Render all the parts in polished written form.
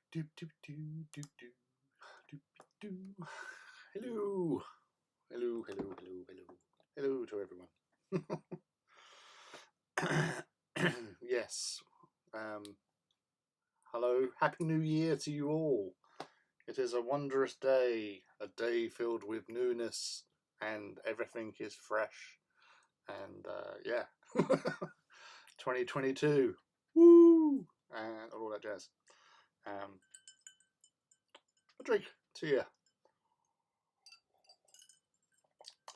Do, do, do, do, do, do, do. Hello. Hello, hello, hello, hello. Hello to everyone. Yes. Hello. Happy New Year to you all. It is a wondrous day, a day filled with newness, and everything is fresh. And yeah, 2022. Woo! And all that jazz. A drink to you.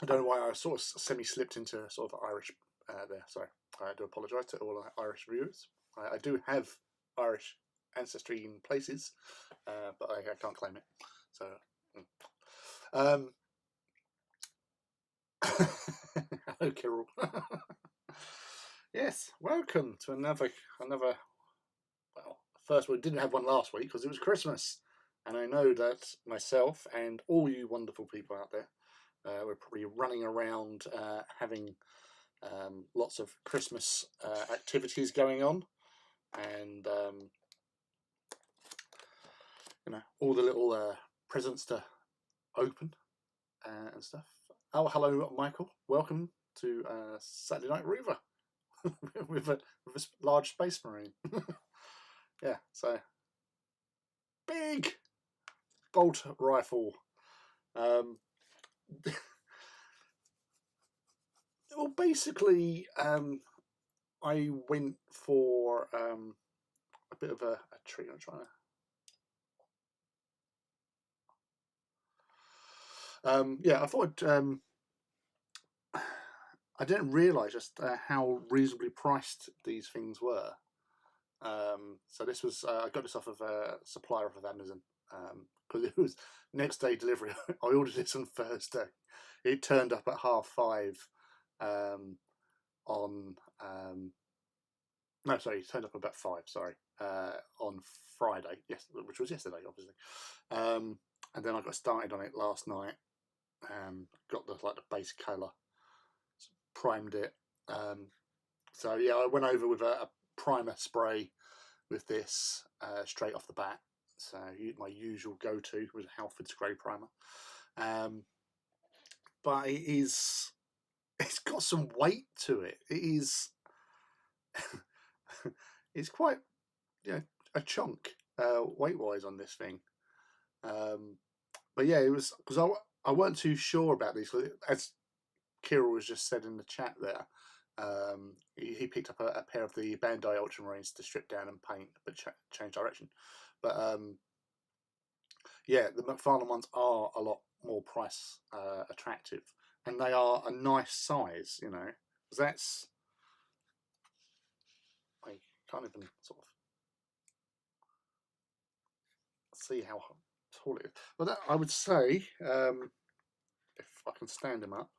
I don't know why I sort of semi-slipped into sort of Irish there. Sorry, I do apologise to all Irish viewers. I do have Irish ancestry in places, but I can't claim it. So, hello, Kirill. Yes, welcome to another. Well, first we didn't have one last week because it was Christmas, and I know that myself and all you wonderful people out there. We're probably running around having lots of Christmas activities going on, and you know, all the little presents to open and stuff. Oh, hello, Michael. Welcome to Saturday Night Reaver with a large space marine. Yeah, so big bolt rifle. Well, basically, I went for a bit of a treat. I'm trying to. Yeah, I thought I didn't realise just how reasonably priced these things were. So this was I got this off of a supplier of Amazon because it was next day delivery. I ordered this on Thursday. It turned up at 5:30 on no, sorry, it turned up about 5. Sorry, on Friday, yes, which was yesterday, obviously. And then I got started on it last night. Got the base colour, primed it. So yeah, I went over with a primer spray with this straight off the bat. So my usual go-to was Halford spray primer. But it's got some weight to it. It is it's quite a chunk weight-wise on this thing. But yeah, it was because I weren't too sure about these. As Kirill was just said in the chat there, he picked up a pair of the Bandai Ultramarines to strip down and paint, but change direction. But yeah, the McFarlane ones are a lot more price attractive, and they are a nice size. You know, because that's I can't even sort of see how tall it is. But that, I would say, if I can stand them up,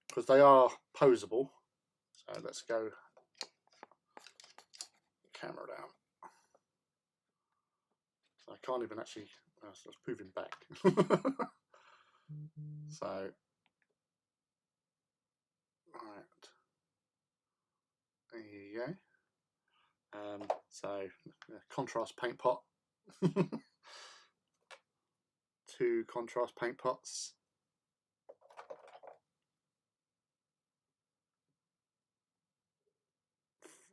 because they are posable. So let's go camera down. So I can't even actually. So let's move him back. So, right, there you go. So contrast paint pot. 2 contrast paint pots.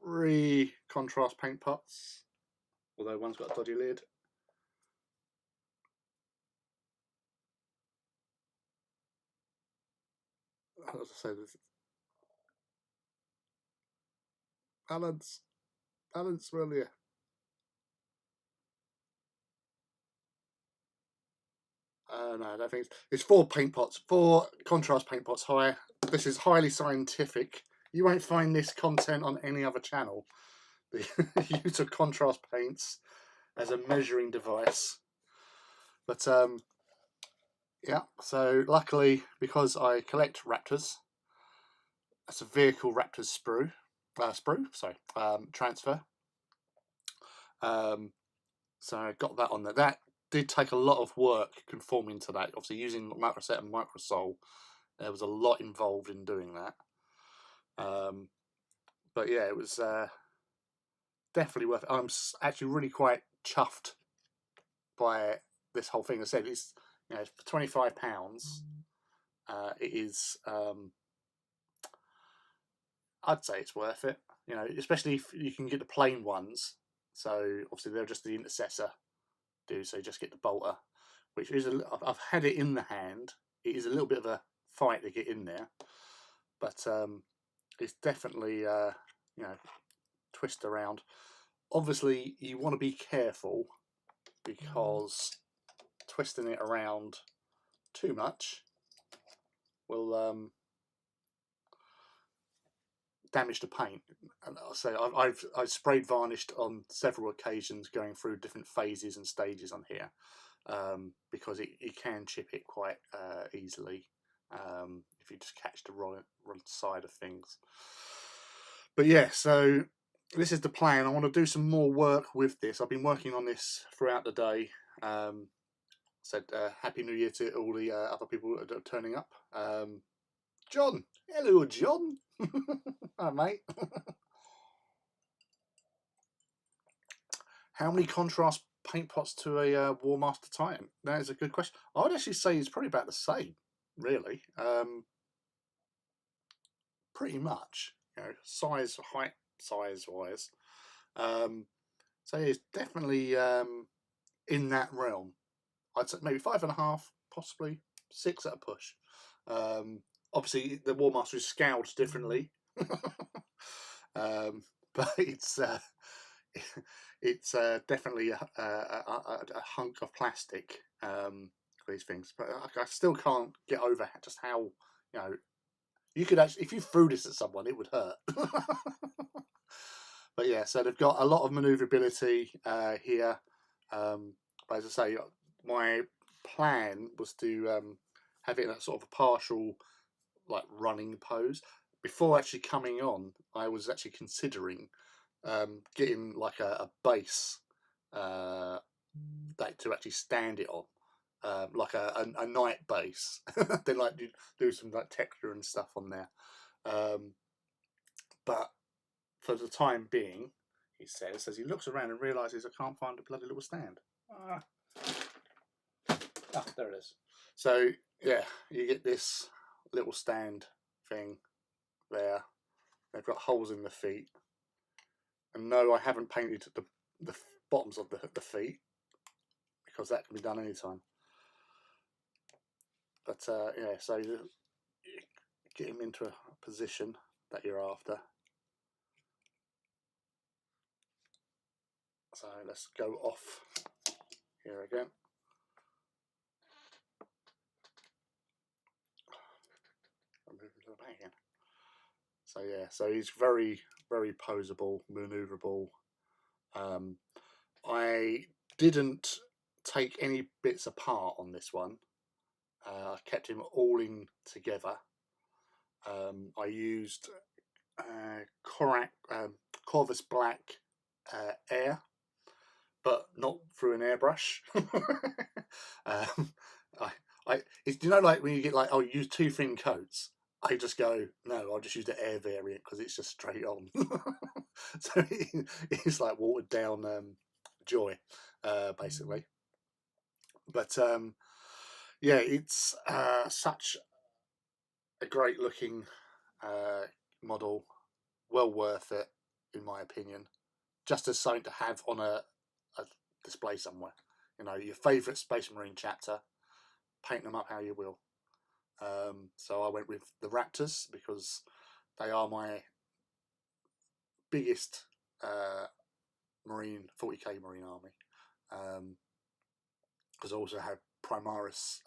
3 contrast paint pots, although one's got a dodgy lid. As I say, this balance, will you? No, I don't think it's 4 paint pots, 4 contrast paint pots higher. This is highly scientific. You won't find this content on any other channel. The use of contrast paints as a measuring device. But yeah, so luckily, because I collect Raptors, that's a vehicle Raptors transfer. So I got that on there. That did take a lot of work conforming to that. Obviously, using Microset and Microsol, there was a lot involved in doing that. But yeah, it was definitely worth it. I'm actually really quite chuffed by this whole thing. I said it's, you know, for £25. It is. I'd say it's worth it. You know, especially if you can get the plain ones. So obviously they're just the Intercessor do. So you just get the bolter, which is I've had it in the hand. It is a little bit of a fight to get in there, but it's definitely you know, twist around. Obviously, you want to be careful because twisting it around too much will damage the paint. And so I've sprayed varnished on several occasions, going through different phases and stages on here, because it can chip it quite easily if you just catch the wrong side of things. But yeah, so this is the plan. I want to do some more work with this. I've been working on this throughout the day. Said Happy New Year to all the other people that are turning up. John, hello John. Hi mate. How many contrast paint pots to a War Master Titan? That is a good question. I would actually say it's probably about the same, really. Pretty much, you know, size, height, size wise. So it's definitely in that realm. I'd say maybe 5.5, possibly 6 at a push. Obviously, the War Master is scaled differently, but it's definitely a hunk of plastic for these things. But I still can't get over just how, you know, you could actually, if you threw this at someone, it would hurt. But yeah, so they've got a lot of manoeuvrability here. But as I say, my plan was to have it in a sort of a partial, like, running pose. Before actually coming on, I was actually considering getting like a base that to actually stand it on, like a night base. Then like do some like texture and stuff on there. But for the time being, he says, as he looks around and realises I can't find a bloody little stand. There it is. So yeah, you get this little stand thing there. They've got holes in the feet. And no, I haven't painted the bottoms of the feet, because that can be done anytime. But yeah, so you get him into a position that you're after. So let's go off here again. I'm moving to the back again. So yeah, so he's very, very posable, manoeuvrable. I didn't take any bits apart on this one. I kept him all in together. I used Corvus Black air, but not through an airbrush. It's, you know, like when you get like, oh, use 2 thin coats. I just go, no, I'll just use the air variant because it's just straight on. So it's like watered down joy, basically. But yeah, it's such a great looking model, well worth it in my opinion. Just as something to have on a display somewhere. You know, your favourite Space Marine chapter, paint them up how you will. So I went with the Raptors because they are my biggest Marine 40k Marine army. Because I also have Primaris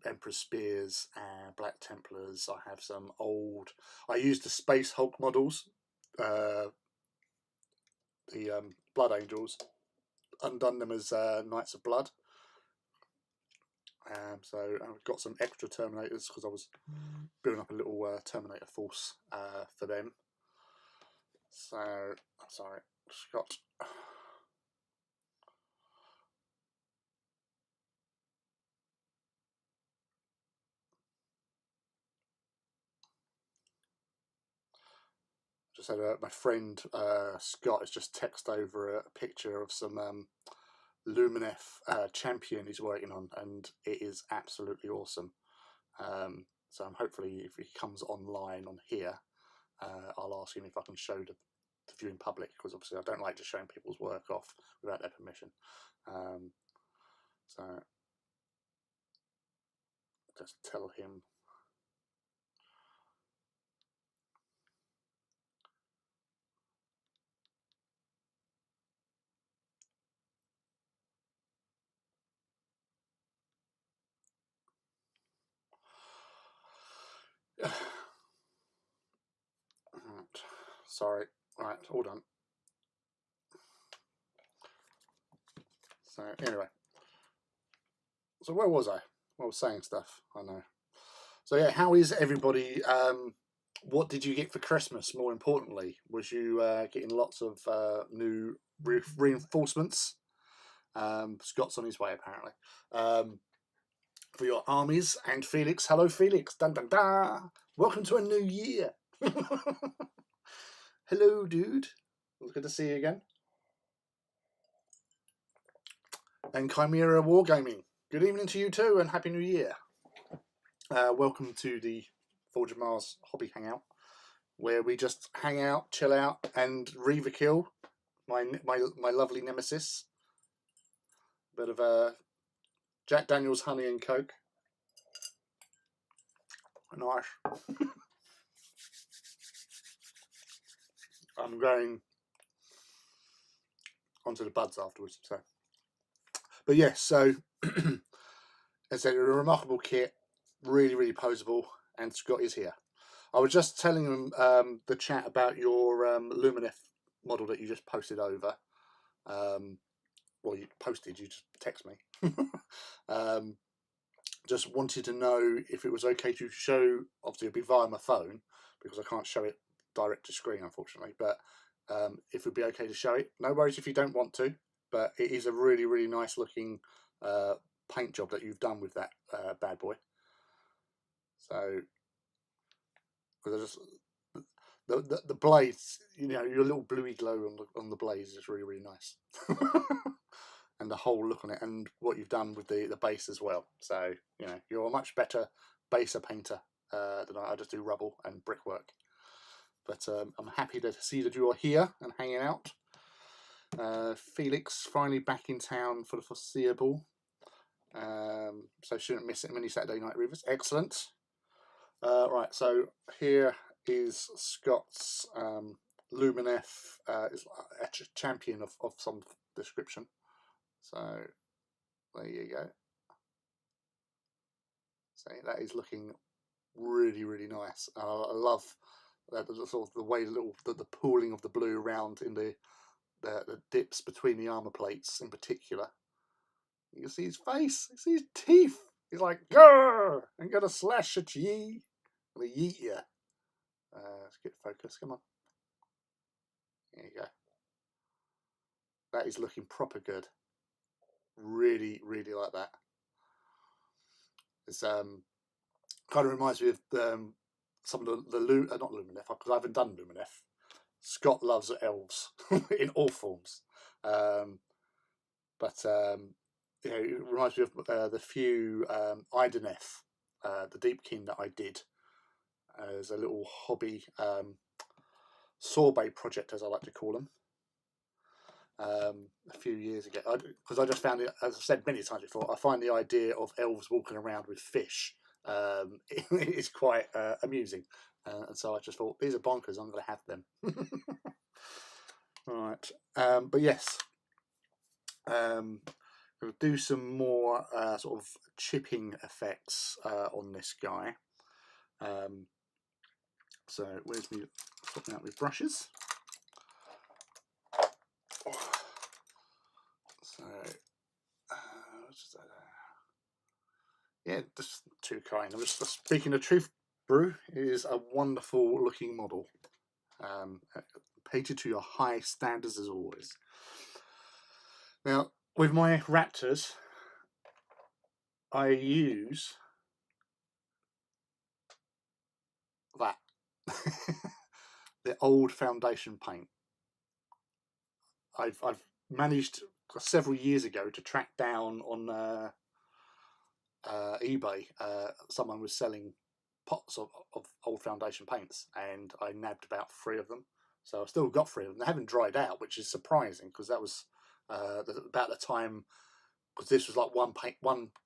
Emperor's Spears and Black Templars. I have some old. I used the Space Hulk models, the Blood Angels, undone them as Knights of Blood. So I've got some extra Terminators because I was building up a little Terminator force for them. So I'm sorry, Scott. Just had my friend Scott has just texted over a picture of some Lumineth champion he's working on, and it is absolutely awesome. So hopefully, if he comes online on here, I'll ask him if I can show the view in public, because obviously I don't like just showing people's work off without their permission. So just tell him. Right. Sorry. Right, all done. So anyway, so where was I? I was saying stuff. I know. So yeah, how is everybody? What did you get for Christmas? More importantly, was you getting lots of new reinforcements? Scott's on his way apparently. For your armies, and Felix. Hello, Felix. Dun dun dun. Welcome to a new year. Hello, dude. Good to see you again. And Chimera Wargaming. Good evening to you too, and Happy New Year. Welcome to the Forge of Mars Hobby Hangout, where we just hang out, chill out, and Reaver kill my lovely nemesis. Bit of Jack Daniels honey and coke. Nice. I'm going onto the buds afterwards. So, but yes, so it's a remarkable kit, really posable, and Scott is here. I was just telling him the chat about your Lumineth model that you just posted over. Well, you posted, you just text me. Just wanted to know if it was okay to show, obviously it'll be via my phone, because I can't show it direct to screen, unfortunately, but if it would be okay to show it. No worries if you don't want to, but it is a really nice looking paint job that you've done with that bad boy. So, because the blades, you know, your little bluey glow on the blades is really nice. And the whole look on it, and what you've done with the base as well. So, you know, you're a much better baser painter than I just do rubble and brickwork. But I'm happy to see that you are here and hanging out. Felix finally back in town for the foreseeable. So shouldn't miss it many Saturday night Reavers. Excellent. Right, so here is Scott's Lumineth, is a champion of some description. So there you go. So that is looking really nice. I love that sort of the way the pooling of the blue around in the dips between the armor plates in particular. You can see his face. You see his teeth. He's like, "Grr! I'm gonna slash at ye. I'm gonna yeet you." Let's get focus. Come on. There you go. That is looking proper good. Really like that. It's kind of reminds me of some of the not Lumineth, because I haven't done Lumineth. Scott loves elves in all forms, but you know, it reminds me of the few Ideneth, the Deepkin that I did as a little hobby sorbet project, as I like to call them. A few years ago, because I just found it, as I've said many times before, I find the idea of elves walking around with fish is quite amusing, and so I just thought, these are bonkers, I'm going to have them. Right, but yes, we'll do some more sort of chipping effects on this guy. So where's me sorting out with brushes? So, yeah, just too kind. I'm just speaking the truth, Brew. It is a wonderful looking model. Painted to your high standards as always. Now, with my Raptors, I use that. the old foundation paint. I've managed several years ago to track down on eBay. Someone was selling pots of old foundation paints, and I nabbed about 3 of them. So I've still got 3 of them. They haven't dried out, which is surprising, because that was about the time, because this was like one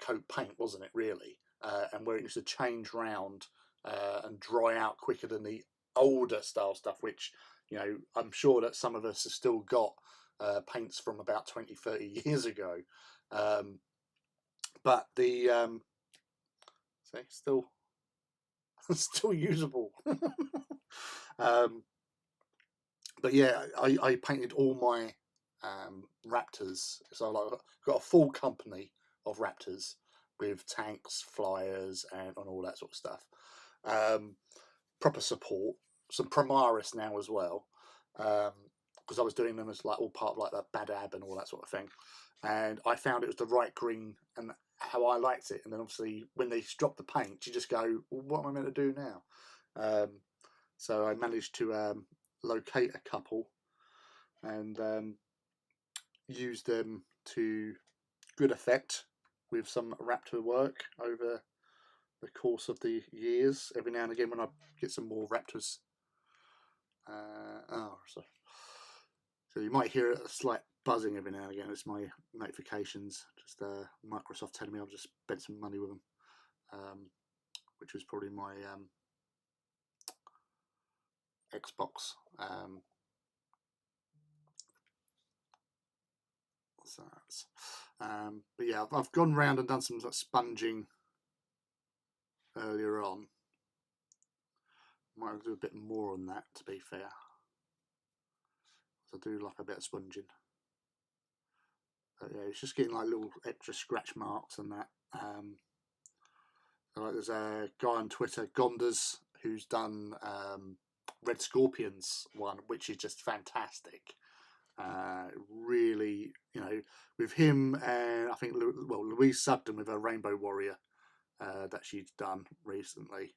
coat paint, wasn't it, really? And where it used to change round and dry out quicker than the older style stuff, which, you know, I'm sure that some of us have still got paints from about 20, 30 years ago. But the see, still usable. But yeah, I painted all my Raptors, so I've got a full company of Raptors with tanks, flyers, and all that sort of stuff. Proper support, some Primaris now as well, because I was doing them as like all part of like that Bad Ab and all that sort of thing, and I found it was the right green and how I liked it. And then obviously when they drop the paint, you just go, well, what am I meant to do now? So I managed to locate a couple and use them to good effect with some Raptor work over the course of the years. Every now and again when I get some more Raptors, so you might hear a slight buzzing every now and again. It's my notifications, just Microsoft telling me I've just spent some money with them, which was probably my Xbox. But yeah, I've gone round and done some sponging earlier on. Might do a bit more on that, to be fair. I do like a bit of sponging. But yeah, it's just getting like little extra scratch marks and that. Like there's a guy on Twitter, Gondas, who's done Red Scorpions one, which is just fantastic. Really, you know, with him and I think Louise Sugden with her Rainbow Warrior that she's done recently.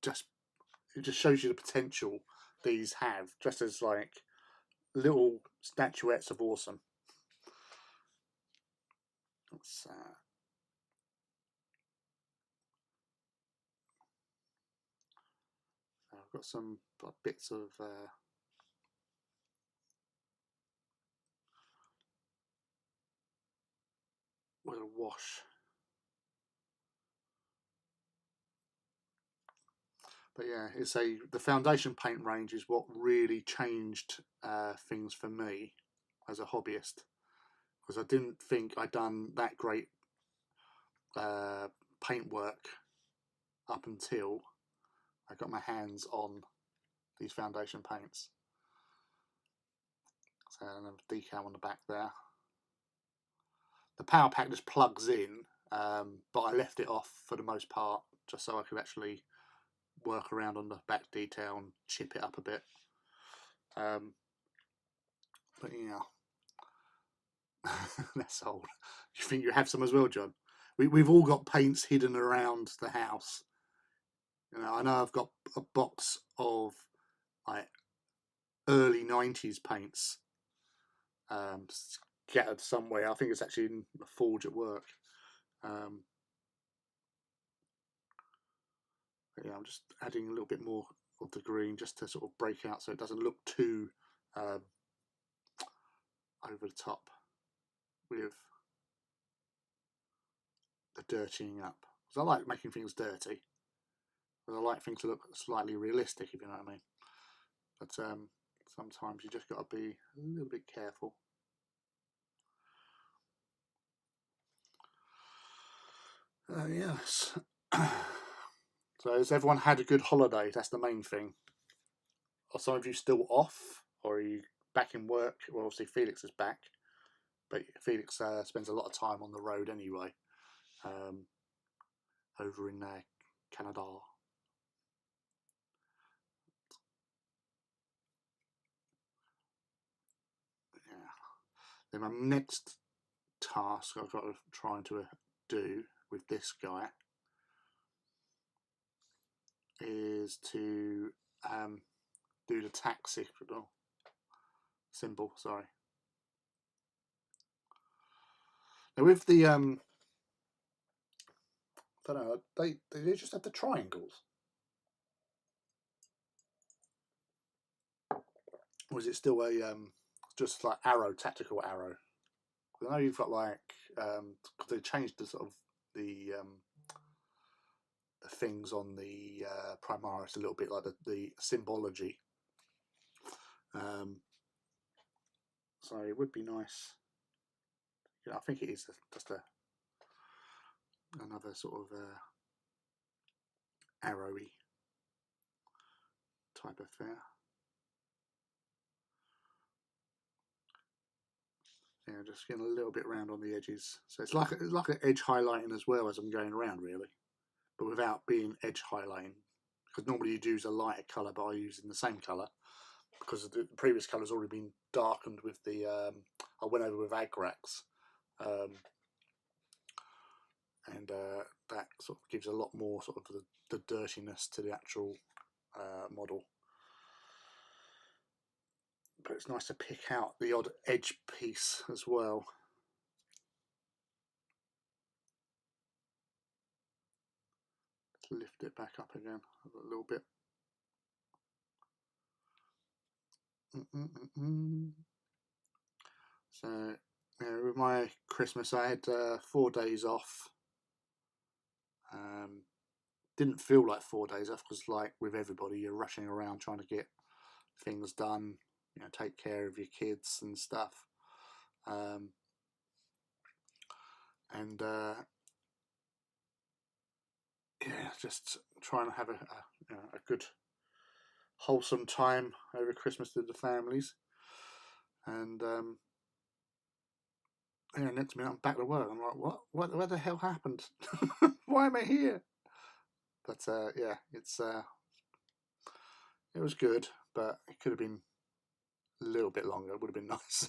It just shows you the potential these have, just as like little statuettes of awesome. I've got some bits of with a wash. But yeah, the foundation paint range is what really changed things for me as a hobbyist, because I didn't think I'd done that great paint work up until I got my hands on these foundation paints. So another decal on the back there. The power pack just plugs in, but I left it off for the most part, just so I could actually work around on the back detail and chip it up a bit. But yeah, that's old. You think you have some as well, John? We've all got paints hidden around the house. You know, I know I've got a box of like early 90s paints scattered somewhere. I think it's actually in the forge at work. But yeah, I'm just adding a little bit more of the green just to sort of break out so it doesn't look too over the top with the dirtying up. Because I like making things dirty, but I like things to look slightly realistic, if you know what I mean. But sometimes you just got to be a little bit careful. Yes. So has everyone had a good holiday? That's the main thing. Are some of you still off, or are you back in work? Well, obviously Felix is back, but Felix spends a lot of time on the road anyway, over in Canada. Yeah. Then my next task I've got to try to do with this guy is to do the tack signal symbol. Sorry. Now with the I don't know, they just have the triangles, or is it still a just like arrow, tactical arrow? I know you've got like because they changed the sort of the things on the Primaris a little bit, like the symbology. So it would be nice. Yeah, I think it is just another sort of arrowy type affair. Yeah, just getting a little bit round on the edges. So it's like an edge highlighting as well as I'm going around, really, but without being edge highlighting. Because normally you'd use a lighter colour, but I use in the same colour because the previous colour's already been darkened with the. I went over with Agrax, and that sort of gives a lot more sort of the dirtiness to the actual model. But it's nice to pick out the odd edge piece as well. Let's lift it back up again a little bit. So yeah, with my Christmas I had 4 days off. Didn't feel like 4 days off because, like with everybody, you're rushing around trying to get things done, you know, take care of your kids and stuff, and yeah, just trying to have a good wholesome time over Christmas with the families. And yeah, next minute I'm back to work. I'm like, what the hell happened? Why am I here? But yeah, it was good, but it could have been a little bit longer. It would have been nice.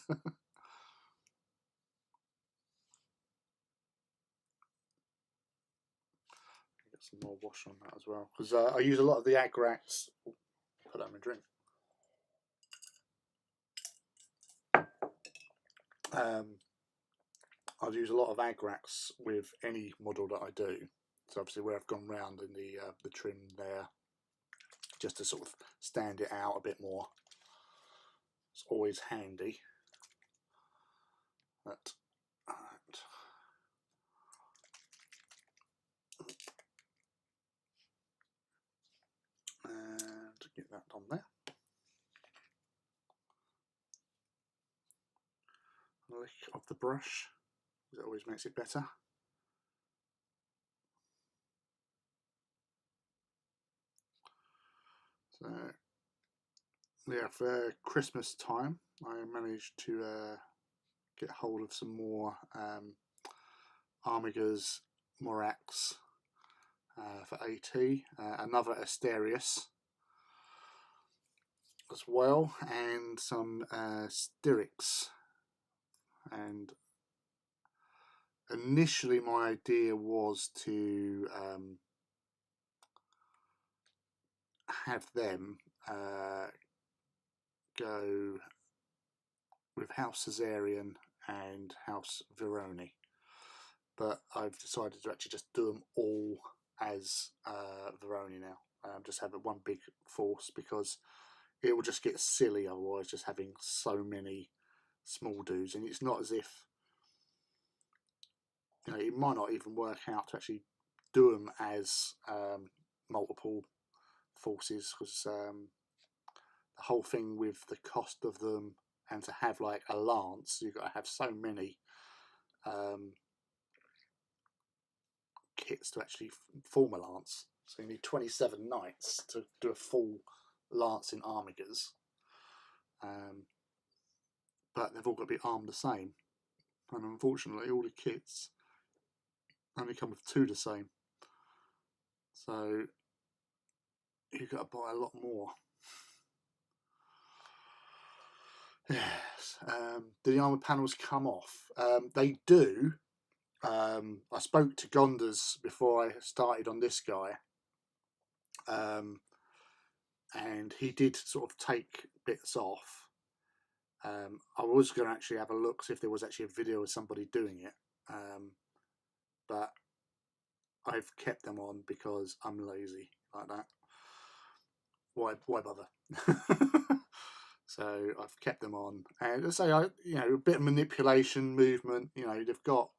Get some more wash on that as well, because I use a lot of the Agrax. Put that in my drink. I'd use a lot of Agrax with any model that I do. So obviously where I've gone round in the trim there, just to sort of stand it out a bit more. It's always handy. But and get that on there. A lick of the brush, because it always makes it better. So yeah, for Christmas time, I managed to get hold of some more Armigas Morax for AT, another Asterius as well, and some Styrics. And initially my idea was to have them go with House Caesarian and House Veroni, but I've decided to actually just do them all as Veroni now. Just have it one big force, because it will just get silly otherwise, just having so many small dudes. And it's not as if, you know, it might not even work out to actually do them as multiple forces, because the whole thing with the cost of them, and to have like a lance, you've got to have so many kits to actually form a lance. So you need 27 knights to do a full lance in Armigas. But they've all got to be armed the same. And unfortunately, all the kits only come with 2 the same. So you've got to buy a lot more. Yes. Do the armour panels come off? They do. I spoke to Gondas before I started on this guy, and he did sort of take bits off. I was going to actually have a look, see if there was actually a video of somebody doing it, but I've kept them on because I'm lazy like that. Why bother? So I've kept them on, and say a bit of manipulation, movement. They've got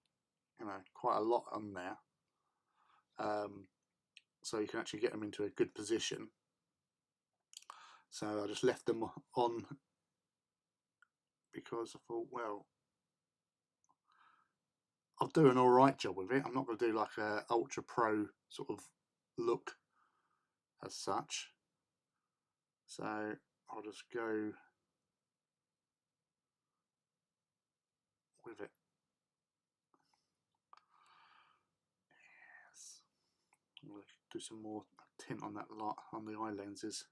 quite a lot on there, so you can actually get them into a good position. So I just left them on because I thought, well, I'll do an alright job with it. I'm not going to do like a ultra pro sort of look as such. So I'll just go with it. Yes. I'm going to do some more tint on that lot on the eye lenses.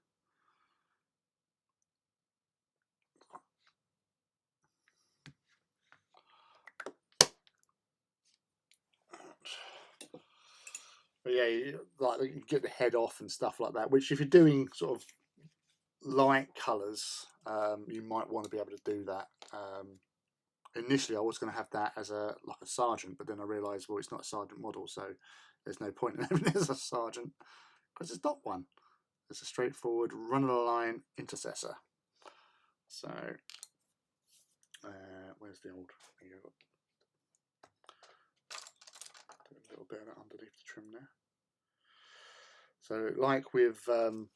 But yeah, like you get the head off and stuff like that, which if you're doing sort of light colours, you might want to be able to do that. Initially I was going to have that as like a sergeant, but then I realised, well, it's not a sergeant model, so there's no point in having it as a sergeant because it's not one. It's a straightforward run-of-the-line intercessor. So where's the old? Do a little bit of that underneath the trim there. So like with so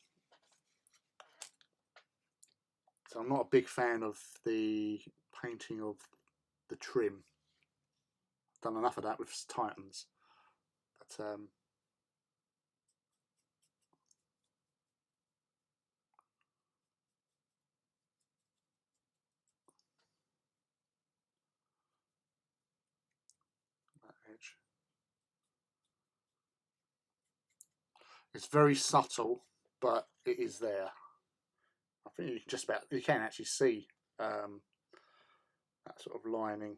I'm not a big fan of the painting of the trim. I've done enough of that with Titans, but that edge. It's very subtle, but it is there. I think you can actually see that sort of lining.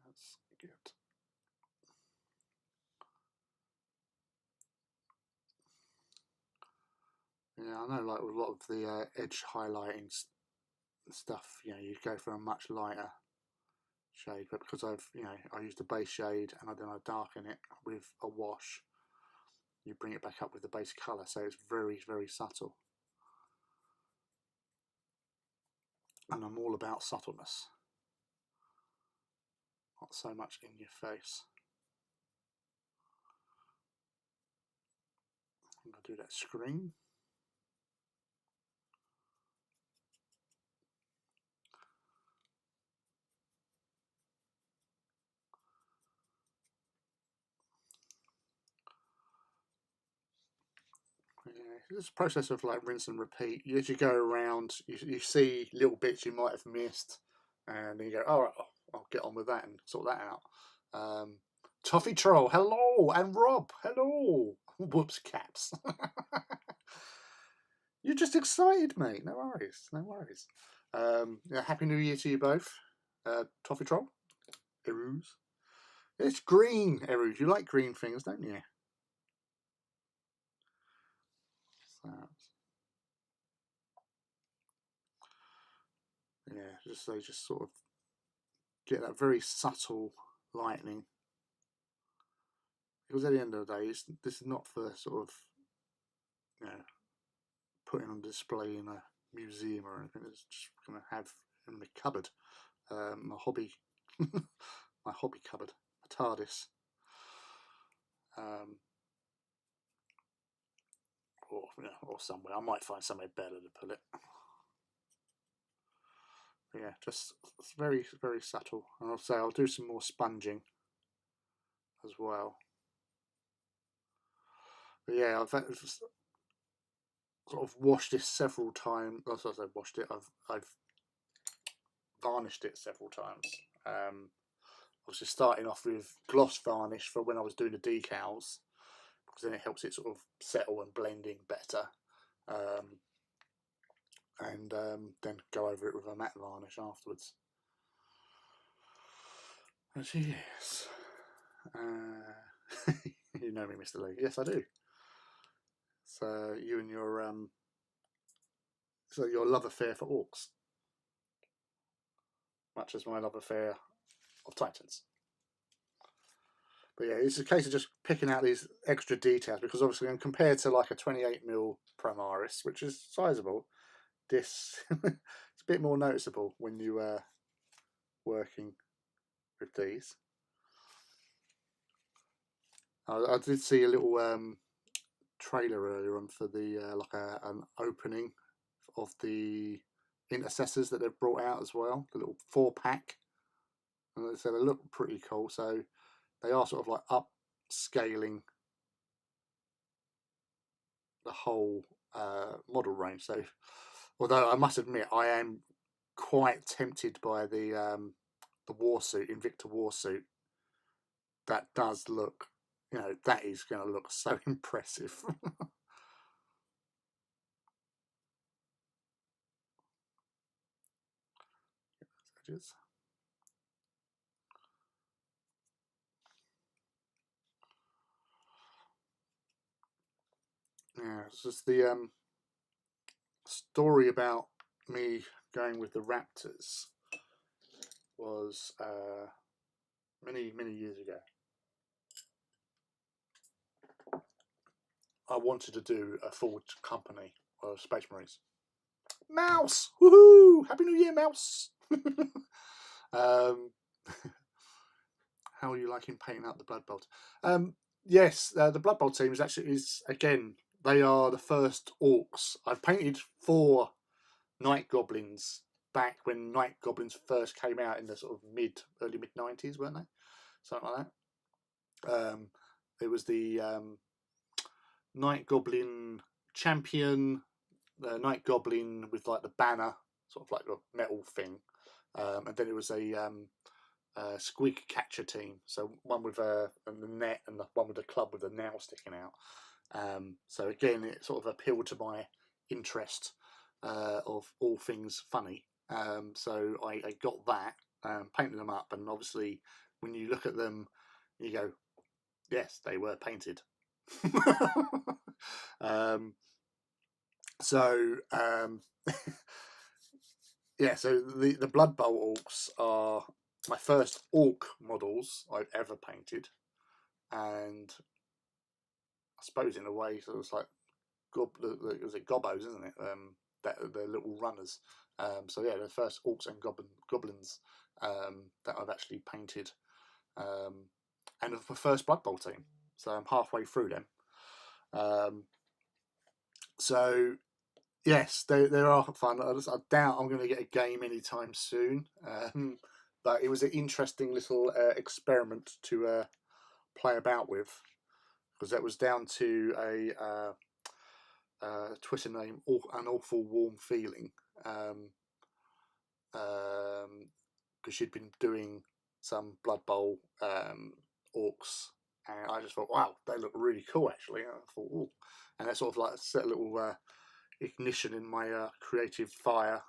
That's good. Yeah, I know, like with a lot of the edge highlighting stuff, you go for a much lighter shade, but because I used a base shade and then I darken it with a wash, you bring it back up with the base colour, so it's very, very subtle. And I'm all about subtleness, not so much in your face. I'm going to do that screen. Yeah, it's a process of like rinse and repeat. As you go around, you see little bits you might have missed, and then you go, all right, I'll get on with that and sort that out. Toffee Troll, hello, and Rob, hello. Whoops, caps. You're just excited, mate. No worries, no worries. Yeah, Happy New Year to you both. Toffee Troll, Eruz. It's green, Eruz. You like green things, don't you? So, yeah, just sort of get that very subtle lightning, because at the end of the day, this is not for sort of putting on display in a museum or anything. It's just going to have in my cupboard, my hobby, my hobby cupboard, a TARDIS, or somewhere. I might find somewhere better to put it. But yeah, just very, very subtle. And I'll say I'll do some more sponging as well. But yeah, I've sort of washed this several times. As I said, washed it. I've varnished it several times. obviously starting off with gloss varnish for when I was doing the decals, because then it helps it sort of settle and blend in better. And then go over it with a matte varnish afterwards. As yes. You know me, Mr. Lee. Yes, I do. So you and your love affair for orcs, much as my love affair of Titans. But yeah, it's a case of just picking out these extra details, because obviously, when compared to like a 28mm Primaris, which is sizable, this it's a bit more noticeable when you are working with these. I did see a little trailer earlier on for the an opening of the Intercessors that they've brought out as well, the little 4-pack, and so they look pretty cool. So they are sort of like upscaling the whole model range. So although I must admit I am quite tempted by the warsuit, Invicta warsuit. That does look, you know, that is going to look so impressive. Yeah, it's just the story about me going with the Raptors was many years ago. I wanted to do a full company of Space Marines. Mouse! Woohoo! Happy New Year, Mouse! How are you liking painting out the Blood Bowl? Yes, the Blood Bowl team is again, they are the first orcs. I've painted 4 Night Goblins back when Night Goblins first came out in the sort of early mid 90s, weren't they? Something like that. It was the Night Goblin champion, the Night Goblin with like the banner, sort of like a metal thing, and then it was a squig catcher team. So one with the net, and the one with the club with the nail sticking out. So again, it sort of appealed to my interest of all things funny. So I got that, painted them up, and obviously when you look at them, you go, yes, they were painted. Yeah, so the Blood Bowl orcs are my first orc models I've ever painted, and I suppose in a way, so it's like was it Gobos, isn't it? The little runners. So yeah, the first orcs and goblins that I've actually painted, and of the first Blood Bowl team. So I'm halfway through them. So yes, they are fun. I doubt I'm going to get a game anytime soon, but it was an interesting little experiment to play about with, because that was down to a Twitter name, An Awful Warm Feeling, because she'd been doing some Blood Bowl orcs, and I just thought, wow, they look really cool actually. And I thought, ooh, and that sort of like set a little ignition in my creative fire,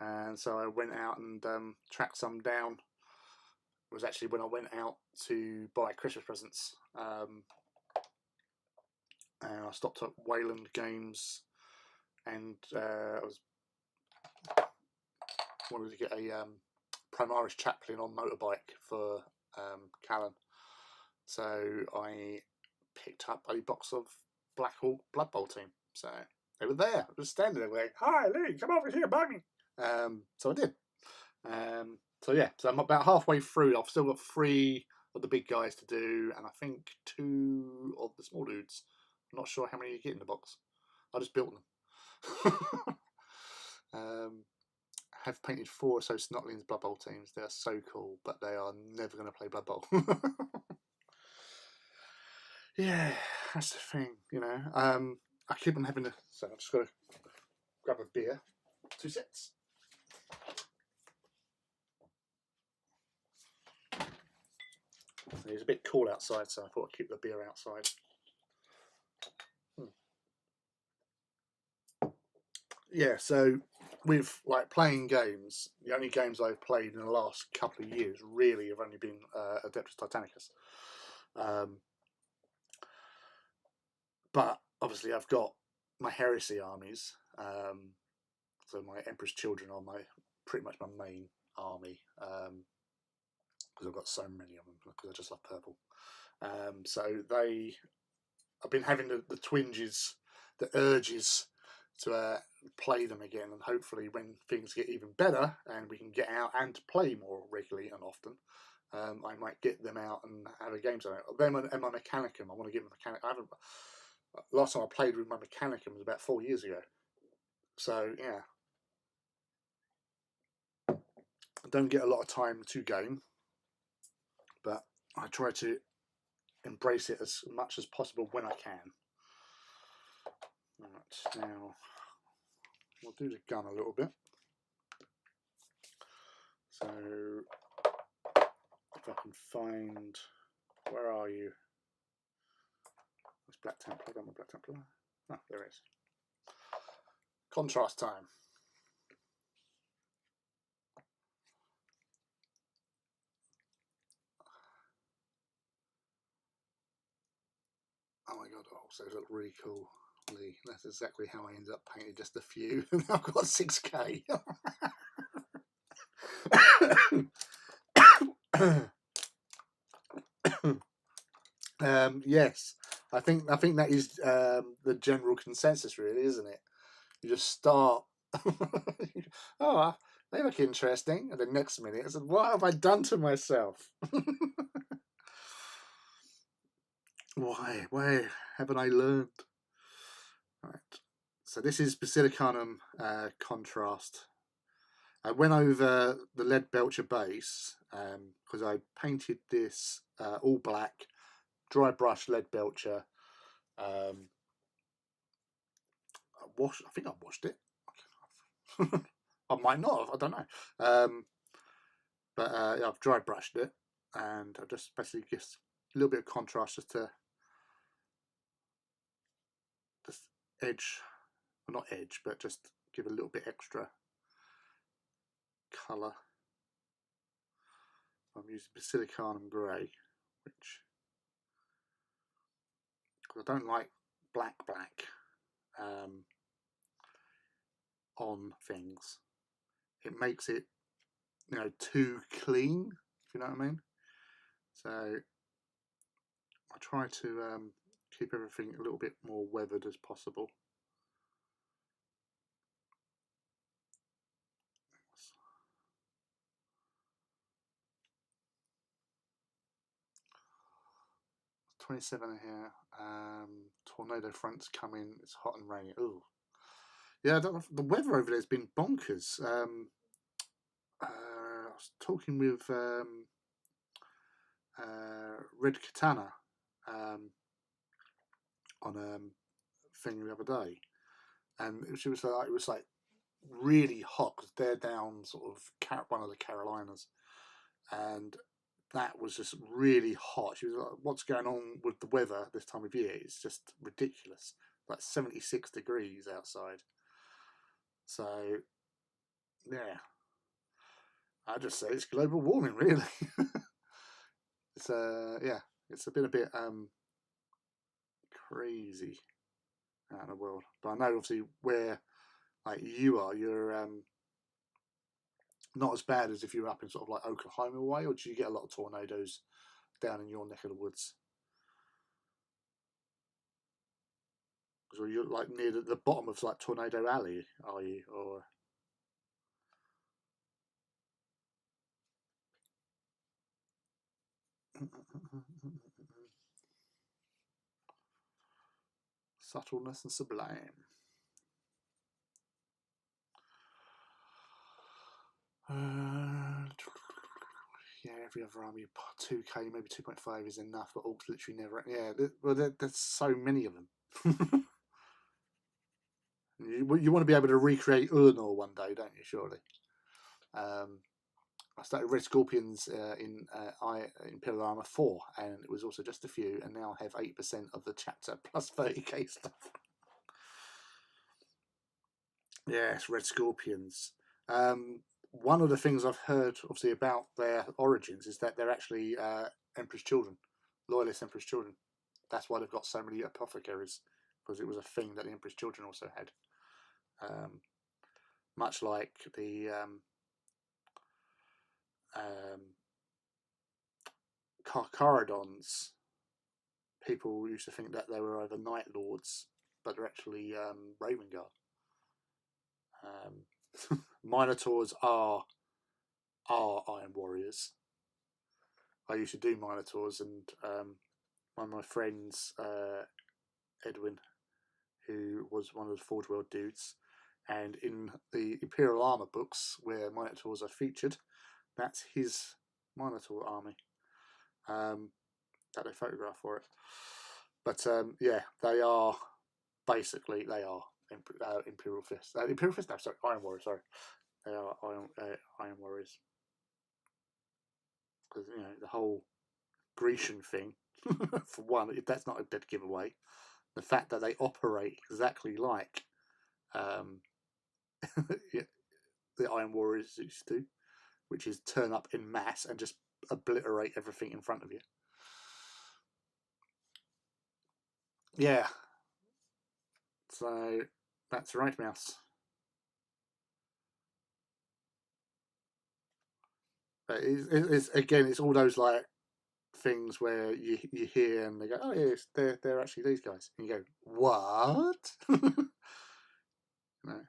and so I went out and tracked some down. It was actually when I went out to buy Christmas presents, and I stopped at Wayland Games, and I wanted to get a Primaris Chaplain on motorbike for Callan, so I picked up a box of Black Hawk Blood Bowl team. So they were there, just standing there going, "Hi Lee, come over here, buy me." So I did. So yeah, so I'm about halfway through. I've still got 3 of the big guys to do, and I think 2 of the small dudes. I'm not sure how many you get in the box. I just built them. Have painted 4 so Snotling's Blood Bowl teams. They are so cool, but they are never going to play Blood Bowl. Yeah, that's the thing, you know. I keep on having to. So I've just got to grab a beer. 2 sets. It's a bit cool outside, so I thought I'd keep the beer outside. Yeah, so with like playing games, the only games I've played in the last couple of years really have only been Adeptus Titanicus. But obviously I've got my heresy armies, so my Emperor's Children are pretty much my main army, because I've got so many of them because I just love purple. So I've been having the twinges, the urges to play them again, and hopefully when things get even better and we can get out and play more regularly and often, I might get them out and have a game. So them and my Mechanicum, I want to get my Mechanicum. Last time I played with my Mechanicum was about 4 years ago. So yeah, I don't get a lot of time to game, but I try to embrace it as much as possible when I can. Right, now we'll do the gun a little bit. So if I can find, where are you? There's Black Templar. I don't want Black Templar. Ah, there it is. Contrast time. Oh my god! Oh, so they look really cool. That's exactly how I ended up painting just a few, and I've got 6K. Yes, I think that is the general consensus, really, isn't it? You just start. Oh, they look interesting, and the next minute, I said, "What have I done to myself? Why haven't I learned?" Right. So this is Basilicanum contrast. I went over the lead belcher base because I painted this all black, dry brush lead belcher. I think I washed it. I might not have, I don't know. But I've dry brushed it, and I've just basically just a little bit of contrast just to just edge, well, not edge, but just give a little bit extra colour. I'm using Basilicanum grey, which, because I don't like black on things. It makes it, too clean, if you know what I mean. So I try to keep everything a little bit more weathered as possible. It's 27 here. Tornado fronts coming. It's hot and rainy. Ooh. Yeah, I don't know. The weather over there has been bonkers. I was talking with Red Katana on a thing the other day, and she was like, it was like really hot because they're down sort of one of the Carolinas, and that was just really hot. She was like, "What's going on with the weather this time of year? It's just ridiculous. Like 76 degrees outside." So yeah, I just say it's global warming, really. It's yeah, it's been a bit crazy out in the world. But I know obviously where like you are, you're not as bad as if you were up in sort of like Oklahoma way, or do you get a lot of tornadoes down in your neck of the woods? Because you're like near the bottom of like Tornado Alley, are you? Or subtleness and sublime. Yeah, every other army, 2K, maybe 2.5 is enough, but Orcs literally never. Yeah, well, there's so many of them. You want to be able to recreate Urnor one day, don't you? Surely. I started Red Scorpions in Imperial Armor 4, and it was also just a few, and now I have 8% of the chapter plus 30k stuff. Yes, Red Scorpions. One of the things I've heard, obviously, about their origins is that they're actually Emperor's children, loyalist Emperor's children. That's why they've got so many apothecaries, because it was a thing that the Emperor's children also had. Much like the Caradons, people used to think that they were either Night Lords, but they're actually Raven Guard. Minotaurs are Iron Warriors. I used to do Minotaurs, and one of my friends, Edwin, who was one of the Forge World dudes, and in the Imperial Armor books where Minotaurs are featured, that's his Minotaur army that they photograph for it. But yeah, they are basically Imperial Fist. Imperial Fist? No, sorry, Iron Warriors. Sorry, they are Iron Warriors. Because the whole Grecian thing, for one, if that's not a dead giveaway. The fact that they operate exactly like the Iron Warriors used to, which is turn up in mass and just obliterate everything in front of you. Yeah. So that's right, Mouse. But it's all those like things where you hear and they go, oh yes, they're actually these guys, and you go, what? No,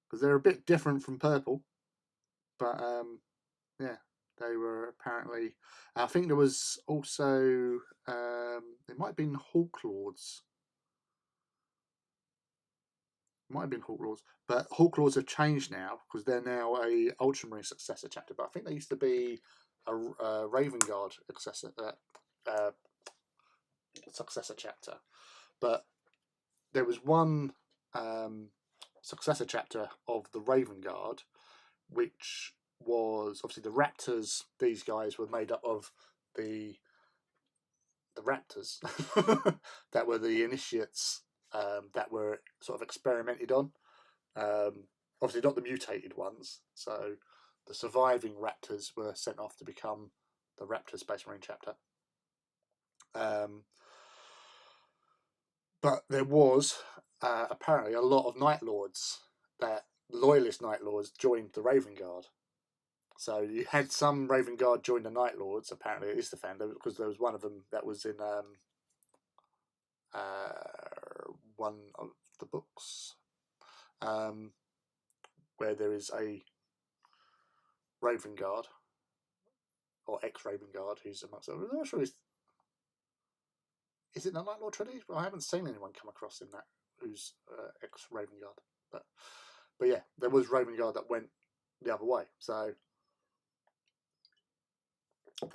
because they're a bit different from purple, but yeah, they were apparently. I think there was also it might have been Hawk Lords. Might have been Hawk Lords, but Hawk Lords have changed now because they're now a Ultramarine successor chapter. But I think they used to be a Raven Guard successor chapter. But there was one successor chapter of the Raven Guard, which was obviously the Raptors. These guys were made up of the Raptors that were the initiates that were sort of experimented on. Obviously not the mutated ones. So the surviving Raptors were sent off to become the Raptor Space Marine chapter. But there was apparently a lot of Night Lords, that loyalist Night Lords joined the Raven Guard. So you had some Raven Guard join the Night Lords, apparently it is the fan, because there was one of them that was in one of the books where there is a Raven Guard or ex-Raven Guard who's amongst them. I'm not sure is it the Night Lord Trinity? I haven't seen anyone come across in that who's ex-Raven Guard, but yeah, there was Raven Guard that went the other way. So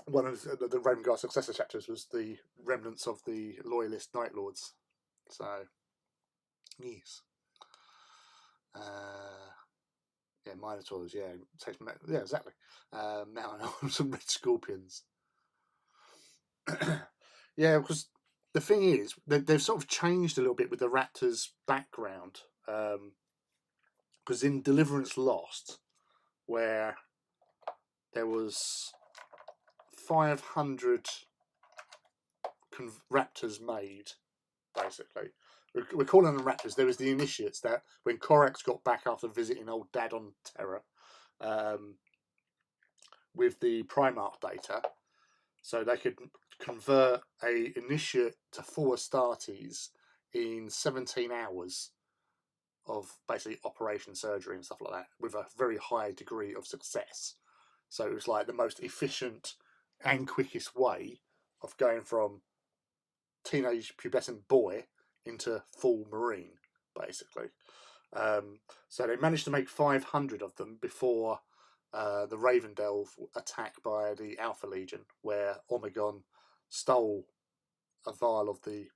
one of the Raven Guard successor chapters was the remnants of the loyalist Night Lords. So yes, yeah, Minotaurs, yeah, exactly. Now I know some Red Scorpions. Yeah, because the thing is, they've sort of changed a little bit with the Raptors' background. Because in Deliverance Lost, where there was 500 Raptors made, basically. We're calling them Raptors. There was the Initiates that when Korax got back after visiting old Dad on Terra with the Primarch data, so they could convert a Initiate to 4 Astartes in 17 hours of basically operation surgery and stuff like that, with a very high degree of success. So it was like the most efficient and quickest way of going from teenage pubescent boy into full Marine, basically. So they managed to make 500 of them before the Raven Delve attack by the Alpha Legion, where Omegon stole a vial of the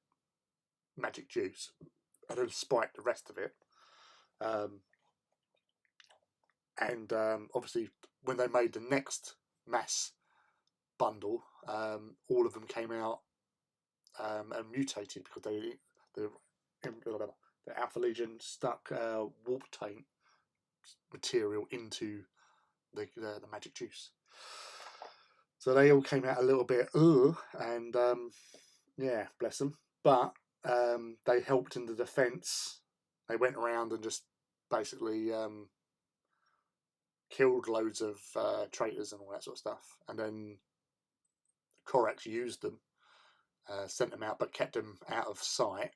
magic juice and then spiked the rest of it. And obviously, when they made the next mass bundle, all of them came out and mutated because the Alpha Legion stuck warp taint material into the magic juice. So they all came out a little bit, and yeah, bless them. But they helped in the defence. They went around and just basically killed loads of traitors and all that sort of stuff. And then Korax used them, sent them out, but kept them out of sight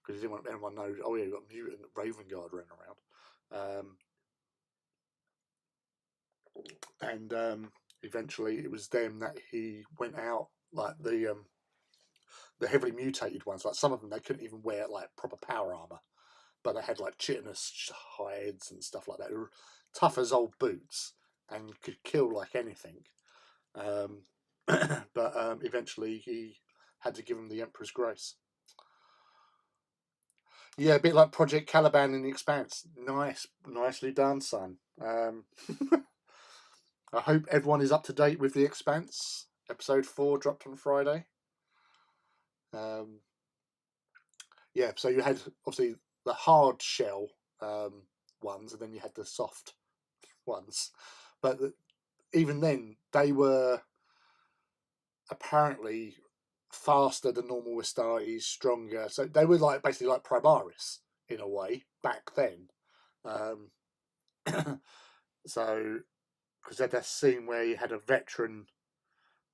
because he didn't want anyone to know, oh yeah, you've got a mutant Raven Guard running around. And eventually it was them that he went out, like the heavily mutated ones. Like some of them, they couldn't even wear like proper power armor, but they had like chitinous hides and stuff like that. They were tough as old boots and could kill like anything. But eventually he had to give him the Emperor's Grace. Yeah, a bit like Project Caliban in The Expanse. Nicely done, son. I hope everyone is up to date with The Expanse. Episode 4 dropped on Friday. Yeah, so you had obviously the hard shell ones, and then you had the soft ones. But even then, they were apparently faster than normal Astartes, stronger. So they were like basically like Primaris in a way back then. So because they had that scene where you had a veteran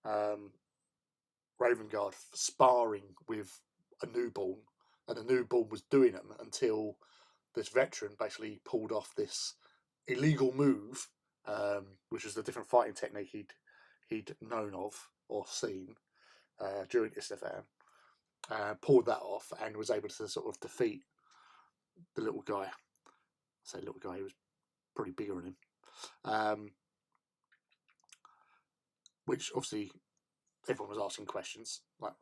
Raven Guard sparring with a newborn, and the newborn was doing them until this veteran basically pulled off this illegal move, which was a different fighting technique he'd known of or seen during Isstefan. Pulled that off and was able to sort of defeat the little guy. I say little guy, he was pretty bigger than him. Which obviously everyone was asking questions like,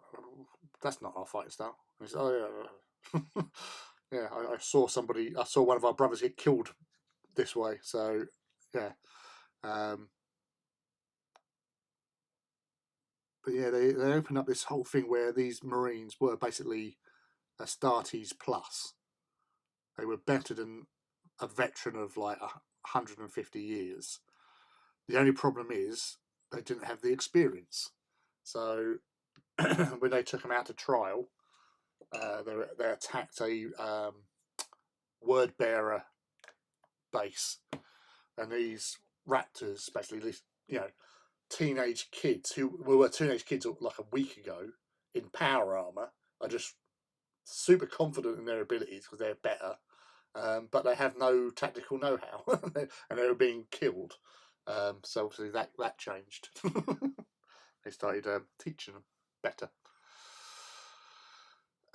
that's not our fighting style. And he said, oh yeah, yeah, I saw one of our brothers get killed this way. So yeah. But yeah, they opened up this whole thing where these Marines were basically Astartes plus. They were better than a veteran of like 150 years. The only problem is they didn't have the experience. So when they took them out to trial, they attacked a word bearer base, and these raptors, basically, these teenage kids who were teenage kids like a week ago in power armor, are just super confident in their abilities because they're better, but they have no tactical know-how, and they were being killed. So obviously that changed. They started teaching them better.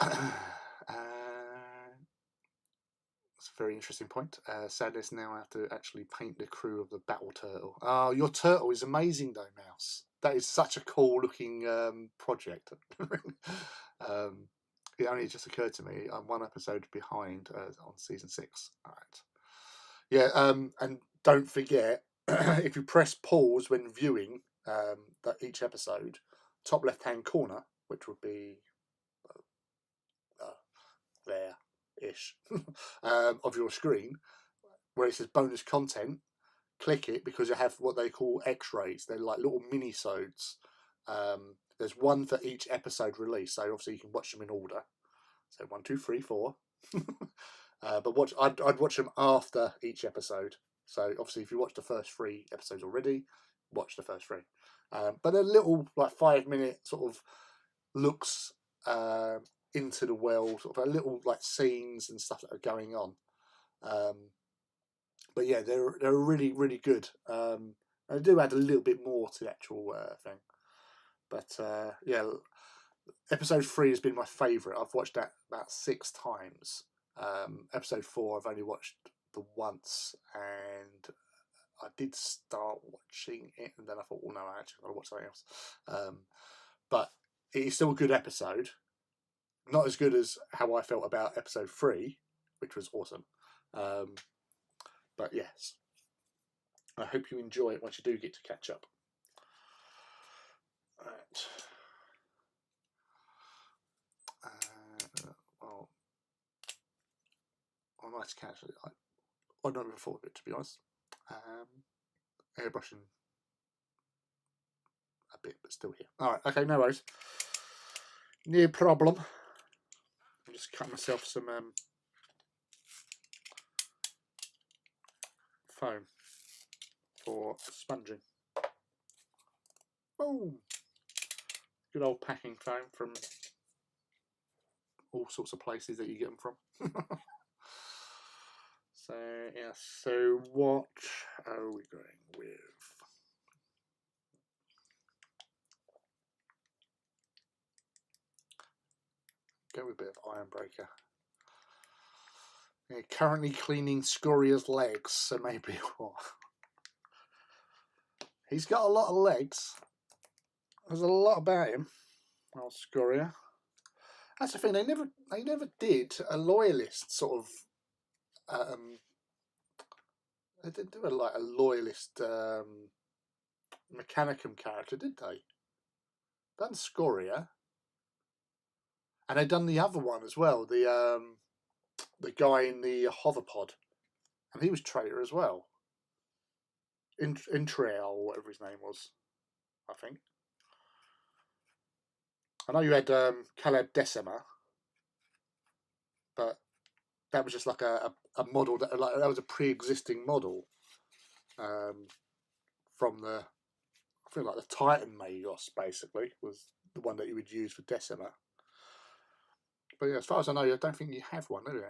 That's a very interesting point. Sadness now I have to actually paint the crew of the battle turtle. Oh, your turtle is amazing though, Mouse. That is such a cool looking project. It only just occurred to me I'm one episode behind on season 6. All right. Yeah, and don't forget, if you press pause when viewing each episode, top left-hand corner, which would be there-ish, of your screen, where it says bonus content, click it because you have what they call X-rays. They're like little mini-sodes. There's one for each episode release, so obviously you can watch them in order. So 1, 2, 3, 4. But I'd watch them after each episode. So obviously, if you watch the first 3 episodes already, watch the first 3. But they're little, like 5-minute sort of looks into the world, sort of a little like scenes and stuff that are going on. But yeah, they're really, really good. They do add a little bit more to the actual thing. But yeah, episode 3 has been my favourite. I've watched that about 6 times. Episode 4 I've only watched the once, and I did start watching it, and then I thought, well, no, I actually got to watch something else. But it is still a good episode. Not as good as how I felt about episode 3, which was awesome. But yes, I hope you enjoy it once you do get to catch up. Right. Well, I might catch it. I don't even thought of it, to be honest. Airbrushing a bit, but still here. All right. Okay. No worries. No problem. I'll just cut myself some foam for sponging. Boom. Good old packing foam from all sorts of places that you get them from. So yeah, so what are we going with? Go with a bit of Iron Breaker. Yeah, currently cleaning Scoria's legs, so maybe what? He's got a lot of legs. There's a lot about him. Old Scoria. That's the thing. They never did a loyalist sort of. They didn't do a loyalist Mechanicum character, did they? Done Scoria, and they done the other one as well. The guy in the hoverpod, and he was traitor as well. Intrail, or whatever his name was, I think. I know you had Caleb Decima, but that was just like a model that was a pre-existing model from the, I feel like the Titan Magos basically was the one that you would use for Decima. But yeah, as far as I know, I don't think you have one, do you?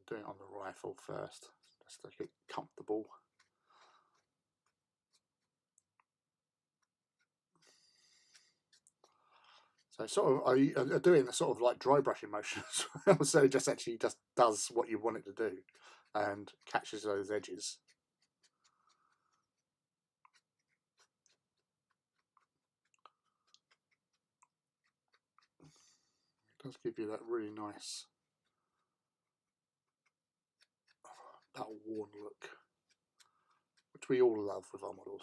I'm doing it on the rifle first, just to get comfortable. So sort of, are doing a sort of like dry brushing motion, so it just actually just does what you want it to do, and catches those edges. It does give you that really nice, that worn look, which we all love with our models.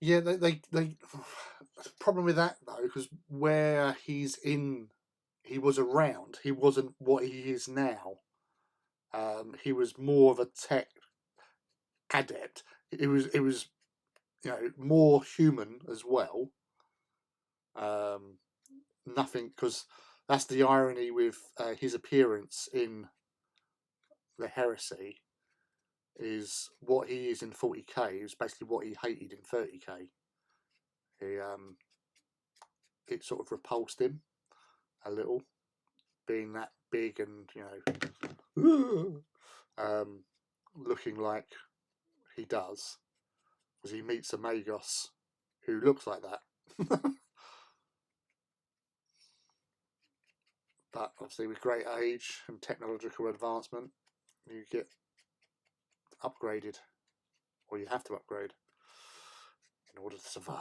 Yeah, they the problem with that though, because where he's in, he was around. He wasn't what he is now. He was more of a tech adept. It was more human as well. Nothing, because that's the irony with his appearance in the Heresy, is what he is in 40k is basically what he hated in 30k. It sort of repulsed him a little, being that big and looking like he does, because he meets a Magos who looks like that. But obviously with great age and technological advancement, you get upgraded, or you have to upgrade in order to survive.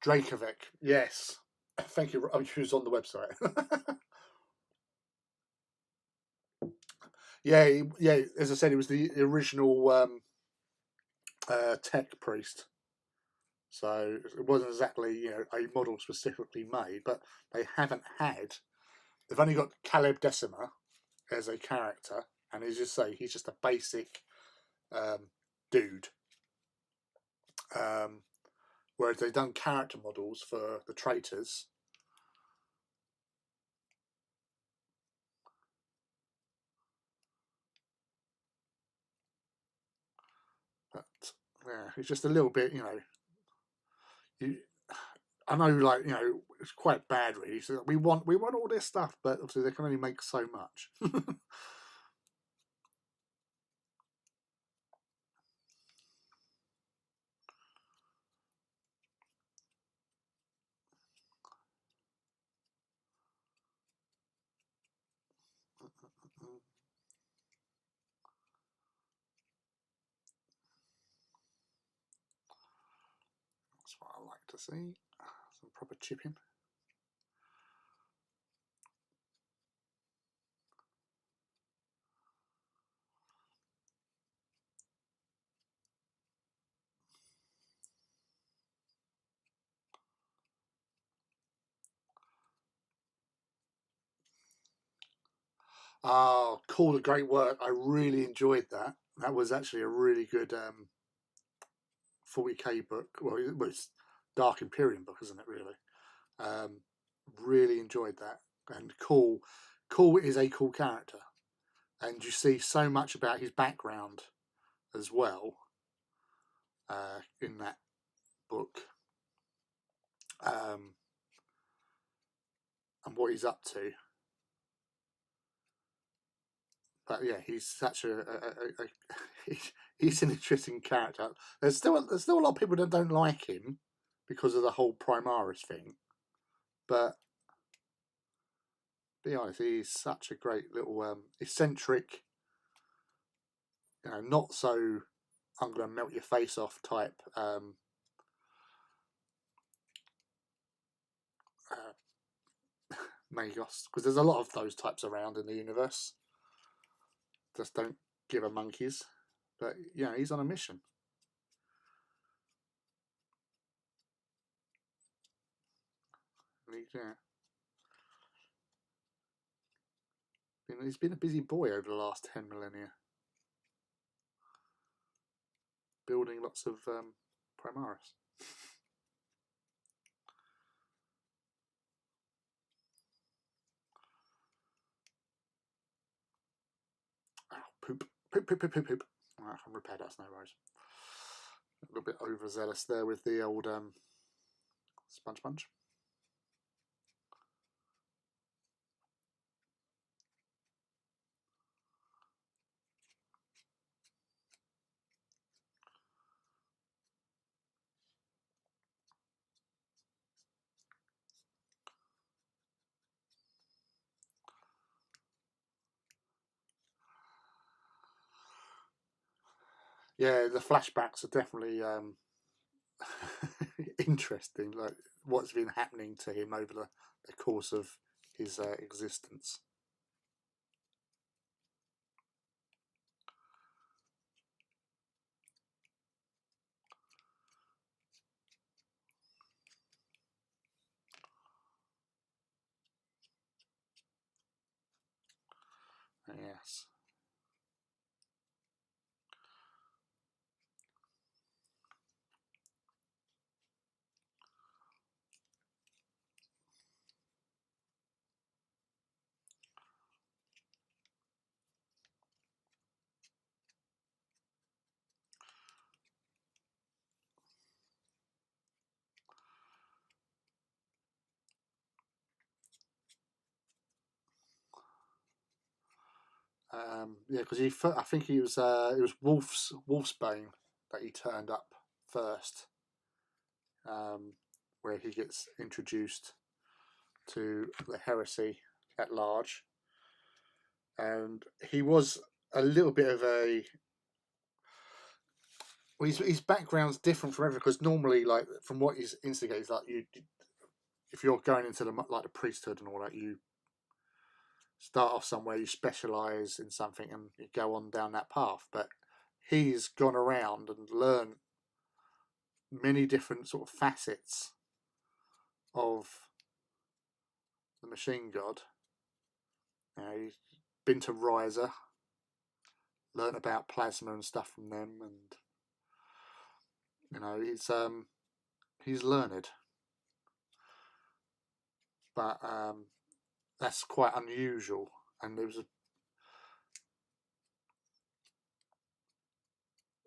Dracovic, yes. Thank you. He was on the website. yeah. As I said, it was the original tech priest. So it wasn't exactly a model specifically made, but they haven't had. They've only got Caleb Decima as a character, and as you say, he's just a basic dude. Whereas they've done character models for the traitors. But yeah, it's just a little bit, I know, like, it's quite bad, really. So we want all this stuff, but obviously they can only make so much. That's what I like to see. Some proper chipping. Oh, cool! Great work. I really enjoyed that. That was actually a really good 40k book. Well, it's Dark Imperium book, isn't it? Really, really enjoyed that. And cool is a cool character, and you see so much about his background as well in that book, and what he's up to. But yeah, he's such he's an interesting character. There's still a lot of people that don't like him because of the whole Primaris thing. But be honest, he's such a great little eccentric, not so I'm going to melt your face off type Magos, because there's a lot of those types around in the universe. Just don't give a monkeys. But yeah, he's on a mission. Yeah. He's been a busy boy over the last 10 millennia. Building lots of Primaris. Oh, poop. Poop. I can repair that, no worries. A little bit overzealous there with the old sponge. Yeah, the flashbacks are definitely interesting. Like what's been happening to him over the course of his existence. Yes. Yeah, because I think it was Wolfsbane that he turned up first, where he gets introduced to the heresy at large, and he was a little bit of a. Well, his background's different from everyone because normally, like from what he's instigated, like if you're going into the priesthood and all that, you start off somewhere, you specialize in something, and you go on down that path. But he's gone around and learned many different sort of facets of the machine god. He's been to Riser, learned about plasma and stuff from them, and he's learned, but that's quite unusual. And there was a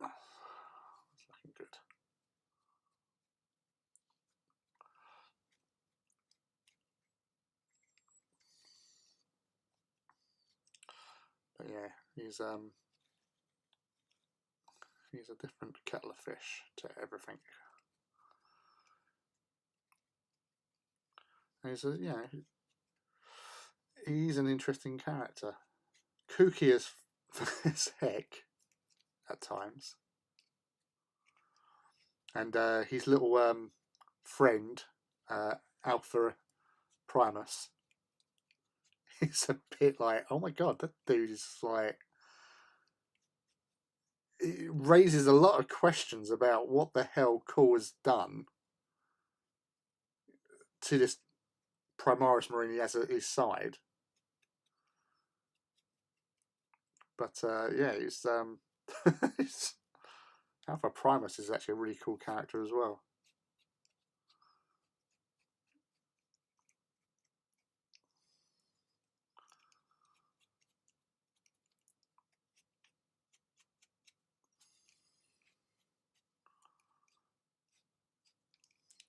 it's looking good. But yeah, he's a different kettle of fish to everything. He's he's an interesting character. Kooky as heck at times. And his little friend, Alpha Primus, is a bit like, oh my god, that dude is like, it raises a lot of questions about what the hell Core has done to this Primaris Marine he has at his side. But yeah, it's Alpha Primus is actually a really cool character as well.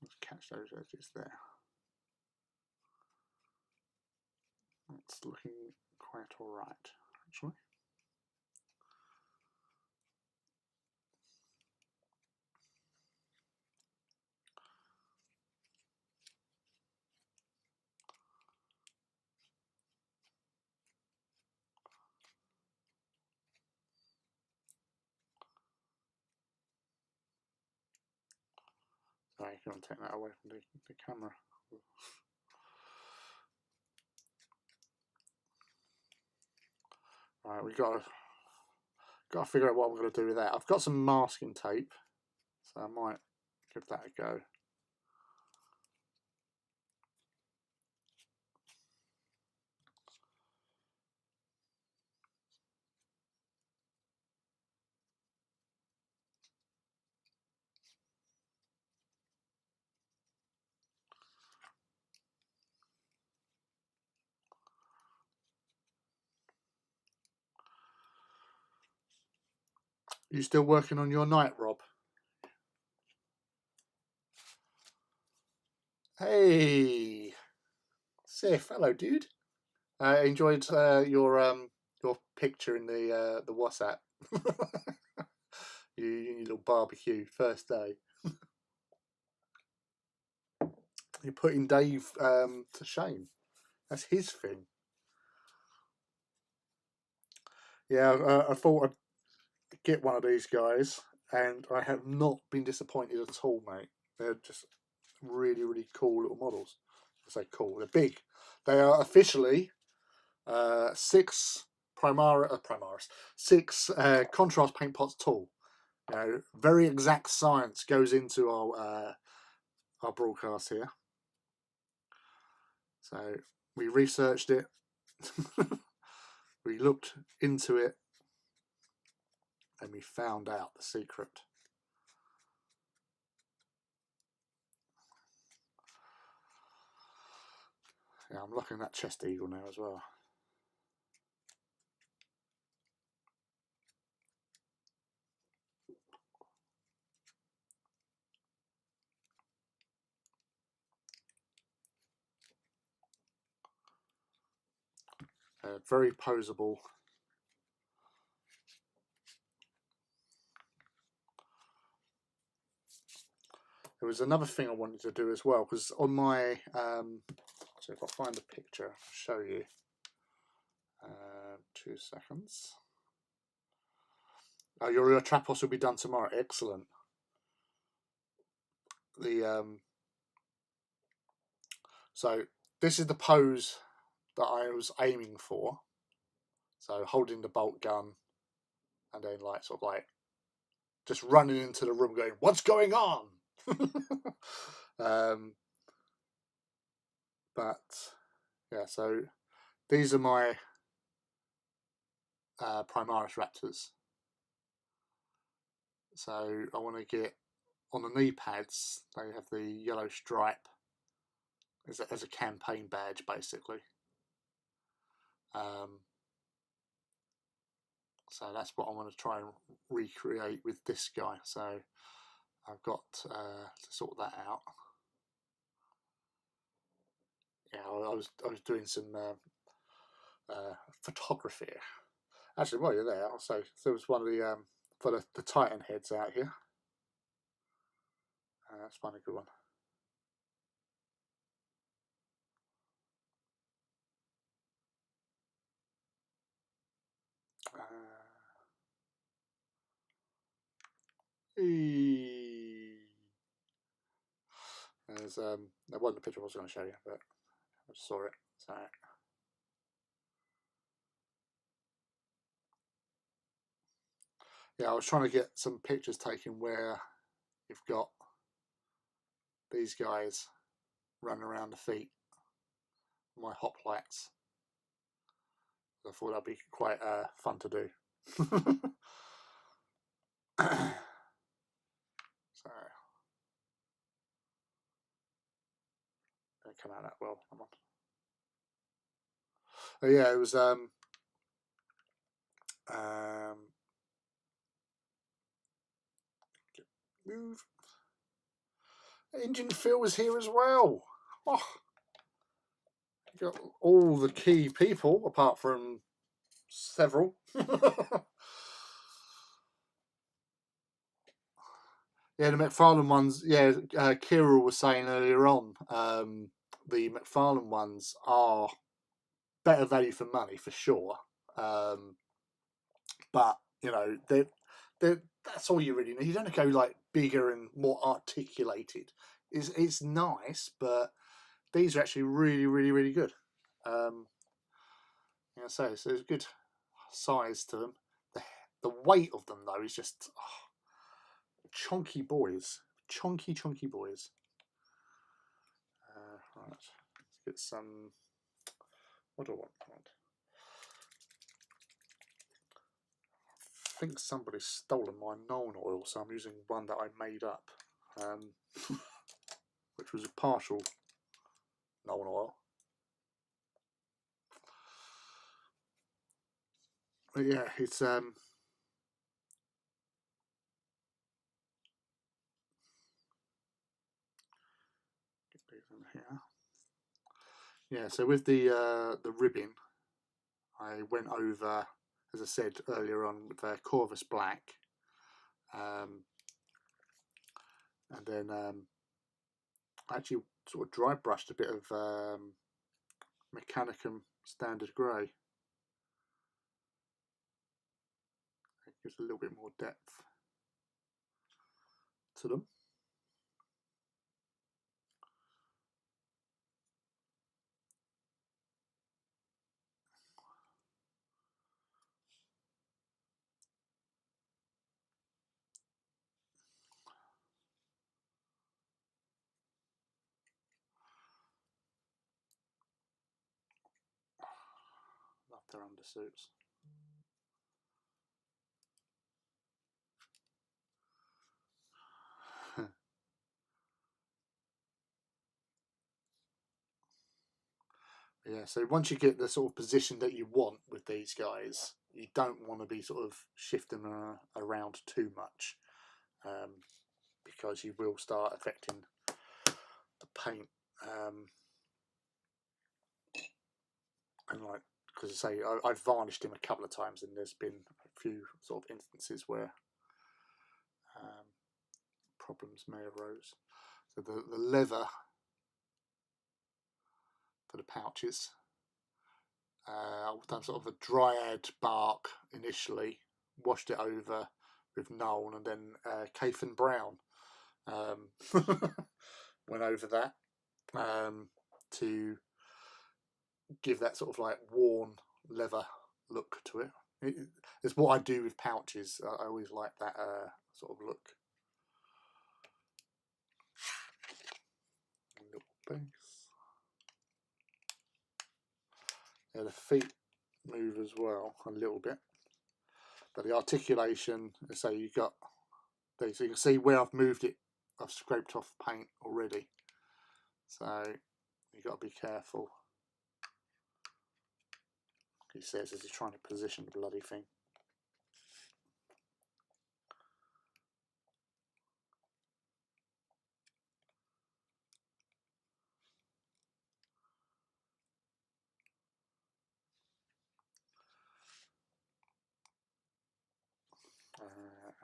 Let's catch those edges there. It's looking quite alright, actually. Sorry, you can't take that away from the camera. Right, we've got to figure out what I'm going to do with that. I've got some masking tape, so I might give that a go. You still working on your night, Rob? Hey, Sif, hello, dude. I enjoyed your picture in the WhatsApp. your little barbecue first day. You're putting Dave to shame. That's his thing. Yeah, I thought I'd get one of these guys, and I have not been disappointed at all, mate. They're just really, really cool little models. I say cool, they're big. They are officially 6 Primaris, 6 contrast paint pots tall. You know, very exact science goes into our broadcast here. So we researched it, we looked into it, and we found out the secret. Yeah, I'm looking at chest eagle now as well. Very posable. There was another thing I wanted to do as well, because on my so if I find a picture, I'll show you. 2 seconds. Oh, your Trapos will be done tomorrow. Excellent. So this is the pose that I was aiming for. So holding the bolt gun, and then like sort of like just running into the room, going, "What's going on?" But yeah, so these are my Primaris Raptors. So I want to get on the knee pads. They have the yellow stripe as a campaign badge, basically. So that's what I want to try and recreate with this guy. So I've got to sort that out. Yeah, I was doing some photography Actually, while you're there, I'll say there was one of the for the Titan heads out here. That's one a good one. There's there wasn't a picture I was going to show you, but I just saw it. So yeah, I was trying to get some pictures taken where you've got these guys running around the feet, my hoplites. I thought that'd be quite fun to do. So don't come out that well. Come on. Oh yeah, it was move. Engine Phil was here as well. Oh, you got all the key people apart from several. Yeah, the McFarlane ones. Yeah, Kira was saying earlier on, the McFarlane ones are better value for money for sure. But you know, that's all you really need. You don't go like bigger and more articulated. It's nice, but these are actually really good. Yeah, so there's good size to them. The weight of them though is just chunky boys, chunky boys. Right, let's get some. What do I want? I think somebody's stolen my Known oil, so I'm using one that I made up, which was a partial Known oil. But yeah, it's get these in here. Yeah, so with the ribbing, I went over, as I said earlier on, with Corvus Black, and then I actually sort of dry brushed a bit of Mechanicum Standard Grey. It gives a little bit more depth to them. Love their undersuits. Yeah, so once you get the sort of position that you want with these guys, you don't want to be sort of shifting around too much, because you will start affecting the paint. And like, because I say, I've varnished him a couple of times, and there's been a few sort of instances where problems may arose. So the leather for the pouches, I've done sort of a dryad bark initially, washed it over with Known, and then Cafe Brown. Went over that to give that sort of like worn leather look to it. It's what I do with pouches. I always like that sort of look. Little base. Yeah, the feet move as well a little bit, but the articulation, so you got these. So you can see where I've moved it. I've scraped off paint already, so you got to be careful. He says as he's trying to position the bloody thing.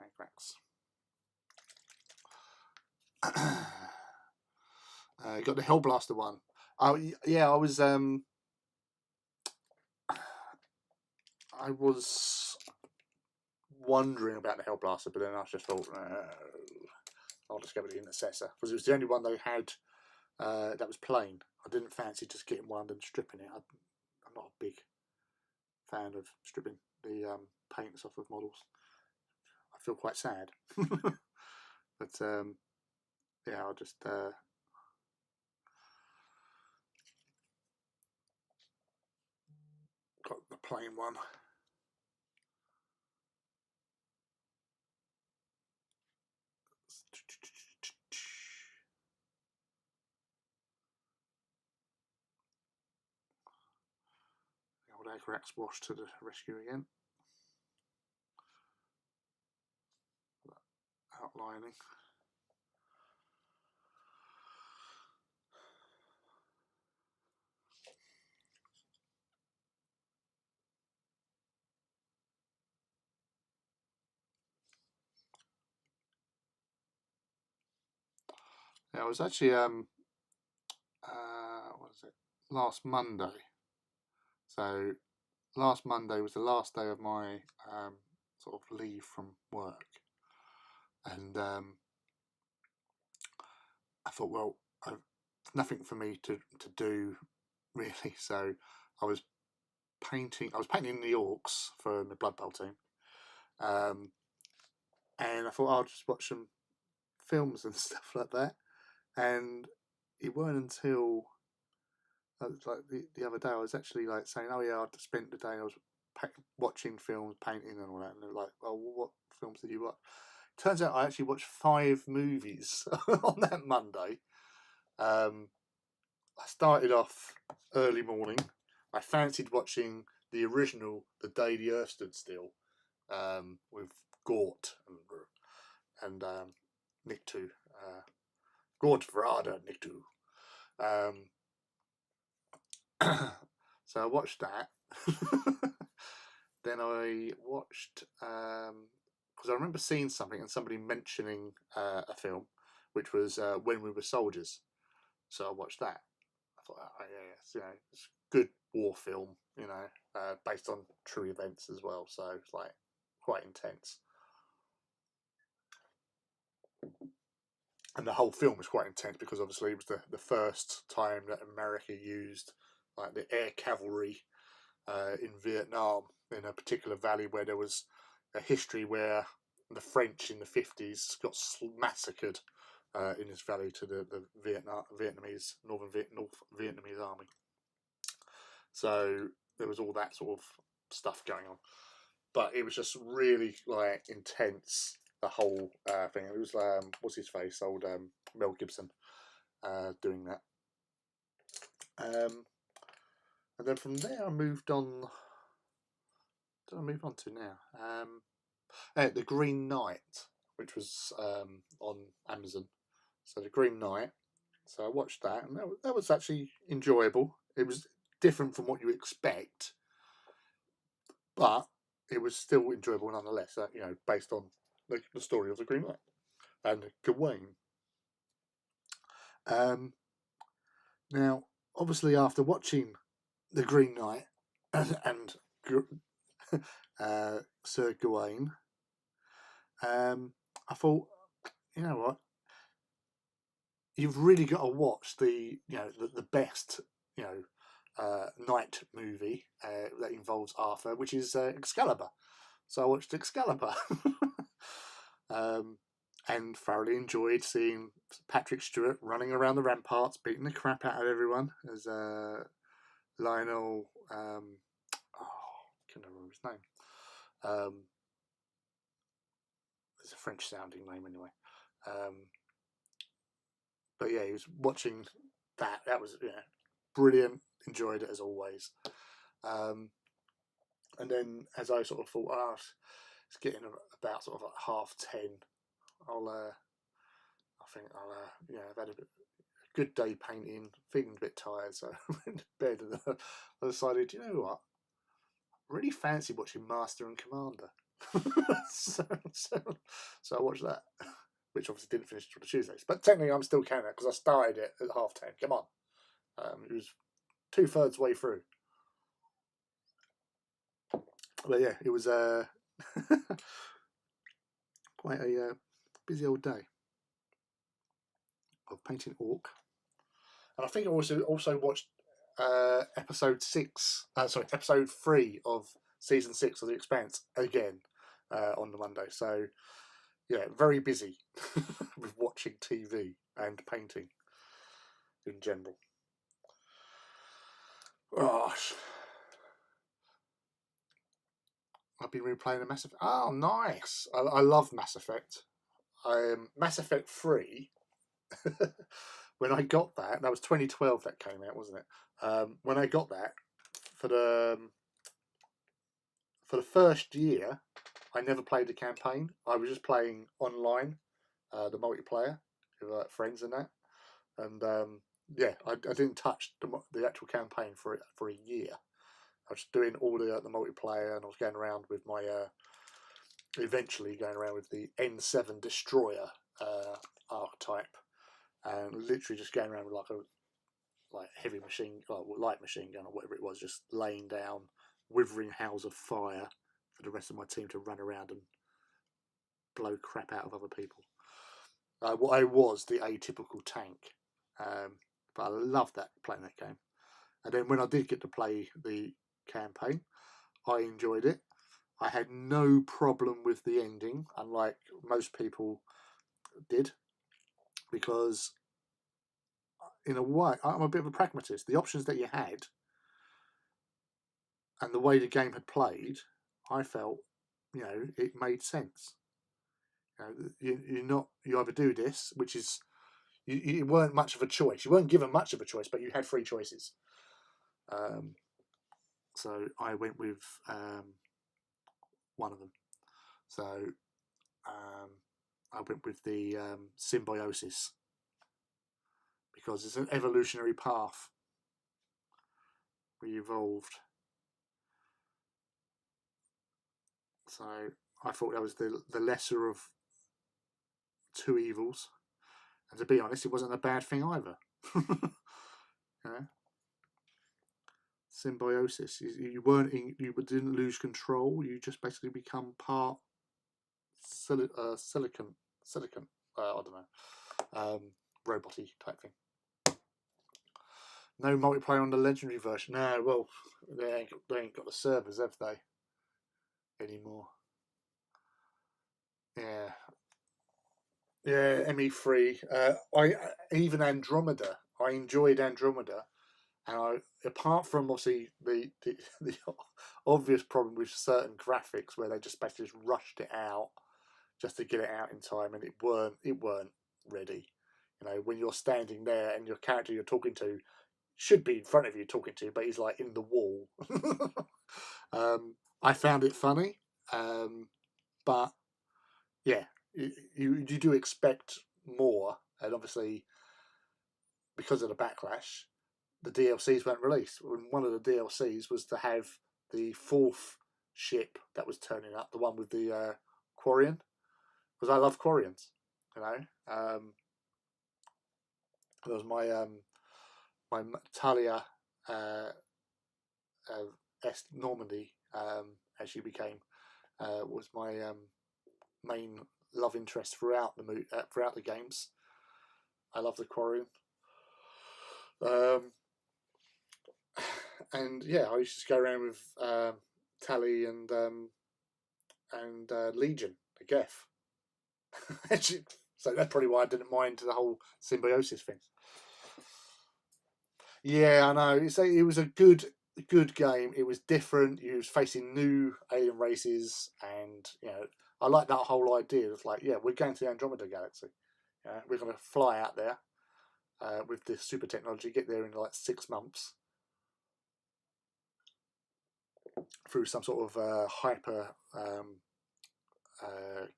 Agrax. Got the Hellblaster one. Oh yeah, I was wondering about the Hellblaster, but then I just thought I'll just go with the Intercessor because it was the only one they had that was plain. I didn't fancy just getting one and stripping it. I'm not a big fan of stripping the paints off of models. I feel quite sad. But yeah, I'll just got the plain one. The old Agrax wash to the rescue again. Outlining. Yeah, I was actually what was it? Last Monday. So last Monday was the last day of my sort of leave from work, and I thought, well, nothing for me to do really. So I was painting the orcs for the Blood Bowl team, and I thought I'll just watch some films and stuff like that. And it weren't until like the other day I was actually like saying, oh yeah, I spent the day I was watching films, painting and all that, and they're like, well, what films did you watch? Turns out I actually watched 5 movies on that Monday. I started off early morning. I fancied watching the original The Day the Earth Stood Still with Gort and Nictu. Gort Verada Nictu. So I watched that. Then I watched because I remember seeing something and somebody mentioning a film, which was When We Were Soldiers. So I watched that. I thought, oh, yeah, it's a good war film, based on true events as well. So it's like quite intense. And the whole film was quite intense because obviously it was the first time that America used like the air cavalry in Vietnam, in a particular valley where there was a history where the French in the 50s got massacred in this valley to the North Vietnamese army. So there was all that sort of stuff going on, but it was just really like intense. The whole thing. It was what's his face, old Mel Gibson, doing that. And then from there, I moved on. What did I move on to now? The Green Knight, which was on Amazon. So the Green Knight. So I watched that, and that was actually enjoyable. It was different from what you expect, but it was still enjoyable nonetheless. Based on the story of the Green Knight and Gawain. Now, obviously, after watching the Green Knight and Sir Gawain, I thought, you know what, you've really got to watch the best knight movie that involves Arthur, which is Excalibur. So I watched Excalibur. And thoroughly enjoyed seeing Patrick Stewart running around the ramparts, beating the crap out of everyone as Lionel. I can't remember his name. It's a French-sounding name anyway. But yeah, he was watching that. That was brilliant. Enjoyed it as always. And then as I sort of thought, it's getting about sort of like 10:30. I've had a good day painting, feeling a bit tired, so I went to bed and I decided, you know what, I really fancy watching Master and Commander. so, so I watched that, which obviously didn't finish until the Tuesdays. But technically, I'm still counting it because I started it at 10:30. Come on, it was 2/3 way through. But yeah, it was quite a busy old day of painting Orc. And I think I also watched episode 3 of season 6 of The Expanse again on the Monday. So yeah, very busy with watching TV and painting in general. Gosh, I've been replaying the Mass Effect. Oh, nice! I love Mass Effect. Mass Effect 3. When I got that was 2012 that came out, wasn't it? When I got that for the first year, I never played the campaign. I was just playing online, the multiplayer with friends and that. And yeah, I didn't touch the actual campaign for a year. I was doing all the multiplayer, and I was going around with my eventually going around with the N7 destroyer archetype, and literally just going around with like heavy machine, light machine gun or whatever it was, just laying down withering howls of fire for the rest of my team to run around and blow crap out of other people. I was the atypical tank, but I loved playing that game. And then when I did get to play the campaign, I enjoyed it. I had no problem with the ending, unlike most people did, because in a way, I'm a bit of a pragmatist. The options that you had and the way the game had played, I felt, it made sense. You either do this, which is, you weren't much of a choice. You weren't given much of a choice, but you had 3 choices. So I went with one of them. So I went with the symbiosis, because it's an evolutionary path. We evolved. So I thought that was the lesser of 2 evils. And to be honest, it wasn't a bad thing either. Symbiosis. You didn't lose control. You just basically become part silicon. I don't know. Roboty type thing. No multiplayer on the legendary version. No, well, they ain't got the servers, have they? Anymore. Yeah. Yeah, ME3. Even Andromeda. I enjoyed Andromeda, and apart from obviously the obvious problem with certain graphics where they just basically rushed it out just to get it out in time, and it weren't ready. When you're standing there and your character you're talking to should be in front of you talking to, but he's like in the wall. I found it funny, but yeah, you do expect more, and obviously because of the backlash, the DLCs weren't released. One of the DLCs was to have the 4th ship that was turning up, the one with the Quarian, because I love Quarians. There was my Talia Normandy, as she became, was my main love interest throughout the games. I love the Quarian. And yeah, I used to go around with Tally and Legion, the Geth. So that's probably why I didn't mind the whole symbiosis thing. Yeah, I know. It was a good game. It was different. You was facing new alien races, and I like that whole idea. It's like, yeah, we're going to the Andromeda Galaxy. We're going to fly out there with this super technology, get there in like 6 months through some sort of hyper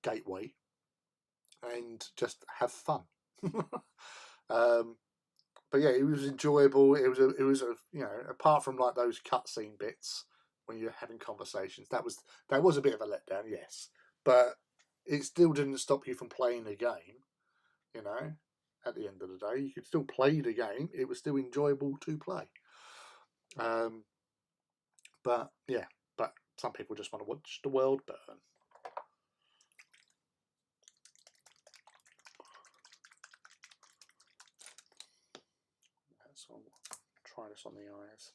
gateway, and just have fun. But yeah, it was enjoyable. It was apart from like those cutscene bits, when you're having conversations. That was a bit of a letdown, yes, but it still didn't stop you from playing the game. You know, at the end of the day, you could still play the game. It was still enjoyable to play. But yeah, but some people just want to watch the world burn. So I'll try this on the eyes.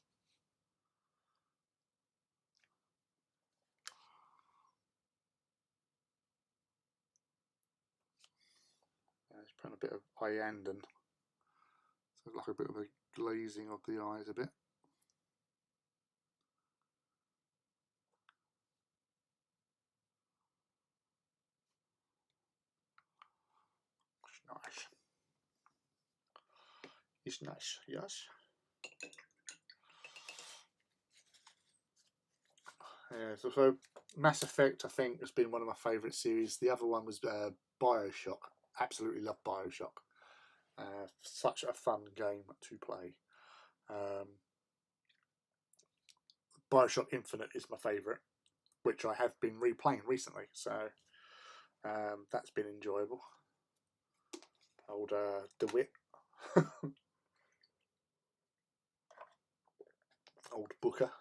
Just putting a bit of cyan, so like a bit of a glazing of the eyes a bit. It's nice. It's nice, yes. Yeah, so Mass Effect, I think, has been one of my favourite series. The other one was Bioshock. Absolutely love Bioshock. Such a fun game to play. Bioshock Infinite is my favourite, which I have been replaying recently. So that's been enjoyable. Old DeWitt. Old Booker.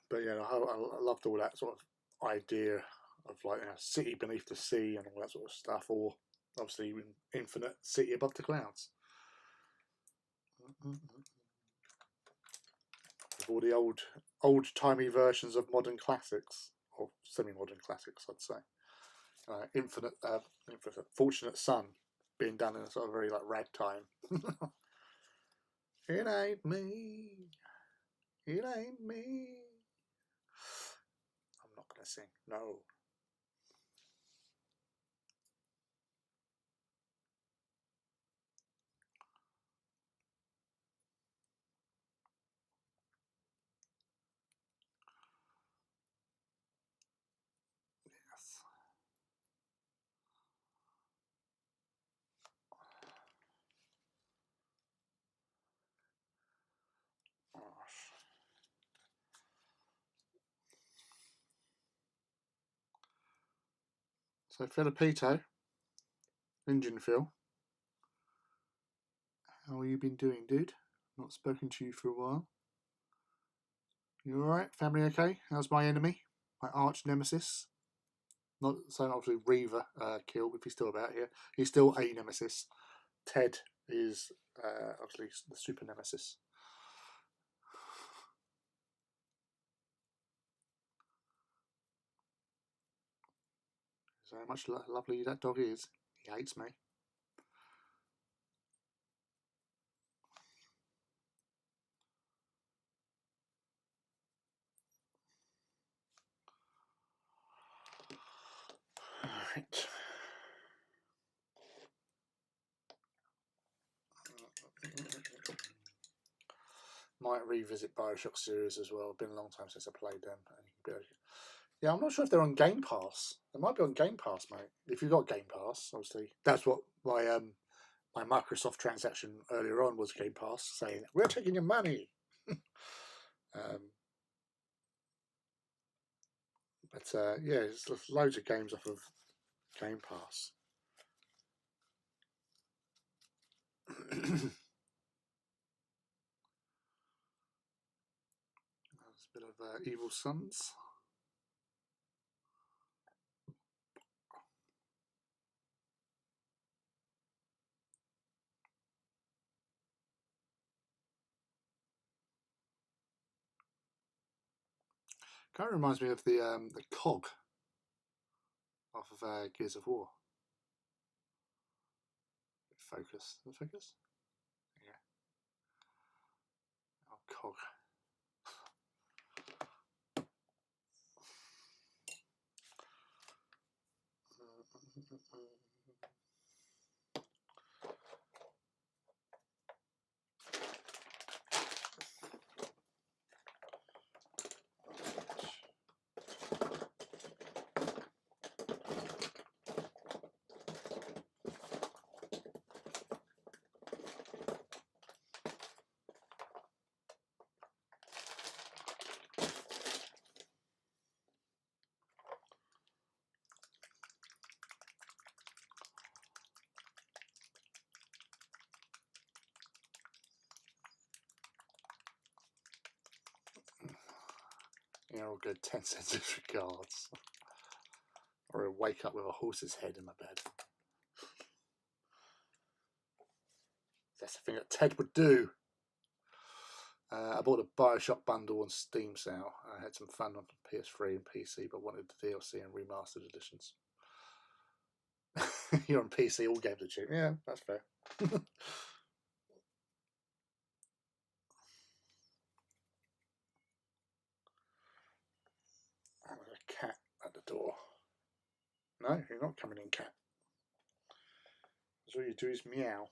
But yeah, I loved all that sort of idea of like a city beneath the sea and all that sort of stuff, or obviously Infinite City above the clouds. With all the old-timey versions of modern classics, or semi-modern classics, I'd say. Infinite Fortunate Son being done in a sort of very like ragtime. It ain't me. It ain't me. I'm not gonna sing. No. Yes. So Filipito, Engine Phil, how have you been doing, dude? Not spoken to you for a while. You alright? Family okay? How's my enemy? My arch nemesis? Not saying obviously Reaver killed, if he's still about here. He's still a nemesis. Ted is obviously the super nemesis. So how much lovely that dog is. He hates me. Alright. Might revisit Bioshock series as well. Been a long time since I played them. Yeah, I'm not sure if they're on Game Pass. They might be on Game Pass, mate. If you've got Game Pass, obviously. That's what my Microsoft transaction earlier on was, Game Pass, saying, we're taking your money. But yeah, there's loads of games off of Game Pass. There's a bit of Evil Sons. Kind of reminds me of the cog off of Gears of War. Focus. The focus? Yeah. Oh, cog. Yeah, all good. 10 cents regards. Or I'll wake up with a horse's head in my bed. That's the thing that Ted would do. I bought a Bioshock bundle on Steam sale. I had some fun on PS3 and PC, but wanted the DLC and remastered editions. You're on PC, all games are cheap. Yeah, that's fair. There's a cat at the door. No, you're not coming in, cat. All you do is meow.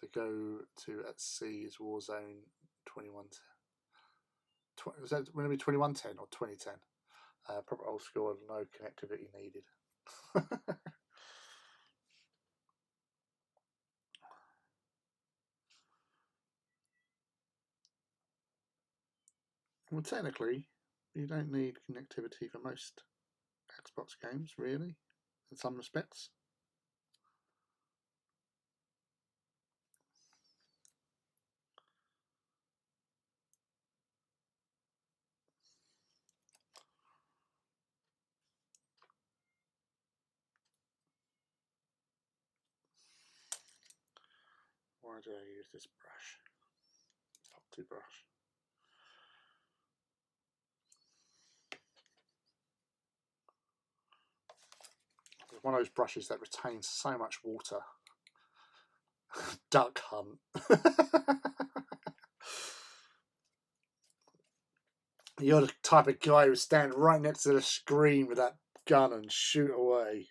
To go to at sea is Warzone 21. Was that going to be 2110 or 2010? Proper old school, no connectivity needed. Well, technically, you don't need connectivity for most Xbox games, really, in some respects. Why do I use this brush? Epoxy brush. It's one of those brushes that retains so much water. Duck hunt. You're the type of guy who would stand right next to the screen with that gun and shoot away.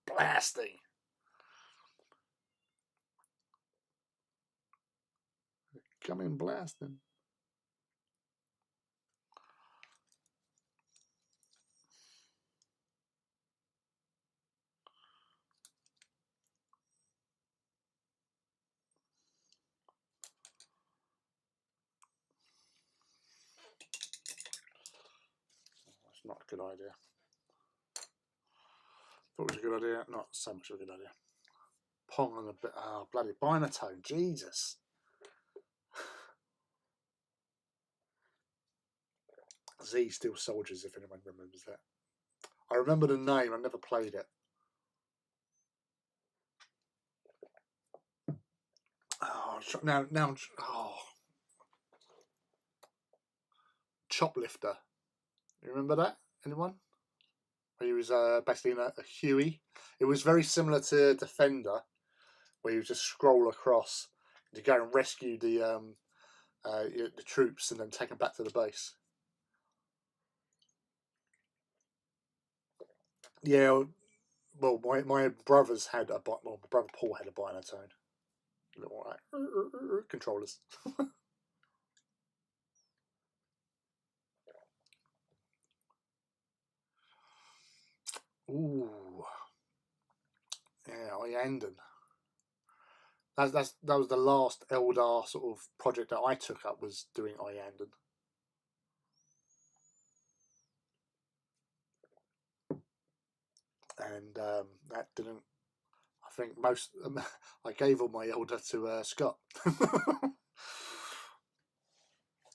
Blasting. Coming blasting. That's not a good idea. Thought it was a good idea. Not so much of a good idea. Pong on a bit. Oh, bloody binatone. Jesus. Z Steel Soldiers, if anyone remembers that. I remember the name. I never played it. Oh, now, oh. Choplifter. You remember that? Anyone? He was basically in a Huey. It was very similar to Defender, where you just scroll across to go and rescue the troops and then take them back to the base. Yeah, well, my brothers had my brother Paul had a binatone. Little like, controllers. Ooh, yeah, Ianden. That was the last Eldar sort of project that I took up, was doing Ianden. And that didn't. I think I gave all my Eldar to Scott.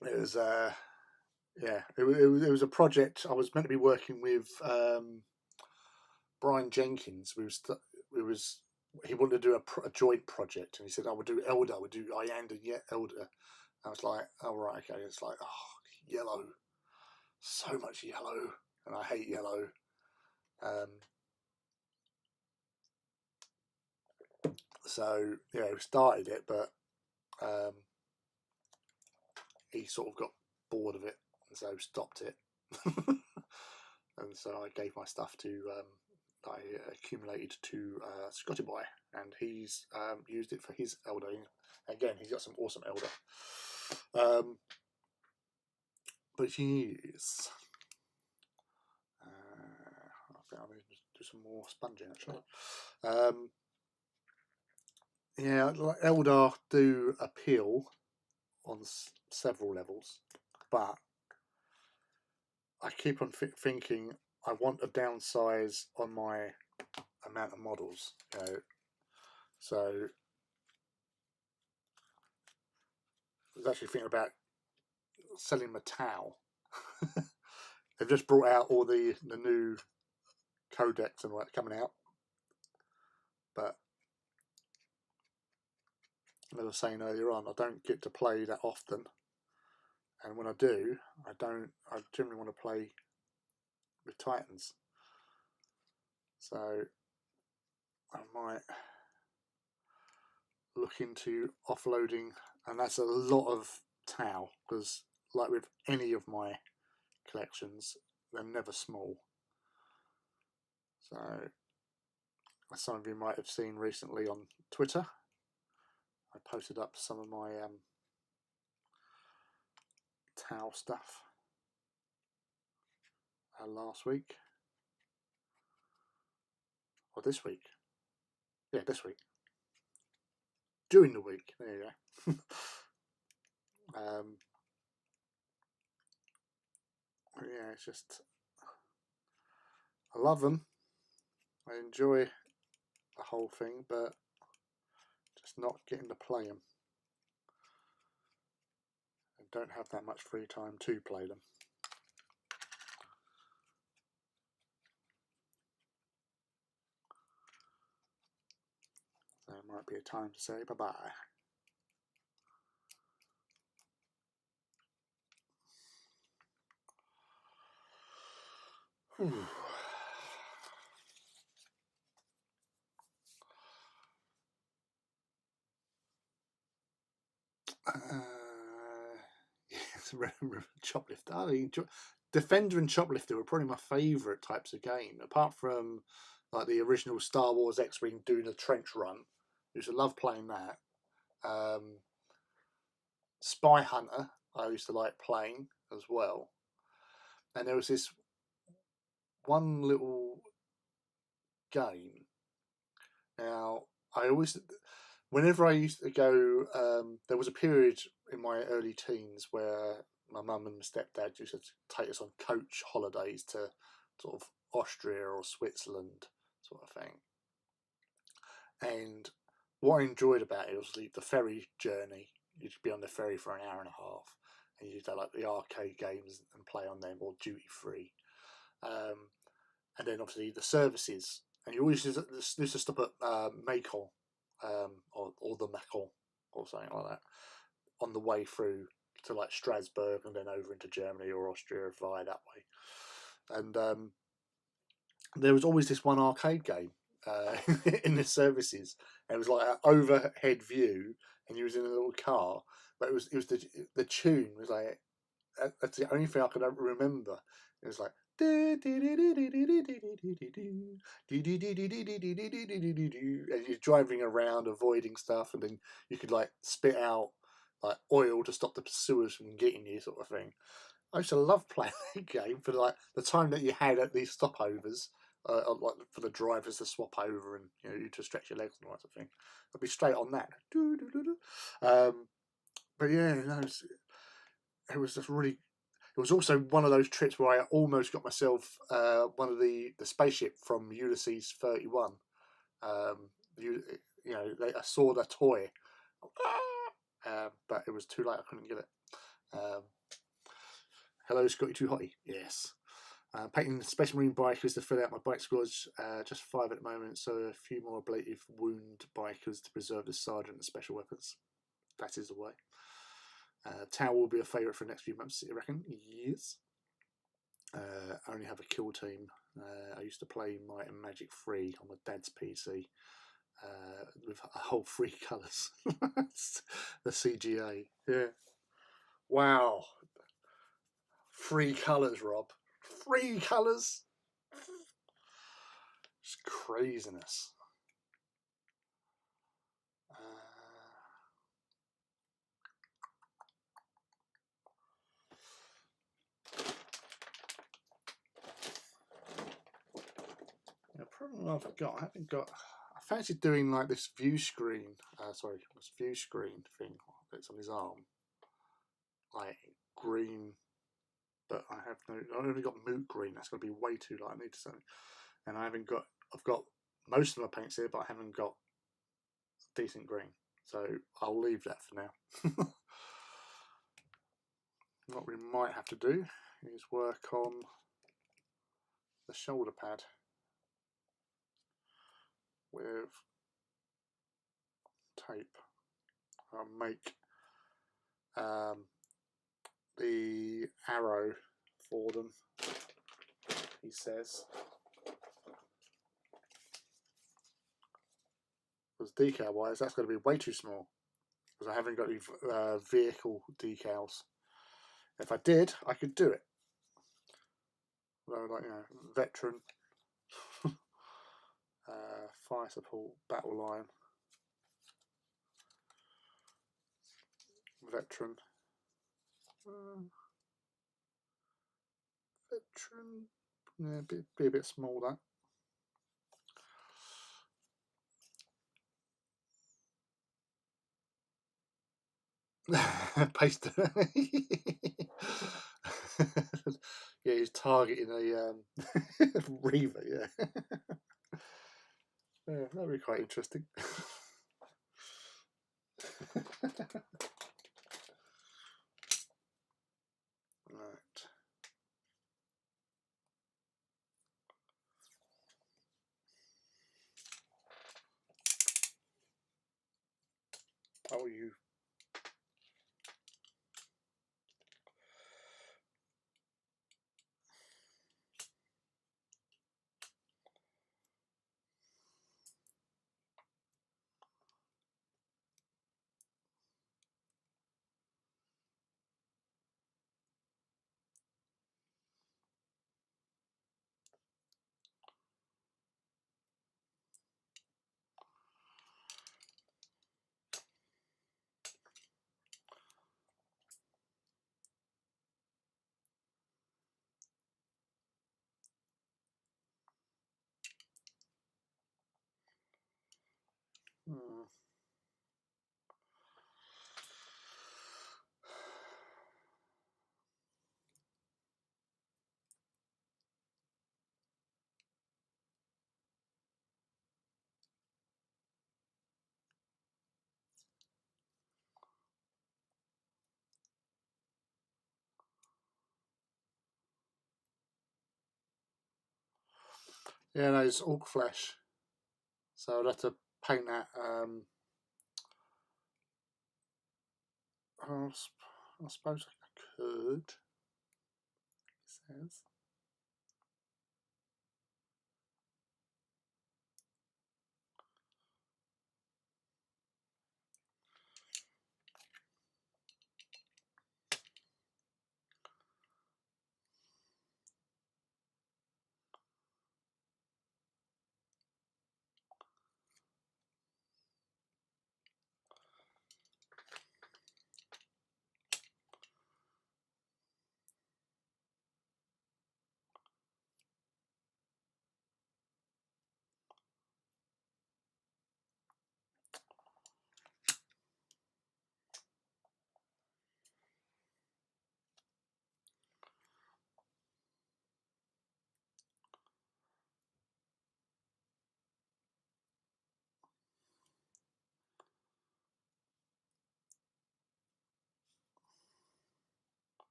It was yeah, it was a project. I was meant to be working with Brian Jenkins. He wanted to do a joint project, and he said, "I would do Eldar, would do Ianden, yeah, Eldar." I was like, "Oh right, okay." It's like, oh, yellow, so much yellow, and I hate yellow. So yeah, we started it, but he sort of got bored of it, and so stopped it. And so I gave my stuff to I accumulated to Scotty Boy, and he's used it for his Eldar. Again, he's got some awesome Eldar. But yes, I think I'm going to do some more sponging actually. Yeah, like Eldar do appeal on several levels, but I keep on thinking I want a downsize on my amount of models. So was actually thinking about selling Mattel. They've just brought out all the new codecs and what coming out, but as I was saying earlier on, I don't get to play that often, and when I do, I generally want to play with Titans. So I might look into offloading, and that's a lot of Tau, because like with any of my collections, they're never small. So as some of you might have seen recently on Twitter, I posted up some of my Tau stuff last week, or this week. Yeah, this week. During the week. There you go. Yeah, it's just, I love them. I enjoy the whole thing, but just not getting to play them. I don't have that much free time to play them. So it might be a time to say bye-bye. Yes, Choplifter. I mean, Defender and Choplifter were probably my favourite types of game, apart from like the original Star Wars X-Wing doing a trench run. I used to love playing that. Spy Hunter, I used to like playing as well. And there was this one little game. Now, whenever I used to go, there was a period in my early teens where my mum and stepdad used to take us on coach holidays to sort of Austria or Switzerland sort of thing. And what I enjoyed about it was the ferry journey. You'd be on the ferry for an hour and a half, and you'd have like the arcade games and play on them, or duty free. And then obviously the services, and you always used to stop at Macon, or the Macon, or something like that, on the way through to like Strasbourg and then over into Germany or Austria via that way. And there was always this one arcade game in the services. It was like an overhead view, and you was in a little car, but it was the tune was like, that's the only thing I could remember. It was like, and you're driving around avoiding stuff, and then you could like spit out like oil to stop the pursuers from getting you, sort of thing. I used to love playing that game for like the time that you had at these stopovers, like for the drivers to swap over and you to stretch your legs and all that sort of thing. I'd be straight on that. But yeah, no, it was just really. It was also one of those trips where I almost got myself one of the spaceship from Ulysses 31. I saw the toy, but it was too late. I couldn't get it. Hello, Scotty Too Hotty. Yes. Painting Space Marine bikers to fill out my bike squads. Just 5 at the moment, so a few more ablative wound bikers to preserve the sergeant and special weapons. That is the way. Tau will be a favourite for the next few months, I reckon. Yes. I only have a kill team. I used to play Might and Magic 3 on my dad's PC with a whole 3 colours. The CGA. Yeah. Wow. 3 colours, Rob. 3 colours? It's craziness. The problem I've got, I fancy doing like this view screen, this view screen thing that's on his arm. Like green, but I've only got moot green. That's going to be way too light. I need something. And I've got most of my paints here, but I haven't got decent green. So I'll leave that for now. What we might have to do is work on the shoulder pad with tape. I'll make the arrow for them, he says. Because decal wise, that's going to be way too small, because I haven't got any vehicle decals. If I did, I could do it. Like, you know, veteran, fire support, battle line, veteran, veteran. Yeah, be a bit small, that. Paste. Yeah, he's targeting a Reaver. Yeah, yeah, that'd be quite interesting. Right. Oh, you. Hmm. Yeah, no, it's orc flesh, so I'd have to paint that. I suppose I could. It says.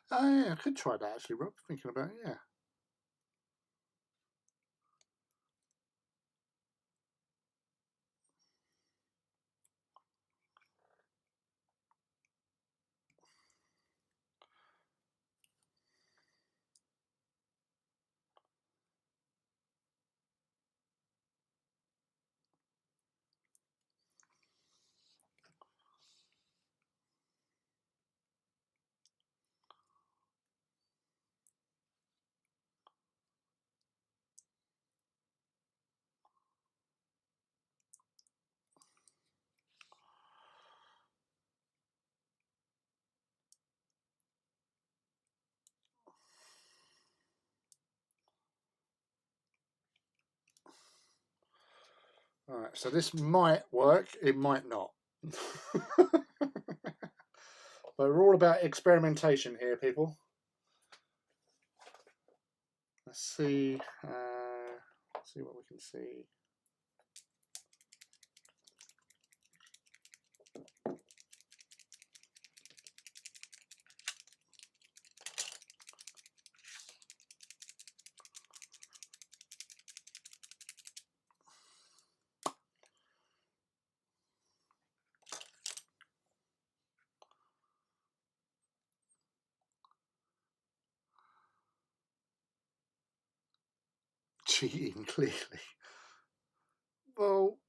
Oh yeah, I could try that actually, Rob. Thinking about it, yeah. All right, so this might work, it might not. But we're all about experimentation here, people. Let's see what we can see. Cheating, clearly. Well,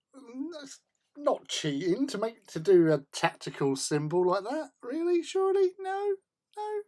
that's not cheating to do a tactical symbol like that. Really? Surely? No? No?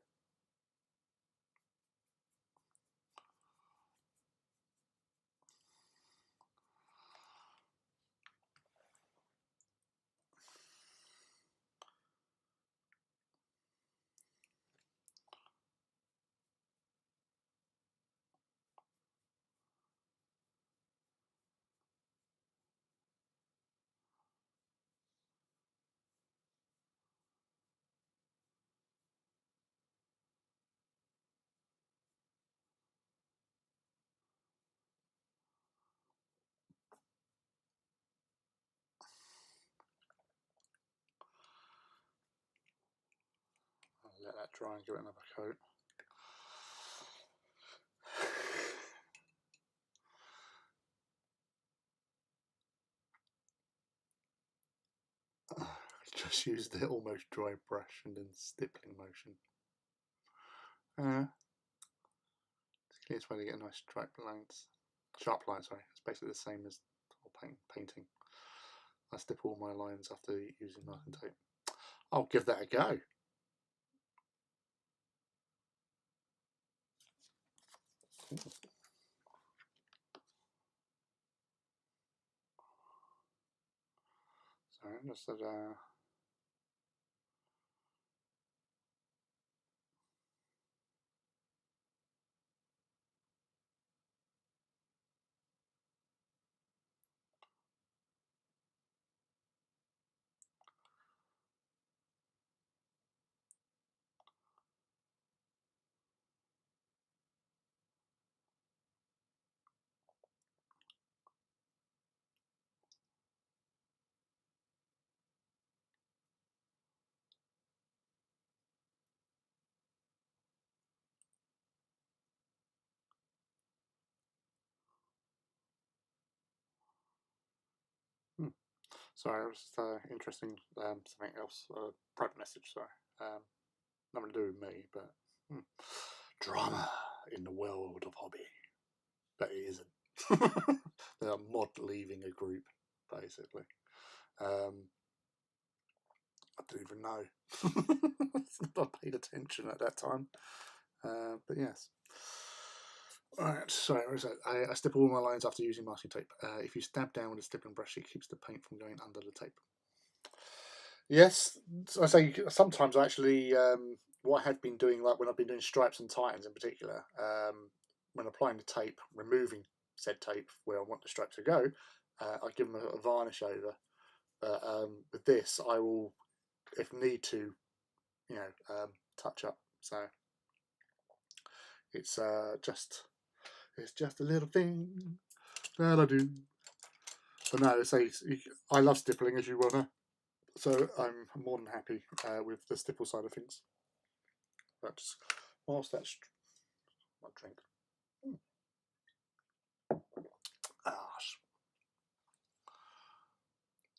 I'll let that dry and give it another coat. Just use the almost dry brush and then stippling motion. It's the easiest way to get a nice sharp line, sorry. It's basically the same as painting. I stipple all my lines after using masking tape. I'll give that a go. Sorry, just that. Sorry, it was interesting. Something else. Private message. Sorry. Nothing to do with me, but drama in the world of hobby. But it isn't. They're a mod leaving a group, basically. I don't even know. I paid attention at that time. But yes. Alright, sorry, where is it? I stipple all my lines after using masking tape. If you stab down with a stippling brush, it keeps the paint from going under the tape. Yes, I say sometimes actually, what I have been doing, like when I've been doing stripes and tightens in particular, when applying the tape, removing said tape where I want the stripe to go, I give them a varnish over. With this, I will, if need to, touch up. So it's just a little thing that I do. But no, I love stippling, as you well know. So I'm more than happy with the stipple side of things. But just whilst that's my drink.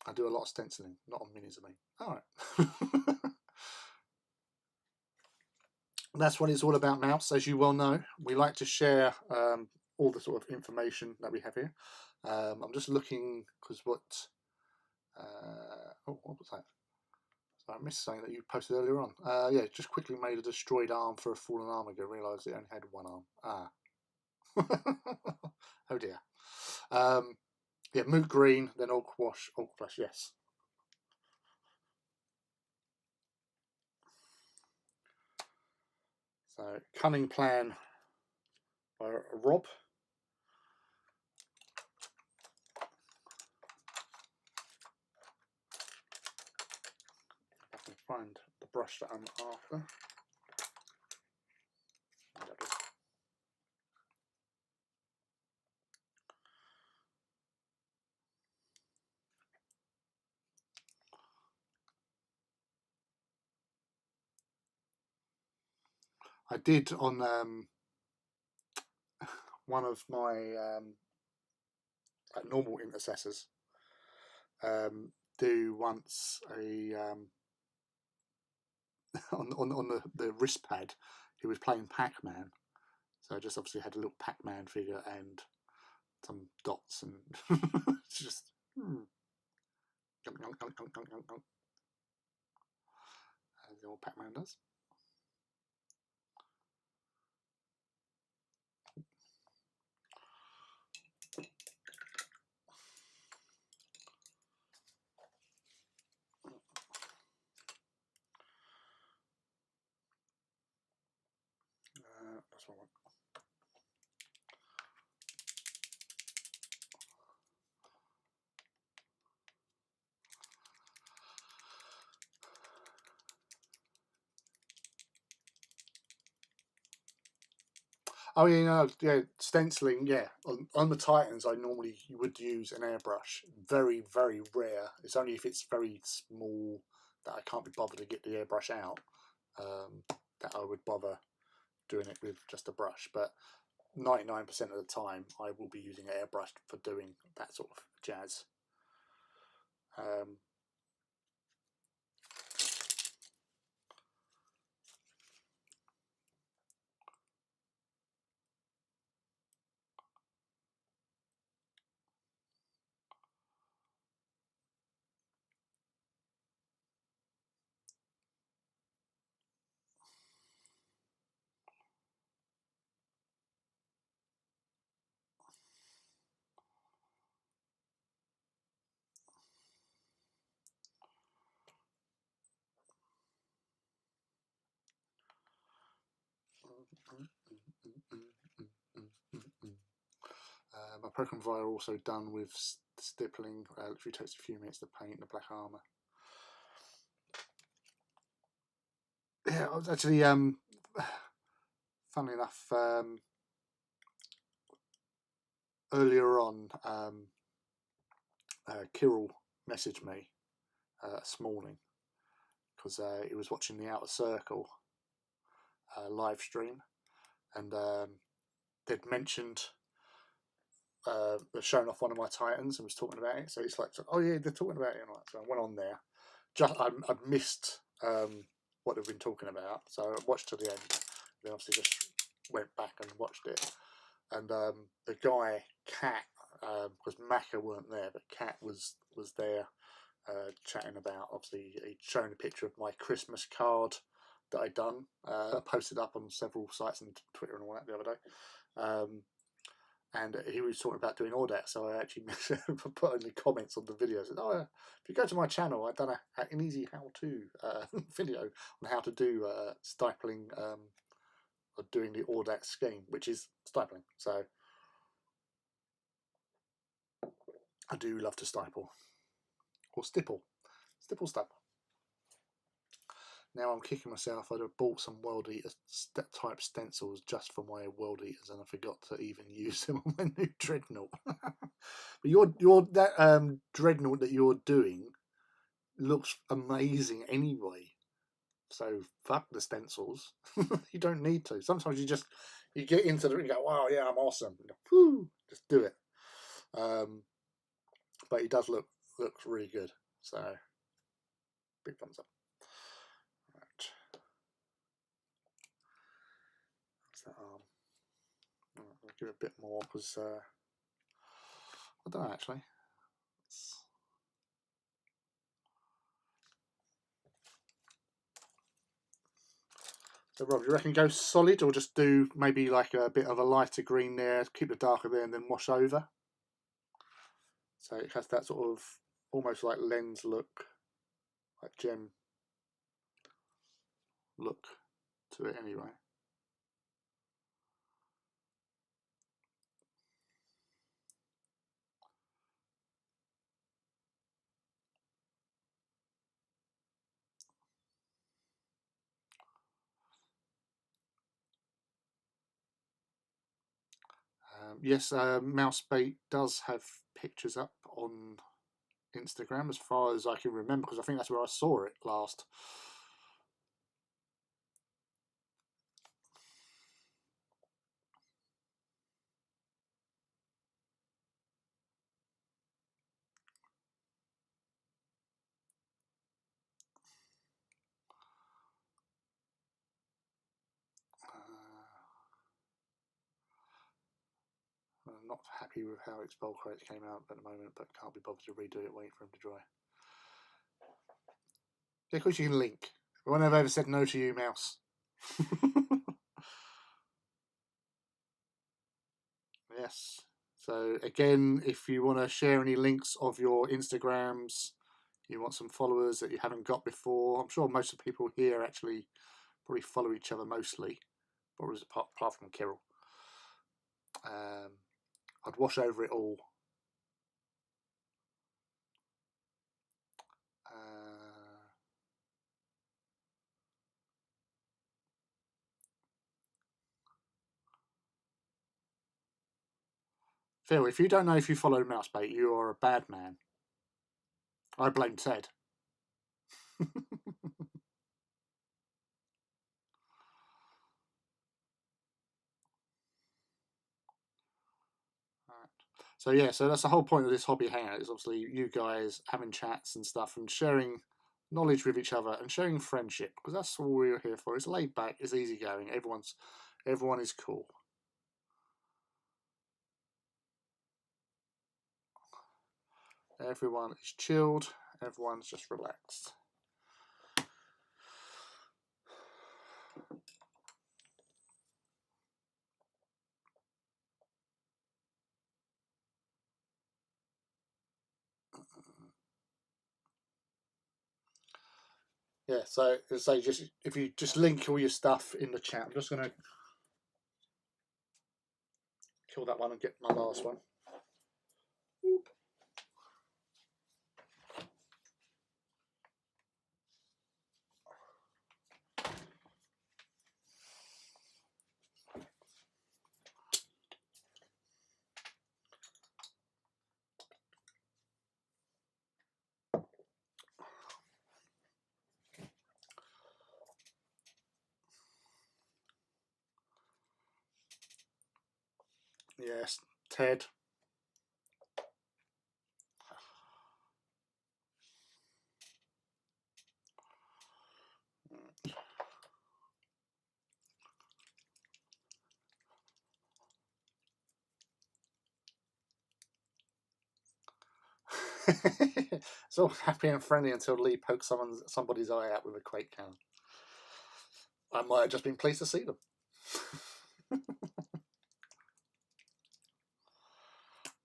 I do a lot of stenciling, not on minis, I mean. Alright. That's what it's all about, Mouse, as you well know. We like to share all the sort of information that we have here. I'm just looking, because what was that? So I missed something that you posted earlier on. Yeah, just quickly made a destroyed arm for a fallen armiger. Realised it only had one arm. Oh dear. Yeah, moot green, then oak wash, yes. So, cunning plan by Rob. brush that I'm after. I did on one of my normal intercessors do once a on the wrist pad. He was playing Pac-Man, so I just obviously had a little Pac-Man figure and some dots, and it's just as the old Pac-Man does. That's what I want. Oh yeah, no, yeah, stenciling. Yeah, on the Titans, I normally would use an airbrush. Very, very rare. It's only if it's very small that I can't be bothered to get the airbrush out that I would bother doing it with just a brush. But 99% of the time, I will be using an airbrush for doing that sort of jazz. My Pokemon Vi are also done with stippling. Literally takes a few minutes to paint the black armor. Yeah, I was actually funnily enough, earlier on, Kirill messaged me this morning because he was watching the Outer Circle live stream, and they'd mentioned showing off one of my Titans and was talking about it. So he's like, "Oh yeah, they're talking about it." And so I went on there. Just I'd missed what they've been talking about, so I watched to the end. Then obviously just went back and watched it. And the guy Cat, because Macca weren't there, but Cat was there chatting about. Obviously, he'd shown a picture of my Christmas card that I'd done. I posted up on several sites and Twitter and all that the other day. And he was talking about doing all that, so I actually put in the comments on the video. Said, "Oh, if you go to my channel, I've done an easy how-to video on how to do stippling or doing the Audax scheme, which is stippling. So I do love to stipple or stipple. Now I'm kicking myself. I'd have bought some World Eater type stencils just for my World Eaters, and I forgot to even use them on my new Dreadnought. But that Dreadnought that you're doing looks amazing anyway. So fuck the stencils. You don't need to. Sometimes you get into the and go, wow, yeah, I'm awesome. Woo, just do it. But he does looks really good. So big thumbs up. Right. That's that arm. I'll give it a bit more because I don't know actually. So Rob, do you reckon go solid or just do maybe like a bit of a lighter green there, keep the darker there and then wash over? So it has that sort of almost like lens look, like gem look to it anyway. yes, Mousebait does have pictures up on Instagram as far as I can remember, because I think that's where I saw it last. I'm not happy with how its bulk rates came out at the moment, but can't be bothered to redo it, wait for them to dry. Yeah, of course you can link. When I've ever said no to you, Mouse. Yes. So again, if you want to share any links of your Instagrams, you want some followers that you haven't got before. I'm sure most of the people here actually probably follow each other mostly, or apart from Kirill. I'd wash over it all. Phil, if you don't know if you follow Mousebait, you are a bad man. I blame Ted. So yeah, so that's the whole point of this hobby hangout, is obviously you guys having chats and stuff and sharing knowledge with each other and sharing friendship, because that's all we're here for. It's laid back, it's easygoing, everyone is cool. Everyone is chilled, everyone's just relaxed. Yeah, so say just if you just link all your stuff in the chat, I'm just going to kill that one and get my last one. Yes, Ted. It's all happy and friendly until Lee pokes somebody's eye out with a Quake can. I might have just been pleased to see them.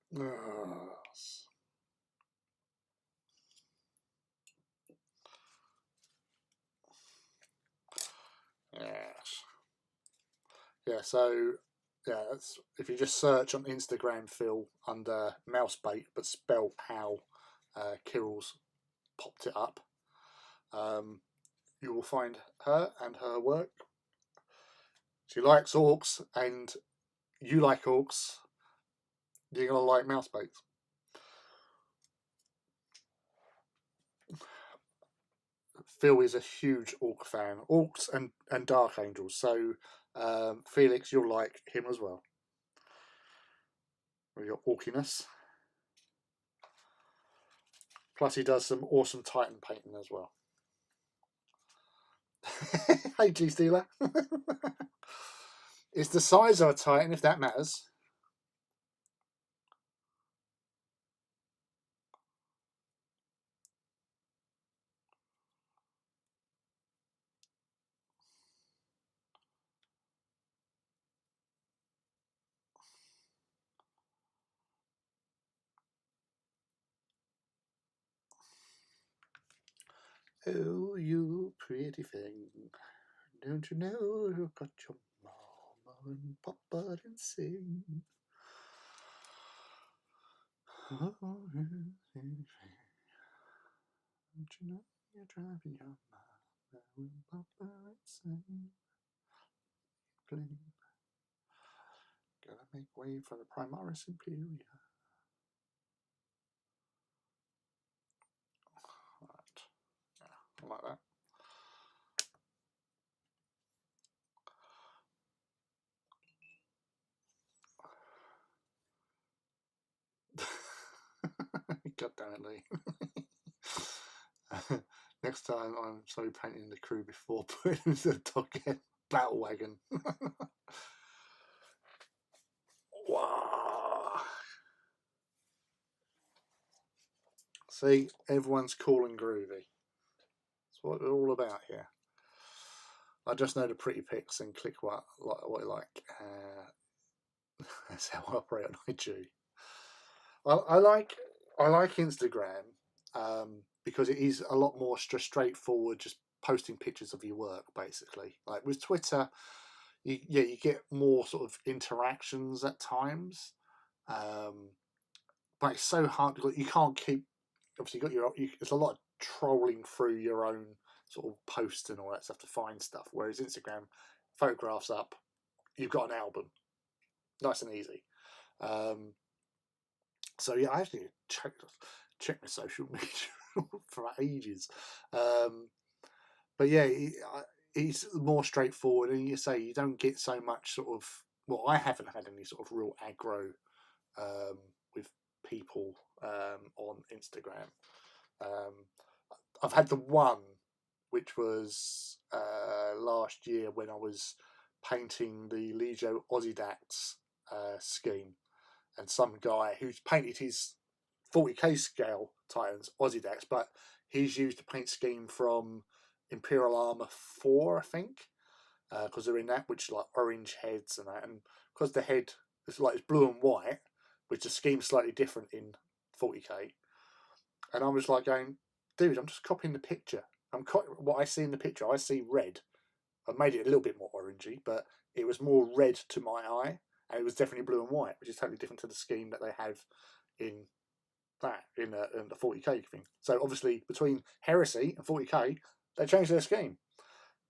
Yes. Yeah, so yeah, that's, if you just search on Instagram, Phil, under Mousebait, but spelt how Kirill's popped it up, you will find her and her work. She likes orcs, and you like orcs. You're gonna like Mousebaits. Phil is a huge orc fan, orcs and dark angels. So Felix, you'll like him as well. With your orkiness. Plus, he does some awesome Titan painting as well. Hey, G Stealer. It's the size of a Titan, if that matters. Oh, you pretty thing. Don't you know you've got your mama and papa and sing? Oh, don't you know you're driving your mama and papa and sing? Gonna make way for the Primaris Imperium. Right. Yeah, I like that. God damn it, Lee. Next time I'm sorry painting the crew before putting into the Doghead battle wagon. Wow. See, everyone's cool and groovy. That's what we're all about here. I just know the pretty pics and click what I like. That's how I operate on IG. I like Instagram because it is a lot more straightforward, just posting pictures of your work, basically. Like with Twitter, you get more sort of interactions at times, but it's so hard. You can't keep. Obviously, there's a lot of trolling through your own sort of posts and all that stuff to find stuff. Whereas Instagram, photographs up, you've got an album, nice and easy. So yeah, I actually check my social media for ages, but yeah, it's more straightforward. And you say you don't get so much sort of. Well, I haven't had any sort of real aggro with people on Instagram. I've had the one, which was last year when I was painting the Legio Ozydax scheme, and some guy who's painted his 40k scale Titans Ozydax, but he's used a paint scheme from Imperial Armour 4, I think, because they're in that, which like orange heads and that, and because the head is like it's blue and white, which the scheme's slightly different in 40k, and I was like going, dude, I'm just copying the picture. What I see in the picture. I see red. I made it a little bit more orangey, but it was more red to my eye, and it was definitely blue and white, which is totally different to the scheme that they have in the 40k thing. So obviously between Heresy and 40k, they changed their scheme.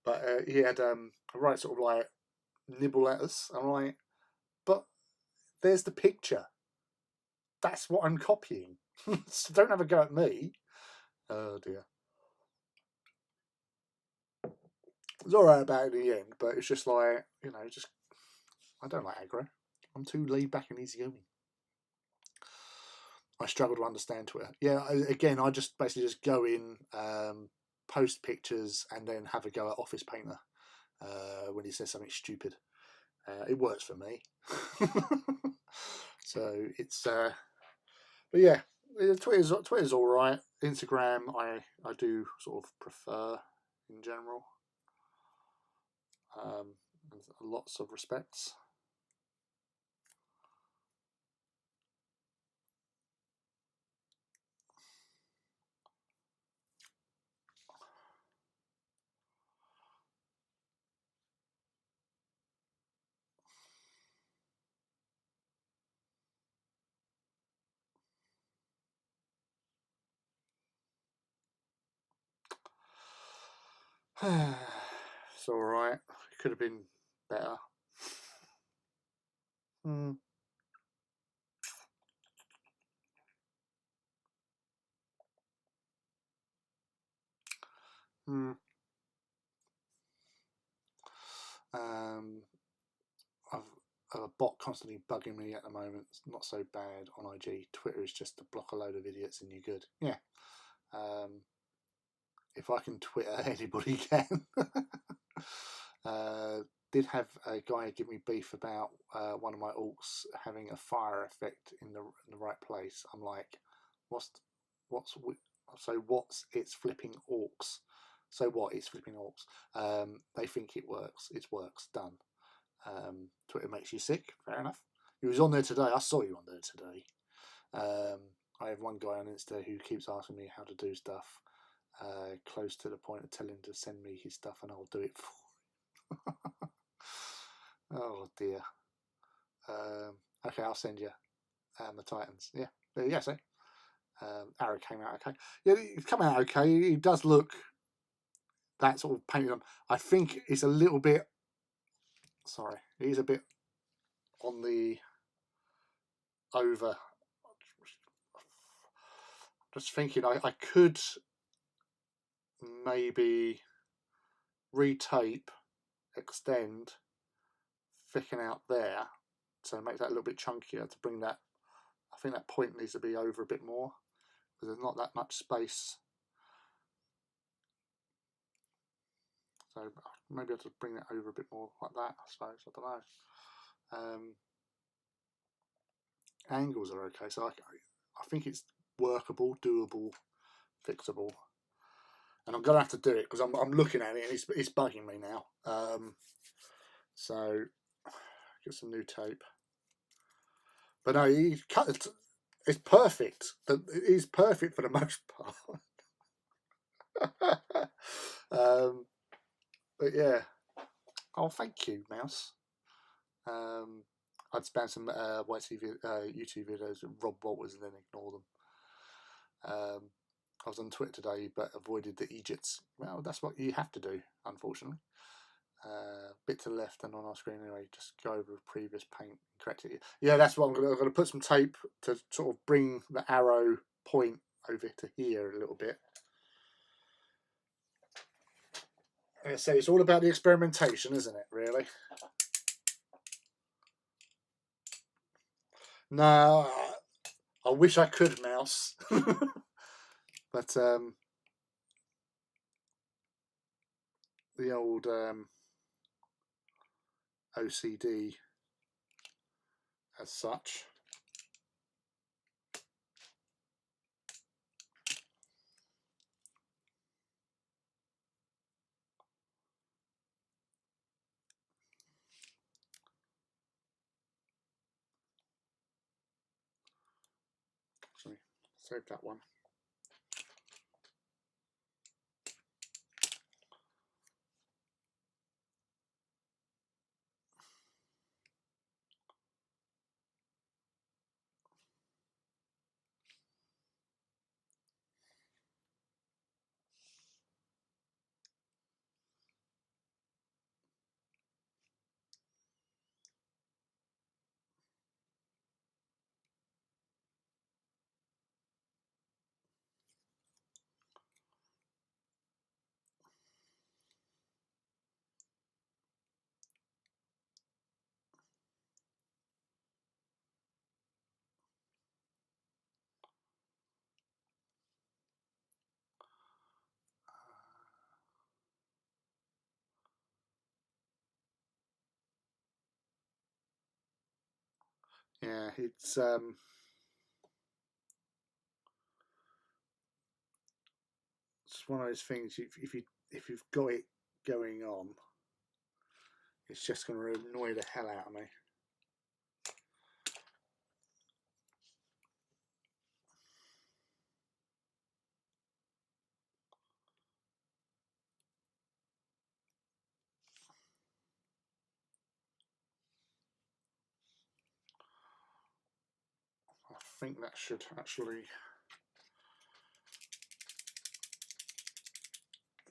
But he had a right sort of like nibble at us. I'm like, but there's the picture. That's what I'm copying. So don't have a go at me. Oh dear. It was alright about it in the end, but it's just like, just I don't like aggro. I'm too laid back and easygoing. I struggle to understand Twitter. Yeah, again, I just basically just go in, post pictures, and then have a go at Office Painter when he says something stupid. It works for me. So it's, but yeah, Twitter's all right. Instagram, I do sort of prefer in general. Lots of respects. It's all right. It could have been better. Hmm. Hmm. I've a bot constantly bugging me at the moment. It's not so bad on IG. Twitter is just to block a load of idiots and you're good. Yeah. If I can Twitter, anybody can. Did have a guy give me beef about one of my orcs having a fire effect in the right place. I'm like, what's it's flipping orcs? So what? It's flipping orcs. They think it works. It works. Done. Twitter makes you sick. Fair enough. He was on there today. I saw you on there today. I have one guy on Insta who keeps asking me how to do stuff. Close to the point of telling him to send me his stuff and I'll do it for him. Oh dear. Okay, I'll send you the Titans. Yeah, there you go. See, Arrow came out okay. Yeah, it's come out okay. It does look that sort of painted on. I think it's a little bit. Sorry, it is a bit on the over. Just thinking, I could maybe retape, extend, thicken out there, so make that a little bit chunkier to bring that. I think that point needs to be over a bit more because there's not that much space. So maybe I have to bring that over a bit more like that, I suppose. I don't know. Angles are okay, so I think it's workable, doable, fixable. And I'm gonna have to do it because I'm looking at it and it's bugging me now. So get some new tape. But no, it's perfect. It is perfect for the most part. But yeah. Oh, thank you, Mouse. I'd spam some YouTube videos of Rob Walters and then ignore them. I was on Twitter today, but avoided the Egypts. Well, that's what you have to do, unfortunately. Bit to the left and on our screen anyway. Just go over a previous paint and correct it. Yeah, that's what I'm going to put some tape to sort of bring the arrow point over to here a little bit. Like I say, it's all about the experimentation, isn't it? Really. No, I wish I could, Mouse. But the old OCD as such. Sorry, save that one. Yeah, it's one of those things. If you've got it going on, it's just going to annoy the hell out of me. I think that should actually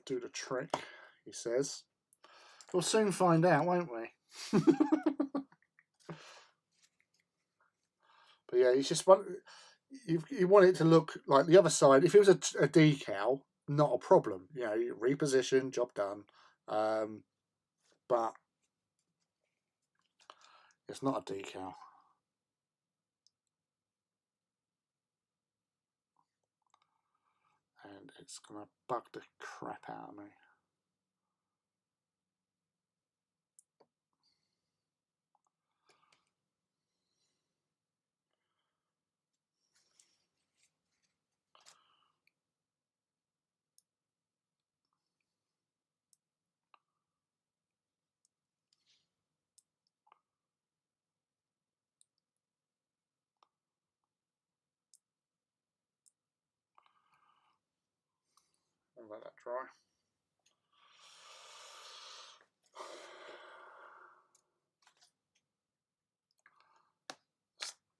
do the trick, he says. We'll soon find out, won't we? But yeah, it's just you want it to look like the other side. If it was a decal, not a problem. You know, reposition, job done. But it's not a decal. And it's going to bug the crap out of me. I'll let that dry.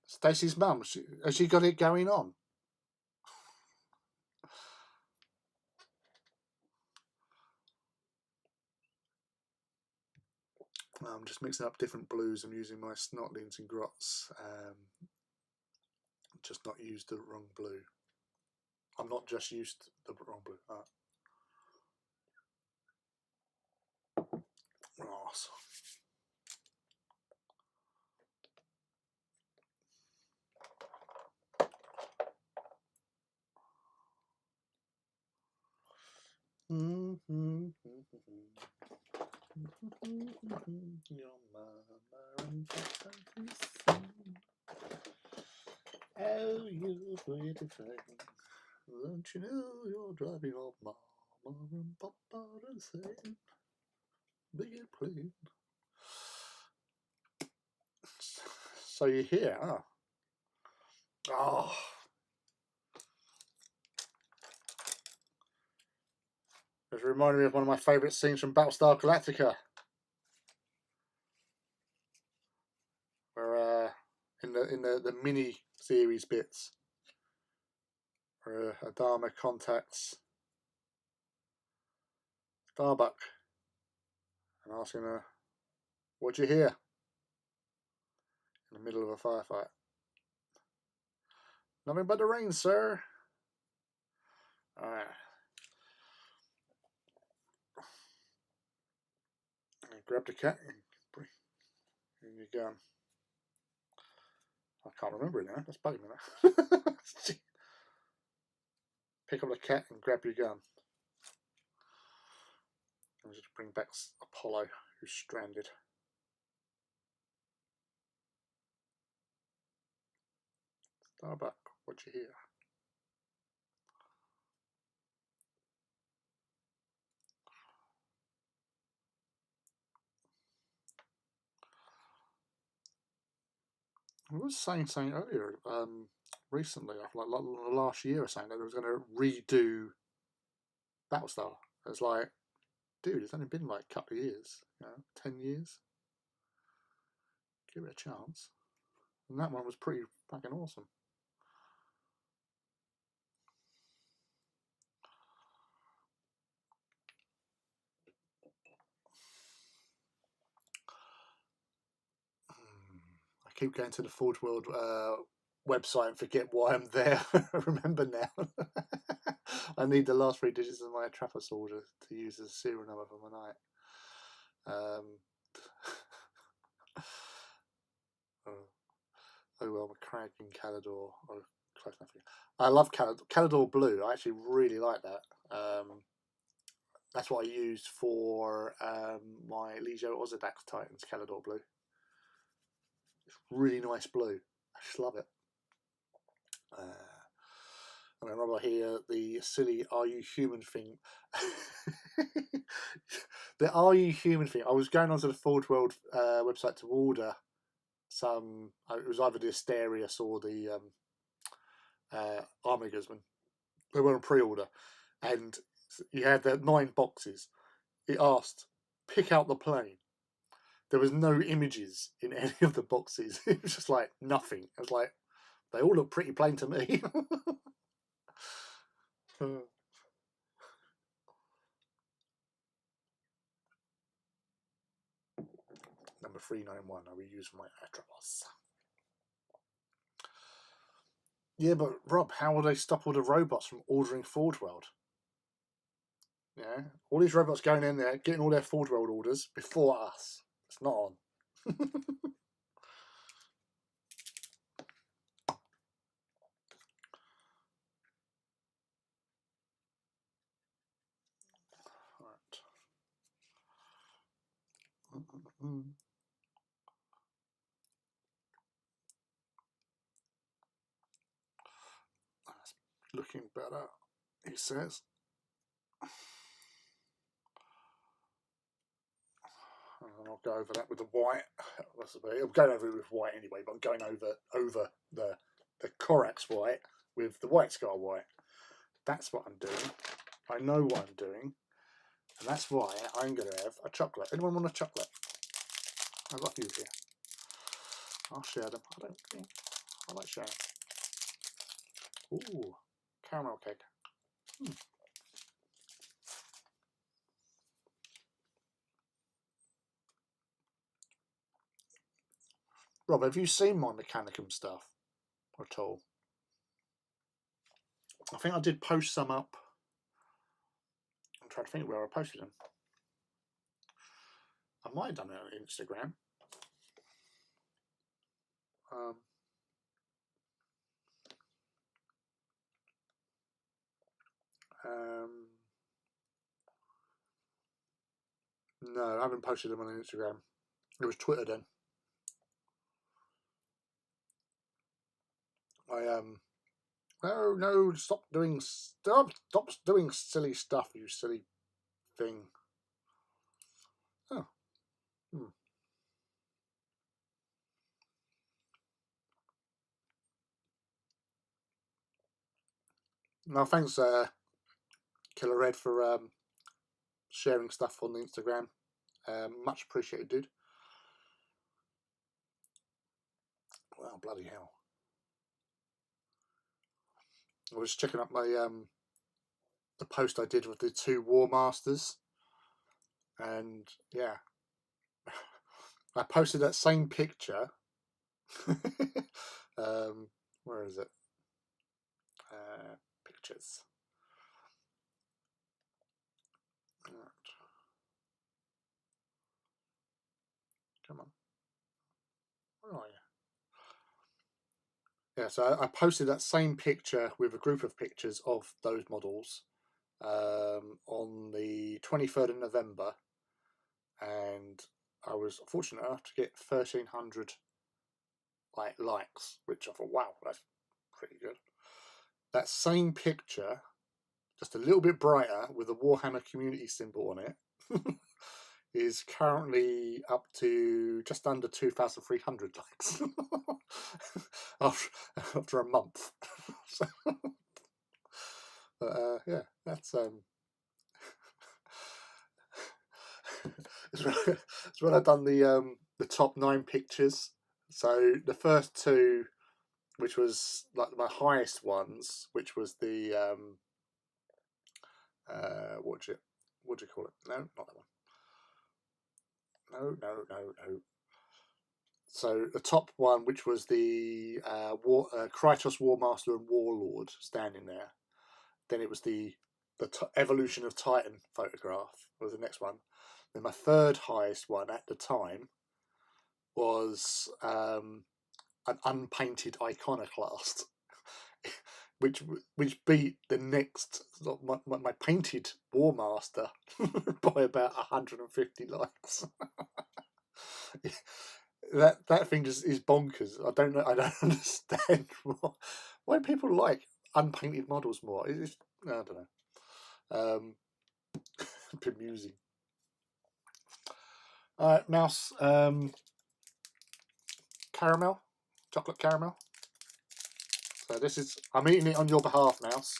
Stacey's mum, has she got it going on? I'm just mixing up different blues. I'm using my Snotlings and Grots. Just not used the wrong blue. I'm not just used the wrong blue. Ross. Your mama and papa. Oh, you pretty thing. Don't you know you're driving your mama and papa insane? Big it plain. So you're here, huh? Oh. It reminded me of one of my favourite scenes from Battlestar Galactica. Where in the mini series bits where Adama contacts Starbuck and asking her, "What'd you hear?" In the middle of a firefight. "Nothing but the rain, sir." Alright. Grab the cat and bring your gun. I can't remember it now. That's bugging me now. Pick up the cat and grab your gun. And just bring back Apollo, who's stranded. Starbuck, what'd you hear? I was saying something earlier, recently, like last year or something, that it was going to redo Battlestar. It's like, dude, it's only been like a couple of years, 10 years. Give it a chance. And that one was pretty fucking awesome. I keep going to the Forge World website and forget why I'm there. I remember now. I need the last 3 digits of my Trappist order to use as a serial number for my night. Oh well, McCrag and Calador are close enough. I love Calador Blue. I actually really like that. That's what I used for my Legio Ozodax Titans, Calador Blue. It's really nice blue. I just love it. And I remember here the silly "Are you human" thing. The "Are you human" thing. I was going onto the Forge World website to order some. It was either the Asterius or the Army Guzman. They were on pre-order, and you had the 9 boxes. It asked, "Pick out the plane." There was no images in any of the boxes. It was just like nothing. It was like, they all look pretty plain to me. Number 391, I reuse my Atropos. Yeah, but Rob, how will they stop all the robots from ordering Forge World? Yeah, all these robots going in there, getting all their Forge World orders before us. It's not on. Right. That's looking better, he says. And I'll go over that with the white. I'm going over it with white anyway, but I'm going over the Corax white with the White Scar white. That's what I'm doing. I know what I'm doing, and that's why I'm going to have a chocolate. Anyone want a chocolate? I've got a few here. I'll share them. I like sharing. Ooh, caramel cake. Rob, have you seen my Mechanicum stuff at all? I think I did post some up. I'm trying to think where I posted them. I might have done it on Instagram. No, I haven't posted them on Instagram. It was Twitter then. No, stop doing silly stuff, you silly thing. Oh. No, thanks, Killer Red, for sharing stuff on the Instagram. Much appreciated, dude. Wow, bloody hell. I was checking up my the post I did with the 2 War Masters, and yeah, I posted that same picture. Where is it? Pictures. Right. Come on. Where are you? Yeah, so I posted that same picture with a group of pictures of those models on the 23rd of November, and I was fortunate enough to get 1,300 likes, which I thought, wow, that's pretty good. That same picture, just a little bit brighter with a Warhammer community symbol on it, is currently up to just under 2,300 likes after a month. So, yeah, that's it's when I've done the top 9 pictures. So the first 2, which was like my highest ones, which was the what do you call it? No, not that one. No. So the top one, which was the Krytos Warmaster and Warlord standing there. Then it was the Evolution of Titan photograph was the next one. Then my third highest one at the time was an unpainted iconoclast, which beat the next my painted Warmaster by about 150 likes. That thing just is bonkers. I don't know. I don't understand why people like unpainted models more. I don't know. Bemusing. All right, Mouse. Caramel, chocolate caramel. So this is, I'm eating it on your behalf, Mouse.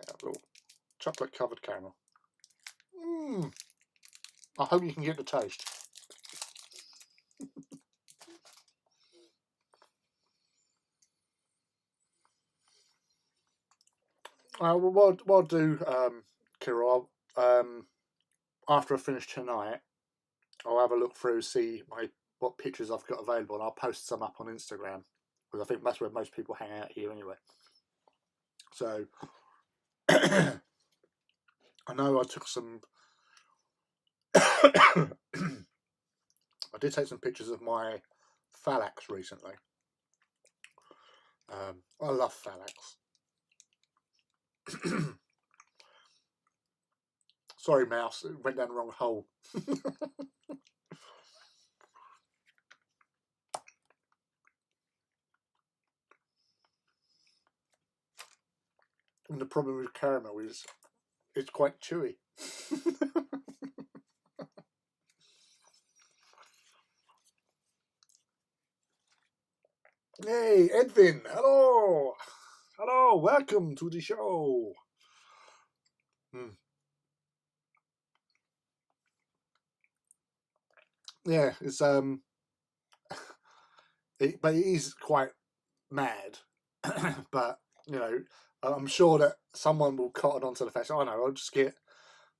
Yeah, a little chocolate covered caramel. I hope you can get the taste. What I'll do, Kira, after I finish tonight, I'll have a look through, see what pictures I've got available, and I'll post some up on Instagram, because I think that's where most people hang out here anyway. So I know I took some. I did take some pictures of my Phalanx recently. I love Phalanx. Sorry, Mouse, it went down the wrong hole. And the problem with caramel is it's quite chewy. Hey, Edwin, hello. Hello, welcome to the show. Yeah, it's but it is quite mad. But you know, I'm sure that someone will cotton onto the fact. Oh no, I'll just get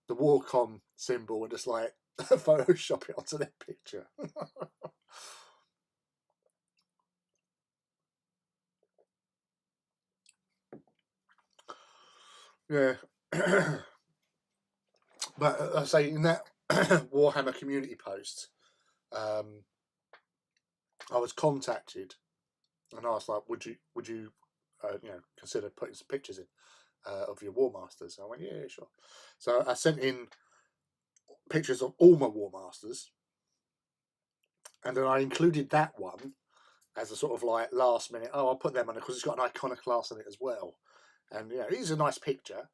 the Warcom symbol and just like Photoshop it onto their picture. Yeah. But I say in that Warhammer community post, I was contacted, and I was like, "Would you consider putting some pictures in of your War Masters?" And I went, "Yeah, sure." So I sent in pictures of all my War Masters, and then I included that one as a sort of like last minute. Oh, I'll put them on it because it's got an iconoclast in it as well, and it is a nice picture.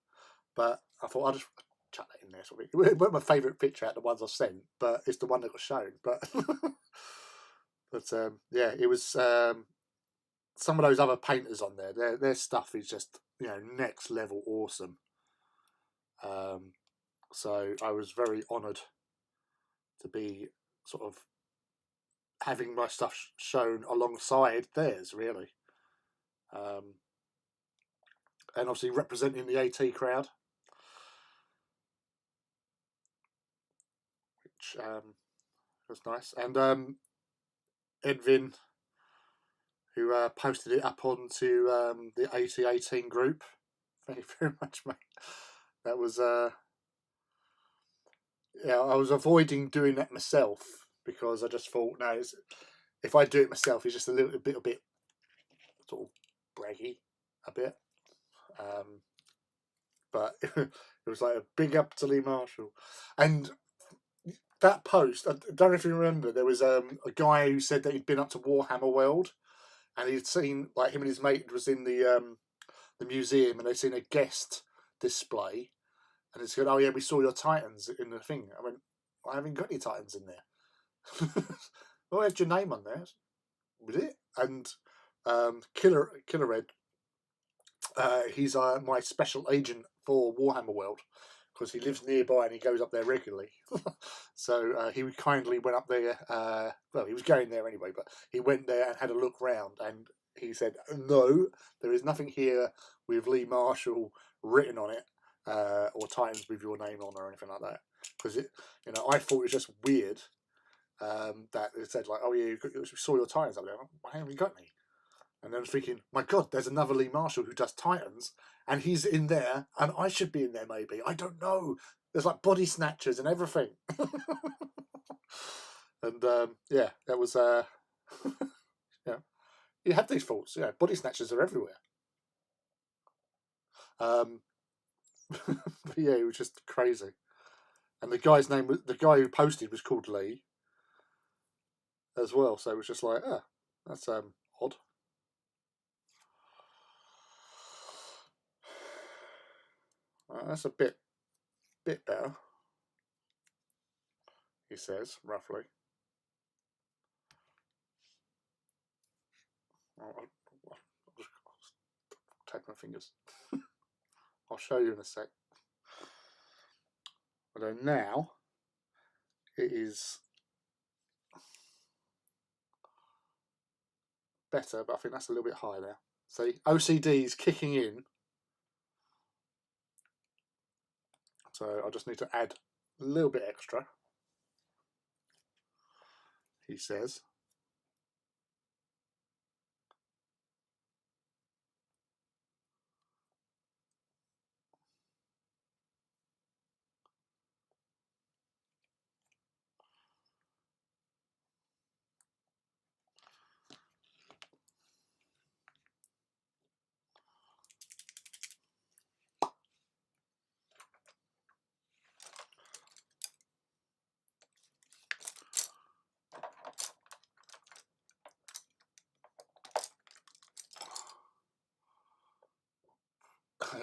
But I thought I'll just chuck that in there. Sort of. It wasn't my favourite picture out of the ones I sent, but it's the one that got shown. But yeah, it was some of those other painters on there. Their stuff is just next level awesome. So I was very honoured to be sort of having my stuff shown alongside theirs, really, and obviously representing the AT crowd, which was nice. And Edvin, who posted it up onto the AT18 group. Thank you very much, mate. That was I was avoiding doing that myself because I just thought, no, if I do it myself, it's just a bit sort of braggy, a bit. But it was like a big up to Lee Marshall, and that post. I don't know if you remember. There was a guy who said that he'd been up to Warhammer World, and he'd seen, like, him and his mate was in the museum, and they'd seen a guest display, and he said, "Oh yeah, we saw your Titans in the thing." I went, "I haven't got any Titans in there." "Oh, I had your name on there." Was it? And Killer Red, he's my special agent for Warhammer World because he lives nearby and he goes up there regularly. So he kindly went up there. Well, he was going there anyway, but he went there and had a look round, and he said, "No, there is nothing here with Lee Marshall written on it, or Titans with your name on, or anything like that." Because I thought it was just weird that it said, like, "Oh yeah, we saw your Titans up there." I haven't got any. And then I was thinking, my God, there's another Lee Marshall who does Titans, and he's in there, and I should be in there maybe. I don't know. There's like body snatchers and everything. And yeah, that was yeah. You had these thoughts. Yeah, body snatchers are everywhere. But yeah, it was just crazy. And the guy who posted was called Lee as well. So it was just like, that's odd. That's a bit better, he says, roughly. I'll just take my fingers. I'll show you in a sec. Although now it is better, but I think that's a little bit high there. See, OCD is kicking in. So I just need to add a little bit extra, he says.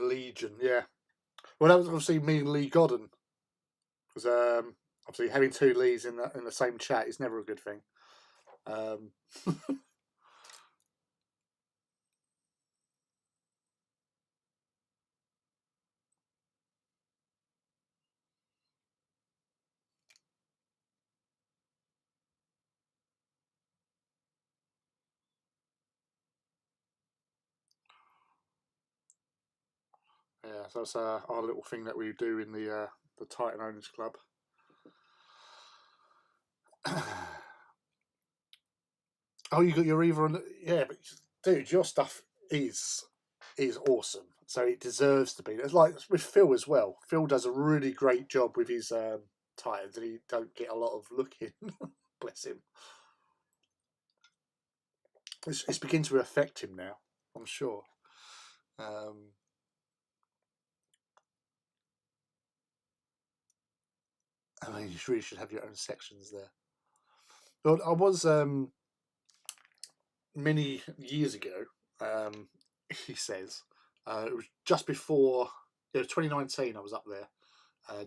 Legion, yeah. Well, that was obviously me and Lee Godden, because obviously having two Lees in the same chat is never a good thing. Yeah, so that's our little thing that we do in the Titan Owners Club. Oh, you got your Reaver on the... Yeah, but dude, your stuff is awesome. So it deserves to be. It's like with Phil as well. Phil does a really great job with his Titans, and he don't get a lot of look in. Bless him. It's beginning to affect him now, I'm sure. I mean, you really should have your own sections there. Well, I was many years ago. He says it was just before 2019. I was up there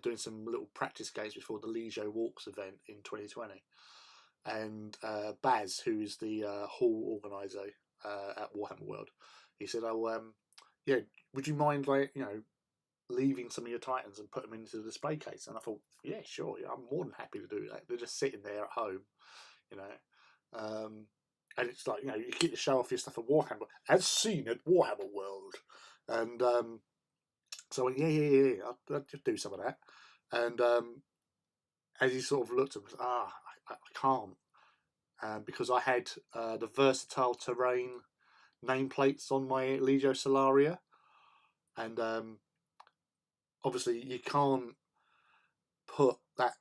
doing some little practice games before the Leisure Walks event in 2020, and Baz, who is the hall organizer at Warhammer World, he said, "Oh, yeah, would you mind leaving some of your Titans and put them into the display case?" And I thought, yeah, sure, yeah, I'm more than happy to do that. They're just sitting there at home, and it's like, you get to show off your stuff at Warhammer, as seen at Warhammer World. And so I went, yeah, I'll just do some of that. And as he sort of looked at me, I can't, because I had the versatile terrain nameplates on my Legio Solaria, and obviously you can't put that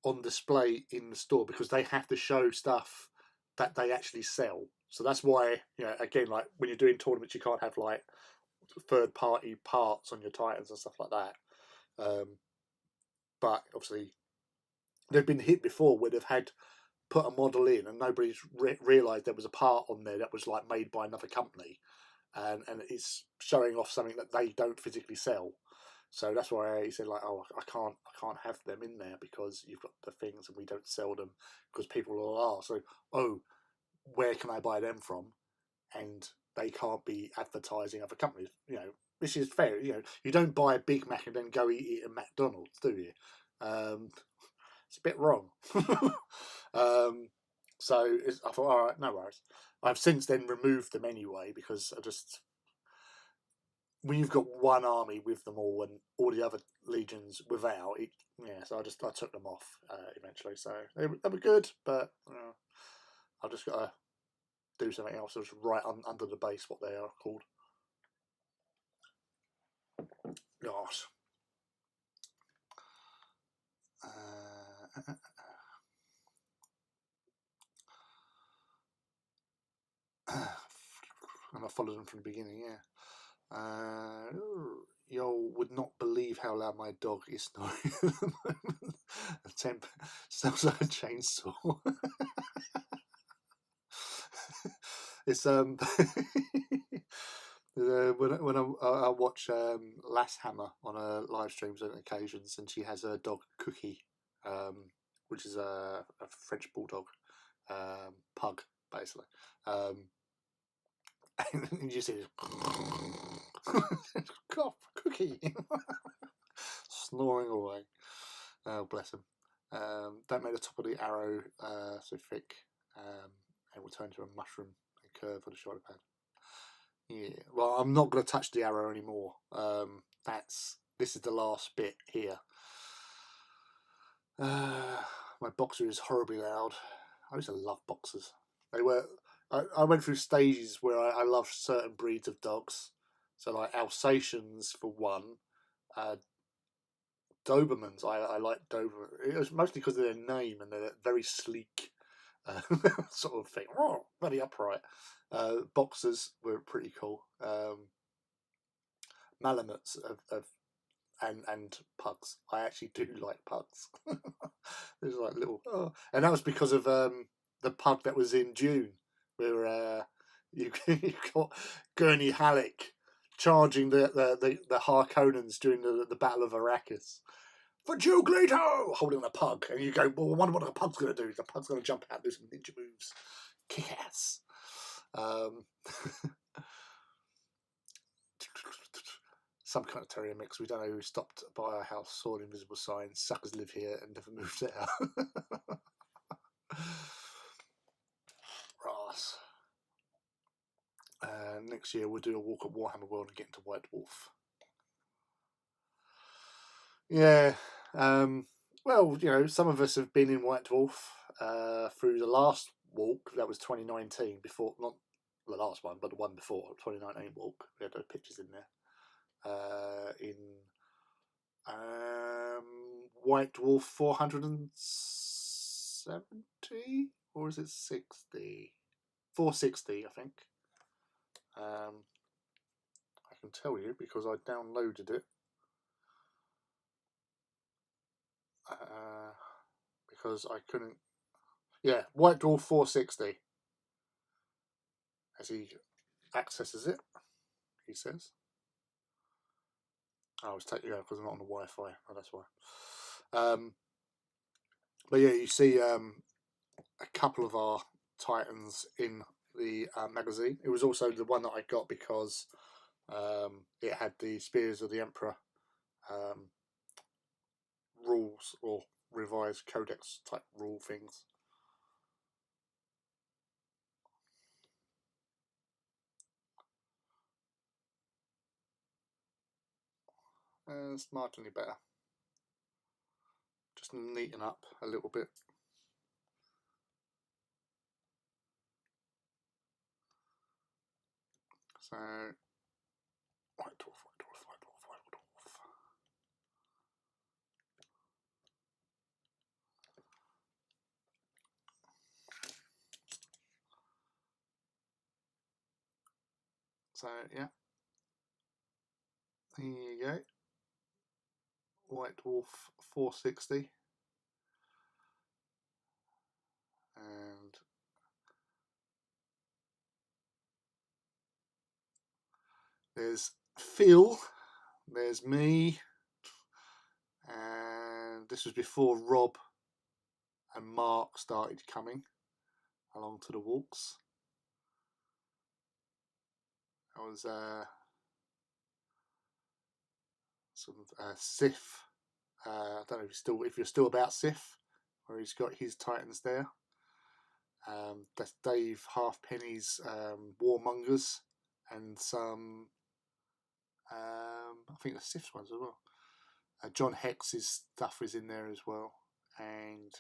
on display in the store because they have to show stuff that they actually sell. So that's why, again, like when you're doing tournaments, you can't have like third-party parts on your Titans and stuff like that. But obviously, they've been hit before where they've had put a model in and nobody's realised there was a part on there that was like made by another company, and it's showing off something that they don't physically sell. So that's why he said, like, oh, I can't have them in there because you've got the things and we don't sell them, because people will ask, so, oh, where can I buy them from? And they can't be advertising other companies. This is fair. You don't buy a Big Mac and then go eat at McDonald's, do you? It's a bit wrong. So I thought, all right, no worries. I've since then removed them anyway, because when you've got one army with them all and all the other legions without it, so I took them off eventually. So they were good, but I've just got to do something else. Just right under the base what they are called. Gosh. And I followed them from the beginning, yeah. You would not believe how loud my dog is snoring at the moment. The temp sounds like a chainsaw. It's when I watch Lass Hammer on her live streams on occasions, and she has a dog Cookie, which is a French bulldog, pug basically. And you see this cough, Cookie snoring away. Oh, bless him. Don't make the top of the arrow so thick, and will turn to a mushroom and curve for the shoulder pad. Yeah, well, I'm not going to touch the arrow anymore. This is the last bit here. My boxer is horribly loud. I used to love boxers. They were. I went through stages where I loved certain breeds of dogs. So like Alsatians for one. Dobermans, I like Doberman. It was mostly because of their name and they're very sleek sort of thing. Oh, very upright. Boxers were pretty cool. Malamutes and pugs. I actually do like pugs. There's like little, and that was because of the pug that was in Dune, where you got Gurney Halleck charging the Harkonnens during the Battle of Arrakis. For Duke Leto, holding a pug, and you go, well, I wonder what the pug's going to do. The pug's going to jump out, do some ninja moves, kick ass. Some kind of terrier mix. We don't know who stopped by our house, saw an invisible sign, suckers live here, and never moved out. Ross. Next year we'll do a walk at Warhammer World and get into White Dwarf. Yeah. Well, some of us have been in White Dwarf through the last walk. That was 2019, before, not the last one, but the one before, 2019 walk. We had those pictures in there. In White Dwarf 470, or is it 60? 460, I think. I can tell you because I downloaded it. Because I couldn't. Yeah, White Dwarf 460. As he accesses it, he says. I was taking because I'm not on the Wi-Fi. Oh, that's why. But yeah, you see a couple of our Titans in the magazine. It was also the one that I got because it had the Spears of the Emperor rules, or revised codex type rule things. It's marginally better. Just neaten up a little bit. So, White Dwarf. So, yeah. Here you go. White Dwarf 460. And there's Phil, there's me, and this was before Rob and Mark started coming along to the walks. I was some Sif. I don't know if you're still about Sif, where he's got his Titans there. That's Dave Halfpenny's Warmongers, and some I think the Sif's ones as well. John Hex's stuff is in there as well, and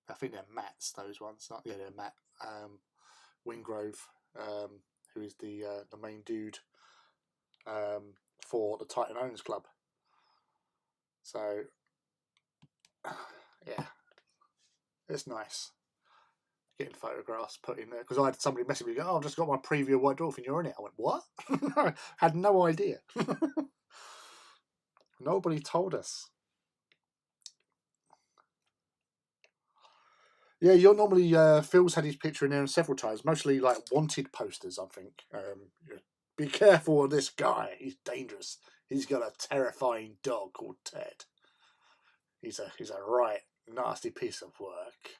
I think they're Matt's, those ones. Yeah, they're Matt Wingrove, who is the main dude for the Titan Owners Club. So, yeah, it's nice getting photographs put in there, because I had somebody message me, "Oh, I've just got my preview of White Dwarf and you're in it." I went, "What?" I had no idea. Nobody told us. Yeah, you're normally Phil's had his picture in there several times, mostly like wanted posters, I think. Be careful of this guy, he's dangerous. He's got a terrifying dog called Ted. He's a right nasty piece of work.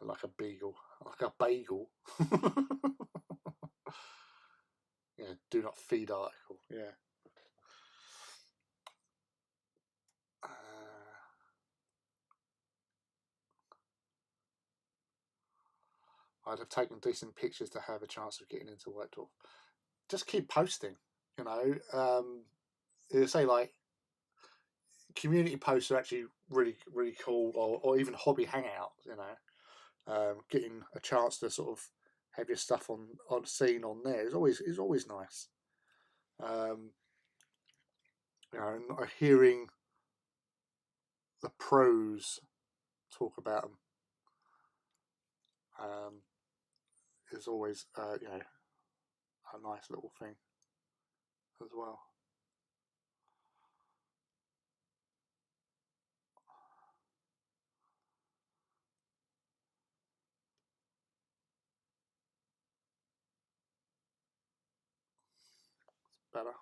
Like a beagle, like a bagel. Yeah, do not feed article. Yeah. I'd have taken decent pictures to have a chance of getting into White Dwarf. Just keep posting, you know. Say like community posts are actually really, really cool, or even hobby hangouts, you know. Getting a chance to sort of have your stuff on scene on there is always nice. You know, and hearing the pros talk about them is always you know, a nice little thing as well. Better.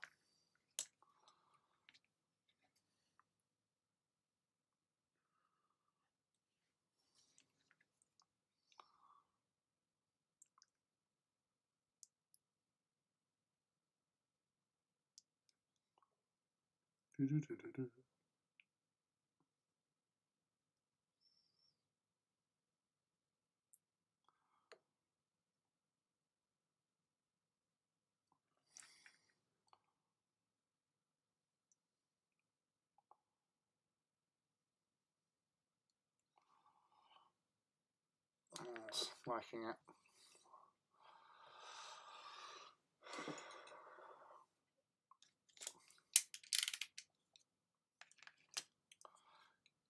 Sounds liking it.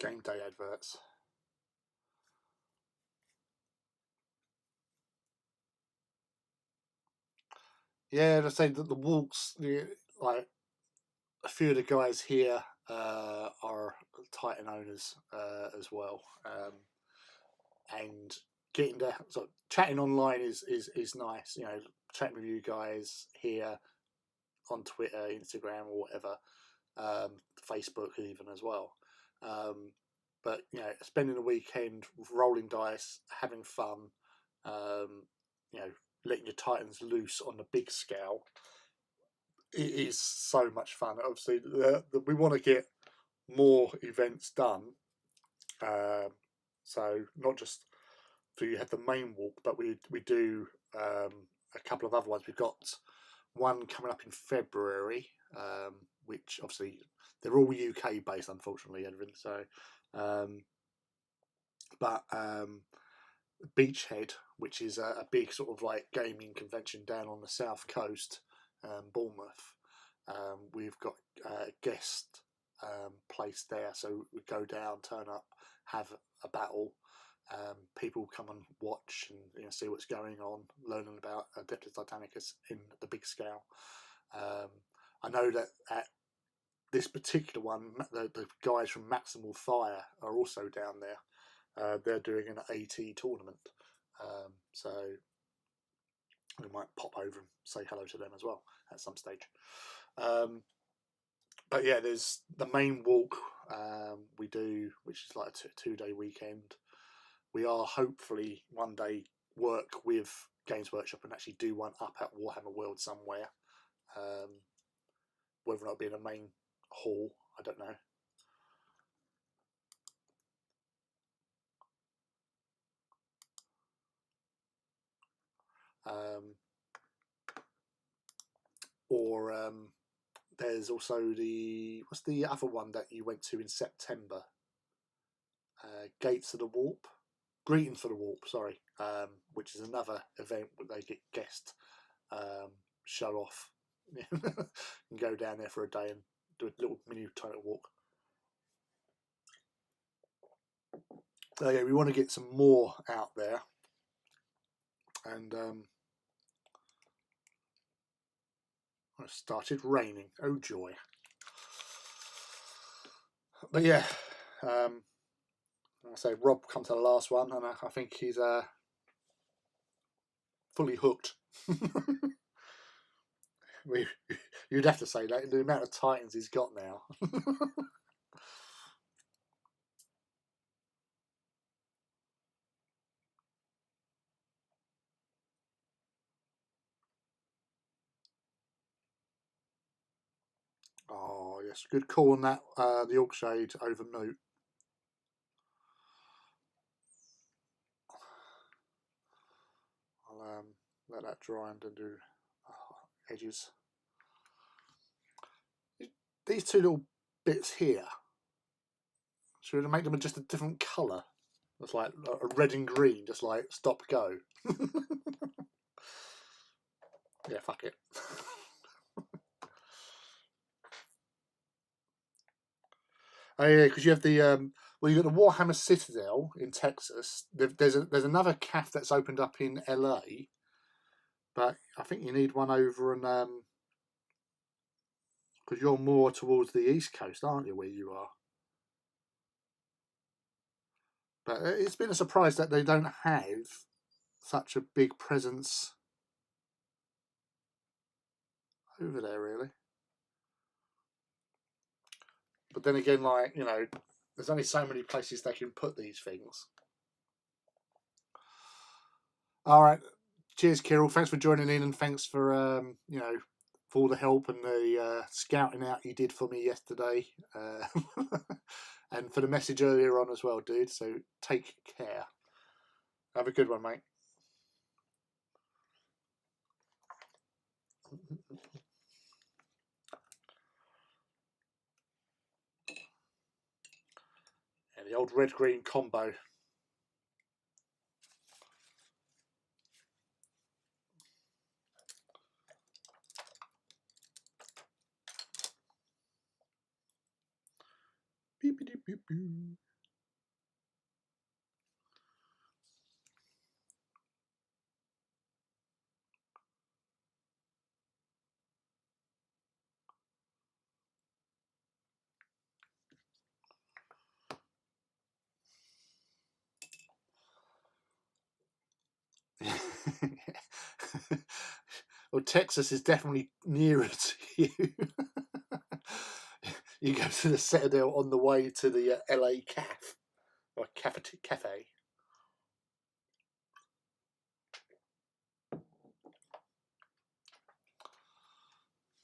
Game day adverts. Yeah, I say that the walks, like a few of the guys here are Titan owners as well, and getting to sort of chatting online is nice. You know, chatting with you guys here on Twitter, Instagram, or whatever, Facebook even as well. But you know, spending a weekend rolling dice, having fun, you know, letting your Titans loose on the big scale, it is so much fun. Obviously, we want to get more events done. So not just so you have the main walk, but we do a couple of other ones. We've got one coming up in February, which obviously they're all UK based, unfortunately, everything. So, but Beachhead, which is a big sort of like gaming convention down on the south coast, Bournemouth. We've got a guest place there, so we go down, turn up, have a battle. People come and watch and see what's going on, learning about Adeptus Titanicus in the big scale. I know that at this particular one, the guys from Maximal Fire are also down there. They're doing an AT tournament, so we might pop over and say hello to them as well at some stage. But yeah, there's the main walk we do, which is like a 2-day weekend. We are hopefully one day work with Games Workshop and actually do one up at Warhammer World somewhere. Whether or not it'll be in a main hall, I don't know. There's also what's the other one that you went to in September? Gates of the Warp, Greetings for the Warp, sorry, which is another event where they get guest show off and go down there for a day and do a little mini title walk. So yeah, we want to get some more out there, and it started raining. Oh joy! But yeah, I say Rob come to the last one, and I think he's fully hooked. You'd have to say that the amount of Titans he's got now. Oh yes, good call on that. The Orcshade over Moot. I'll let that dry and do edges. These two little bits here, should we make them just a different colour? It's like a red and green, just like stop go. Yeah, fuck it. Oh yeah, because you have the well, you got the Warhammer Citadel in Texas. There's another CAF that's opened up in LA, but I think you need one over in because you're more towards the East Coast, aren't you? Where you are. But it's been a surprise that they don't have such a big presence over there, really. But then again, like, you know, there's only so many places they can put these things. All right. Cheers, Kirill. Thanks for joining in, and thanks for, you know, for all the help and the scouting out you did for me yesterday. And for the message earlier on as well, dude. So take care. Have a good one, mate. Yeah, the old red-green combo. Well, Texas is definitely nearer to you. You go to the Citadel on the way to the LA Caf or cafe.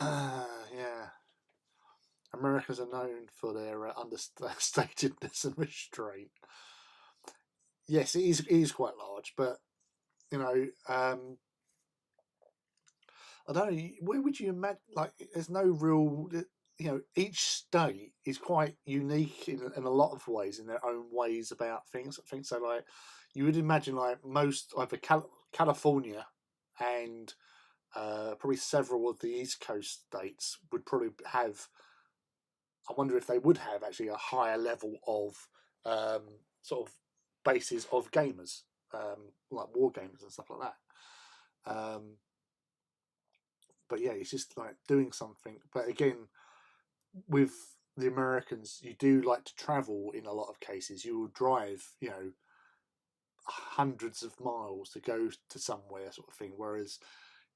Yeah. Americans are known for their understatedness and restraint. Yes, it is quite large, but you know, I don't know. Where would you imagine? Like, there's no real. You know, each state is quite unique in a lot of ways, in their own ways about things. I think so. Like, you would imagine, like most either California and probably several of the East Coast states would probably have. I wonder if they would have actually a higher level of sort of bases of gamers, like war gamers and stuff like that. But yeah, it's just like doing something. But again, with the Americans, you do like to travel in a lot of cases. You will drive, you know, hundreds of miles to go to somewhere, sort of thing. Whereas,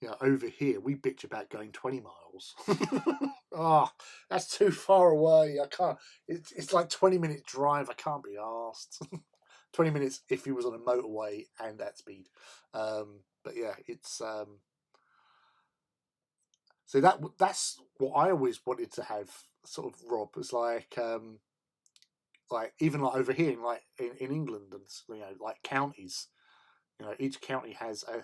you know, over here we bitch about going 20 miles. Oh, that's too far away. I can't. It's like 20-minute drive. I can't be asked. 20 minutes if he was on a motorway and at speed. But yeah, it's so that's what I always wanted to have. Sort of, Rob, was like even like over here, like in England, and you know, like counties. You know, each county has a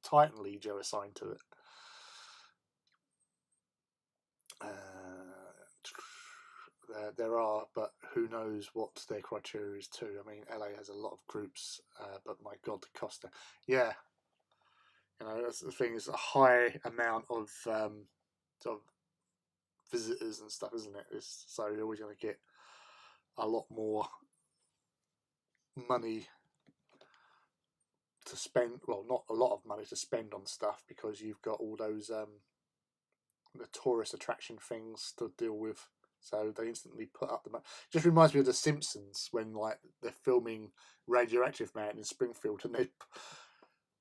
Titan Legion assigned to it. There are, but who knows what their criteria is too. I mean, LA has a lot of groups, but my God, the Costa, yeah, you know, that's the thing. Is a high amount of sort of visitors and stuff, isn't it? So you're always going to get a lot more money to spend. Well, not a lot of money to spend on stuff because you've got all those the tourist attraction things to deal with. So they instantly put up the money. Just reminds me of The Simpsons when like they're filming Radioactive Man in Springfield and they're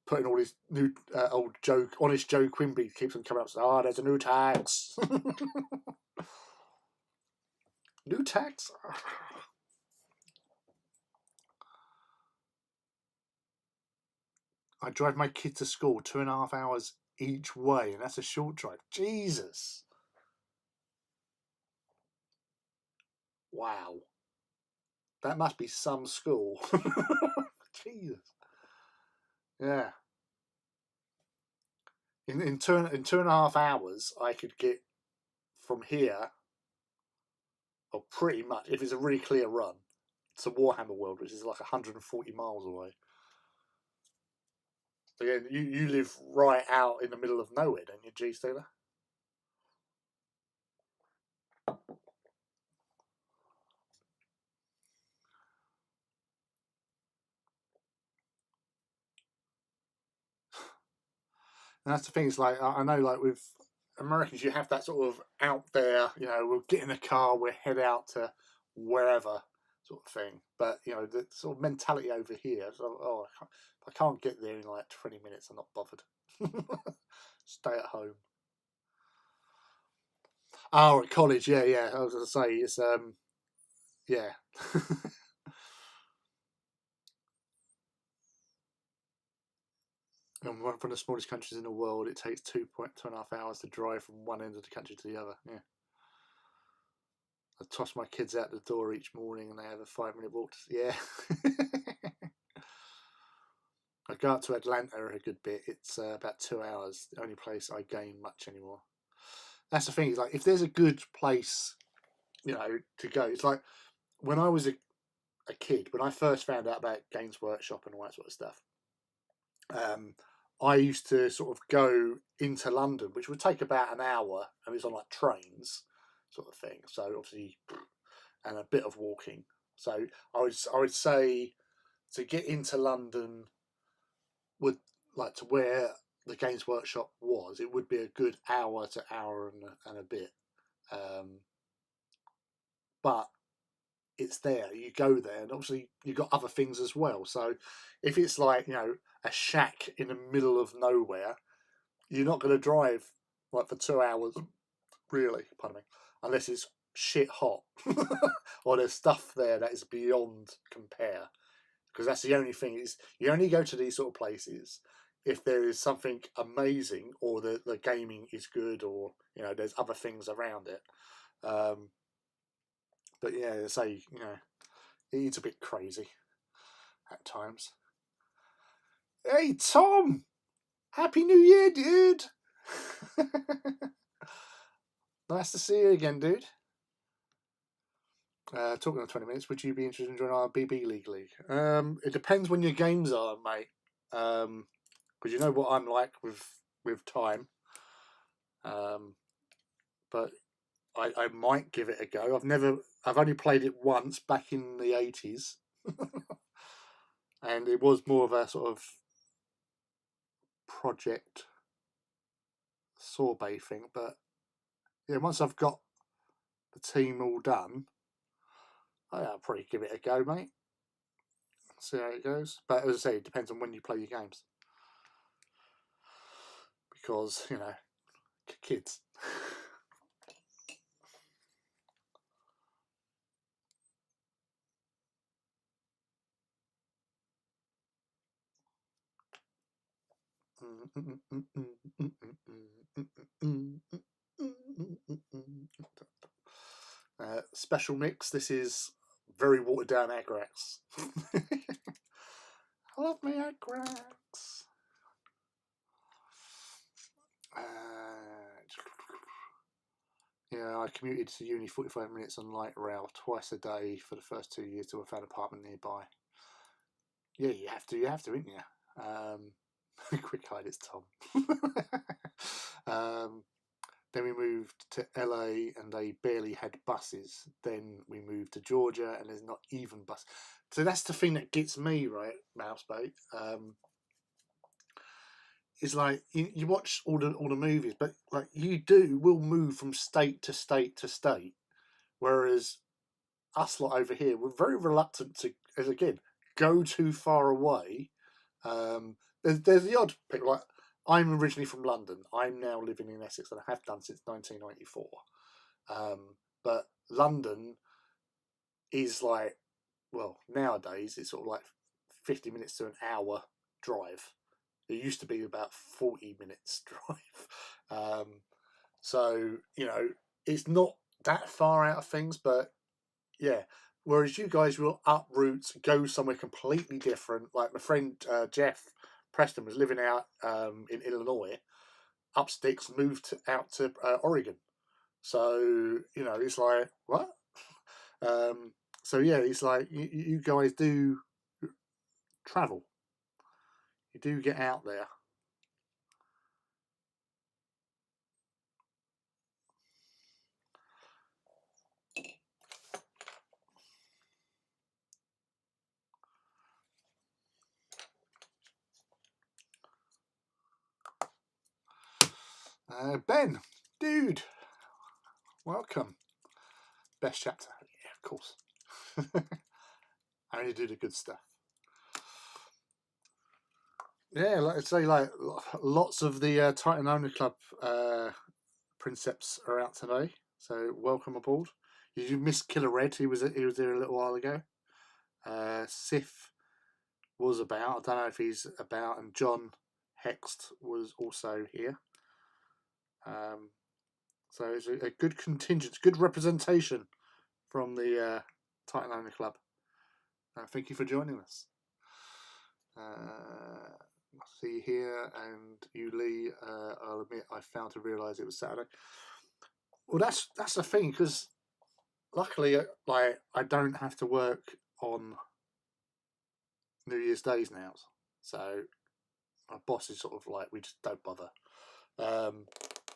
putting all these new old honest Joe Quimby keeps on coming up. Oh, there's a new tax. New tax. I drive my kid to school 2.5 hours each way, and that's a short drive. Jesus. Wow. That must be some school. Jesus. Yeah. In 2.5 hours, I could get from here, or pretty much, if it's a really clear run, to Warhammer World, which is like 140 miles away. Again, you live right out in the middle of nowhere, don't you, G Steeler? And that's the thing. It's like I know, like with Americans, you have that sort of out there. You know, we'll get in a car, we'll head out to wherever, sort of thing. But you know, the sort of mentality over here. So, if I can't get there in like 20 minutes, I'm not bothered. Stay at home. Oh, at college, yeah. I was gonna say it's yeah. And one from the smallest countries in the world, it takes 2.5 hours to drive from one end of the country to the other. Yeah. I toss my kids out the door each morning and they have a 5-minute walk. Yeah. I go up to Atlanta a good bit. It's about 2 hours. The only place I gain much anymore. That's the thing. Is like if there's a good place, you know, to go. It's like when I was a kid, when I first found out about Games Workshop and all that sort of stuff. I used to sort of go into London, which would take about an hour, and it was on like trains, sort of thing. So obviously, and a bit of walking. So I would say to get into London would like to where the Games Workshop was. It would be a good hour to hour and a bit, but it's there. You go there, and obviously you've got other things as well. So if it's like a shack in the middle of nowhere, you're not going to drive like for 2 hours, really. Pardon me, unless it's shit hot or there's stuff there that is beyond compare. Because that's the only thing, is you only go to these sort of places if there is something amazing, or the gaming is good, or there's other things around it. But yeah, say it's a bit crazy at times. Hey Tom, Happy New Year, dude. Nice to see you again, dude. Talking of 20 minutes, would you be interested in joining our BB League? It depends when your games are, mate. Because you know what I'm like with time. But I might give it a go. I've only played it once back in the 80s. And it was more of a sort of project sorbet thing. But yeah, once I've got the team all done, I'll probably give it a go, mate. See how it goes. But as I say, it depends on when you play your games. Because, kids. Special mix. This is very watered down Agrax. I love me Agrax. Yeah, I commuted to uni 45 minutes on light rail twice a day for the first 2 years till I found an apartment nearby. Yeah, you have to, didn't you? Quick hide, it's Tom. Then we moved to LA and they barely had buses. Then we moved to Georgia and there's not even buses. So that's the thing that gets me, right, Mousebait. It's like you watch all the movies, but like will move from state to state to state, whereas us lot over here, we're very reluctant to, as again, go too far away. There's the odd people. Like I'm originally from London. I'm now living in Essex, and I have done since 1994. But London is like, well, nowadays it's sort of like 50 minutes to an hour drive. It used to be about 40 minutes drive. So, it's not that far out of things, but yeah. Whereas you guys will uproot, go somewhere completely different. Like my friend Jeff Preston was living out in Illinois, up sticks, moved out to Oregon. So, it's like, what? So, yeah, it's like you guys do travel. You do get out there. Ben, dude, welcome. Best chapter. Yeah, of course. I only do the good stuff. Yeah, like I say, like lots of the Titan Owner Club Princeps are out today. So welcome aboard. You missed Killer Red. He was there a little while ago. Sif was about. I don't know if he's about, and John Hext was also here. So it's a good contingent, good representation from the Titan Owner Club. Thank you for joining us. See here, and you, Lee. I'll admit I failed to realise it was Saturday. Well, that's the thing, because luckily, like I don't have to work on New Year's Days now, so my boss is sort of like, we just don't bother.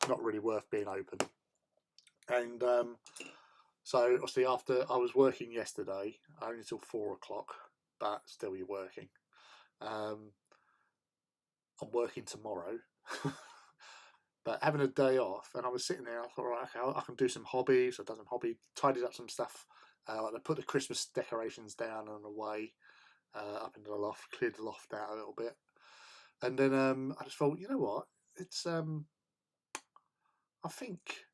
Not really worth being open, and So obviously after I was working yesterday, only till 4 o'clock, but still you're working. I'm working tomorrow, but having a day off, and I was sitting there. I thought, right, okay, I can do some hobbies. I've done some hobby, tidied up some stuff. Like I put the Christmas decorations down and away, up into the loft, cleared the loft out a little bit, and then I just thought, you know what, it's I think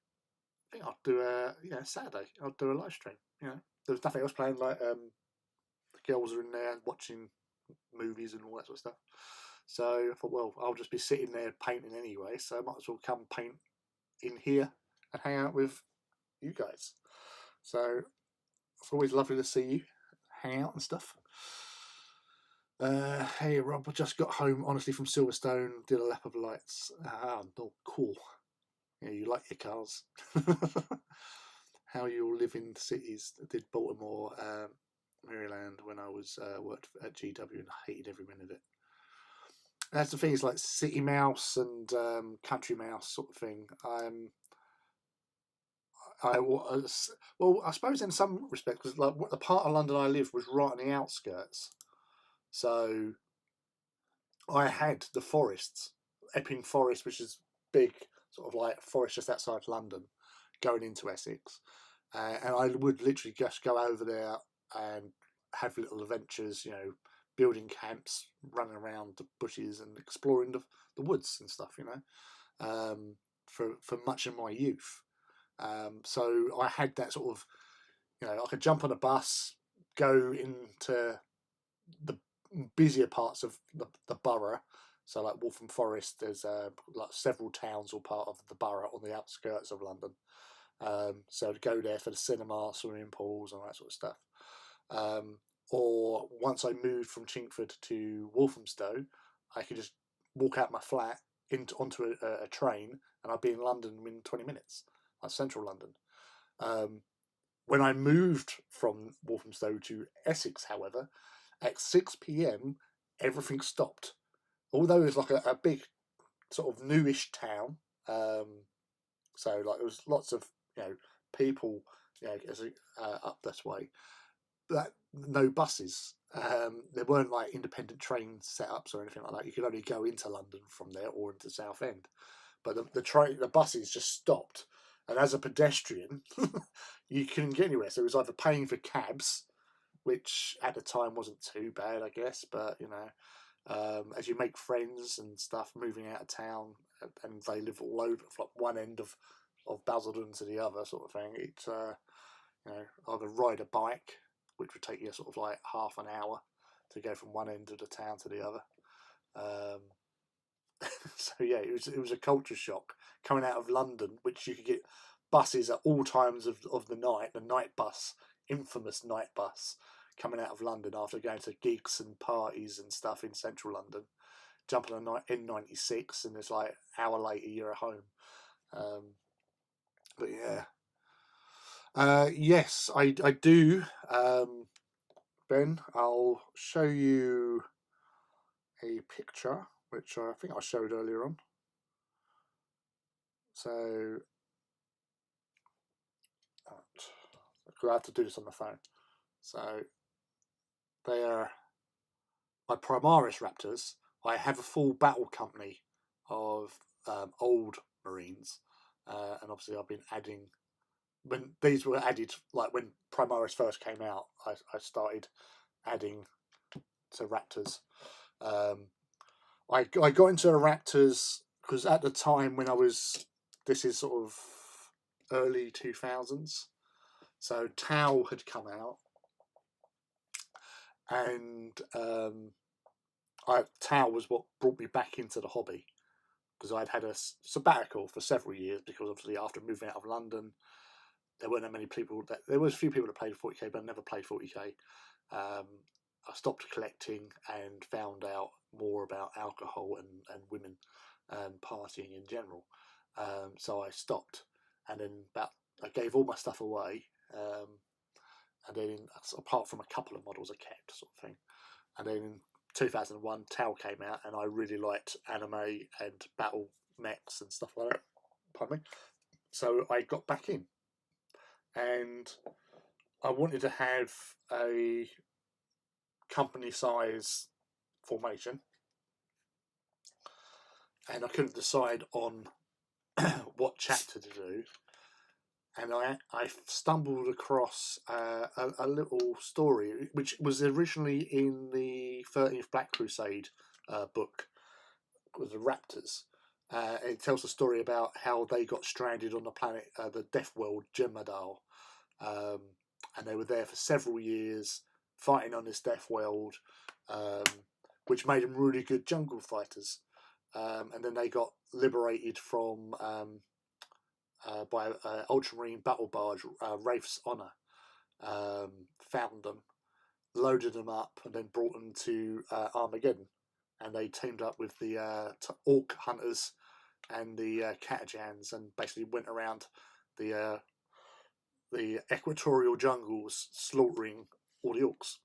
I'll do a Saturday. I'll do a live stream. You know, there was nothing else playing. Like the girls are in there watching movies and all that sort of stuff. So I thought, well, I'll just be sitting there painting anyway, so I might as well come paint in here and hang out with you guys. So it's always lovely to see you, hang out and stuff. Hey Rob, I just got home honestly from Silverstone, did a lap of lights. Oh, cool. Yeah, you like your cars. How you all live in cities. I did Baltimore, Maryland when I was worked at GW and I hated every minute of it. That's the thing, is like City Mouse and Country Mouse sort of thing. I suppose in some respects, because like the part of London I lived was right on the outskirts, so I had the forests, Epping Forest, which is big, sort of like forest just outside London, going into Essex, and I would literally just go over there and have little adventures, you know, building camps, running around the bushes and exploring the woods and stuff, you know, for much of my youth. So I had that sort of, you know, I could jump on a bus, go into the busier parts of the borough. So like Waltham Forest, there's like several towns all part of the borough on the outskirts of London. So to go there for the cinema, swimming pools, and all that sort of stuff. Or once I moved from Chingford to Walthamstow, I could just walk out my flat onto a train, and I'd be in London in 20 minutes, like central London. When I moved from Walthamstow to Essex, however, at 6 p.m, everything stopped. Although it was like a big sort of newish town, so like there was lots of, you know, people, you know, up this way, but no buses. There weren't like independent train setups or anything like that. You could only go into London from there or into Southend, but the buses just stopped. And as a pedestrian, you couldn't get anywhere. So it was either paying for cabs, which at the time wasn't too bad, I guess. But you know, as you make friends and stuff, moving out of town, and they live all over, from one end of Basildon to the other, sort of thing. It's you know, either ride a bike, which would take you sort of like half an hour to go from one end of the town to the other. So yeah, it was a culture shock coming out of London, which you could get buses at all times of the night. The night bus, infamous night bus, coming out of London after going to gigs and parties and stuff in central London. Jumping on N96, and it's like an hour later you're at home. But yeah, yes, I do. Ben, I'll show you a picture, which I think I showed earlier on. So, I have to do this on the phone. So, they are my Primaris Raptors. I have a full battle company of old Marines, and obviously I've been adding. When these were added, like when Primaris first came out, I started adding to Raptors. I got into the Raptors because at the time when this is sort of early 2000s, so Tau had come out, and Tau was what brought me back into the hobby, because I'd had a sabbatical for several years, because obviously after moving out of London, there weren't that many people. There was a few people that played 40k, but I never played 40k. I stopped collecting and found out more about alcohol and women and partying in general. So I stopped, and then I gave all my stuff away. And then apart from a couple of models I kept, sort of thing. And then in 2001, Tau came out, and I really liked anime and battle mechs and stuff like that. Pardon me. So I got back in, and I wanted to have a company size formation, and I couldn't decide on what chapter to do. And I stumbled across a little story which was originally in the 13th Black Crusade book, with the Raptors. It tells a story about how they got stranded on the planet, the Death World, Jemadal, and they were there for several years fighting on this Death World, which made them really good jungle fighters. And then they got liberated from by Ultramarine battle barge, Wraith's Honor. Found them, loaded them up, and then brought them to Armageddon. And they teamed up with the orc hunters and the Catajans, and basically went around the equatorial jungles slaughtering all the orcs.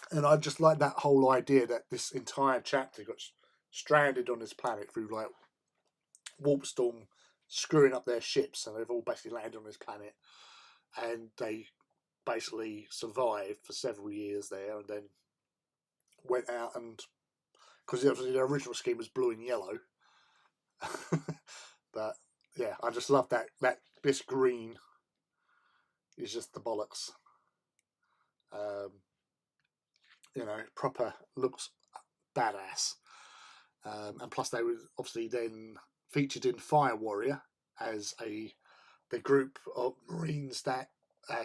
And I just like that whole idea that this entire chapter got stranded on this planet through like warp storm screwing up their ships, and they've all basically landed on this planet, and they basically survived for several years there, and then went out, and because obviously the original scheme was blue and yellow, but yeah, I just love that this green is just the bollocks. You know, proper looks badass. And plus they were obviously then featured in Fire Warrior as the group of Marines that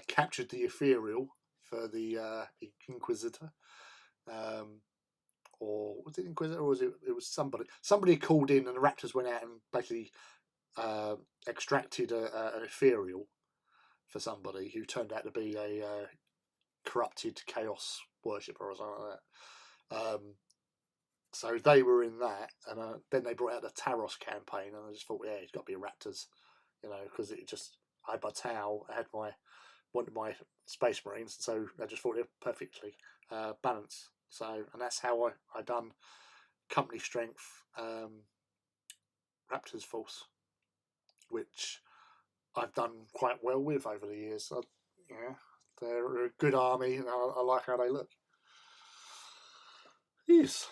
captured the Ethereal for the Inquisitor. Or was it Inquisitor, or was it was somebody called in, and the Raptors went out and basically extracted an Ethereal for somebody who turned out to be a corrupted Chaos worshipper or something like that. So they were in that, and then they brought out the Taros campaign, and I just thought, yeah, it's got to be Raptors, you know, because it just, I had my Tau, I had wanted my Space Marines, and so I just thought it perfectly balanced. So, and that's how I done company strength Raptors force, which I've done quite well with over the years. Yeah, they're a good army, and I like how they look. Yes.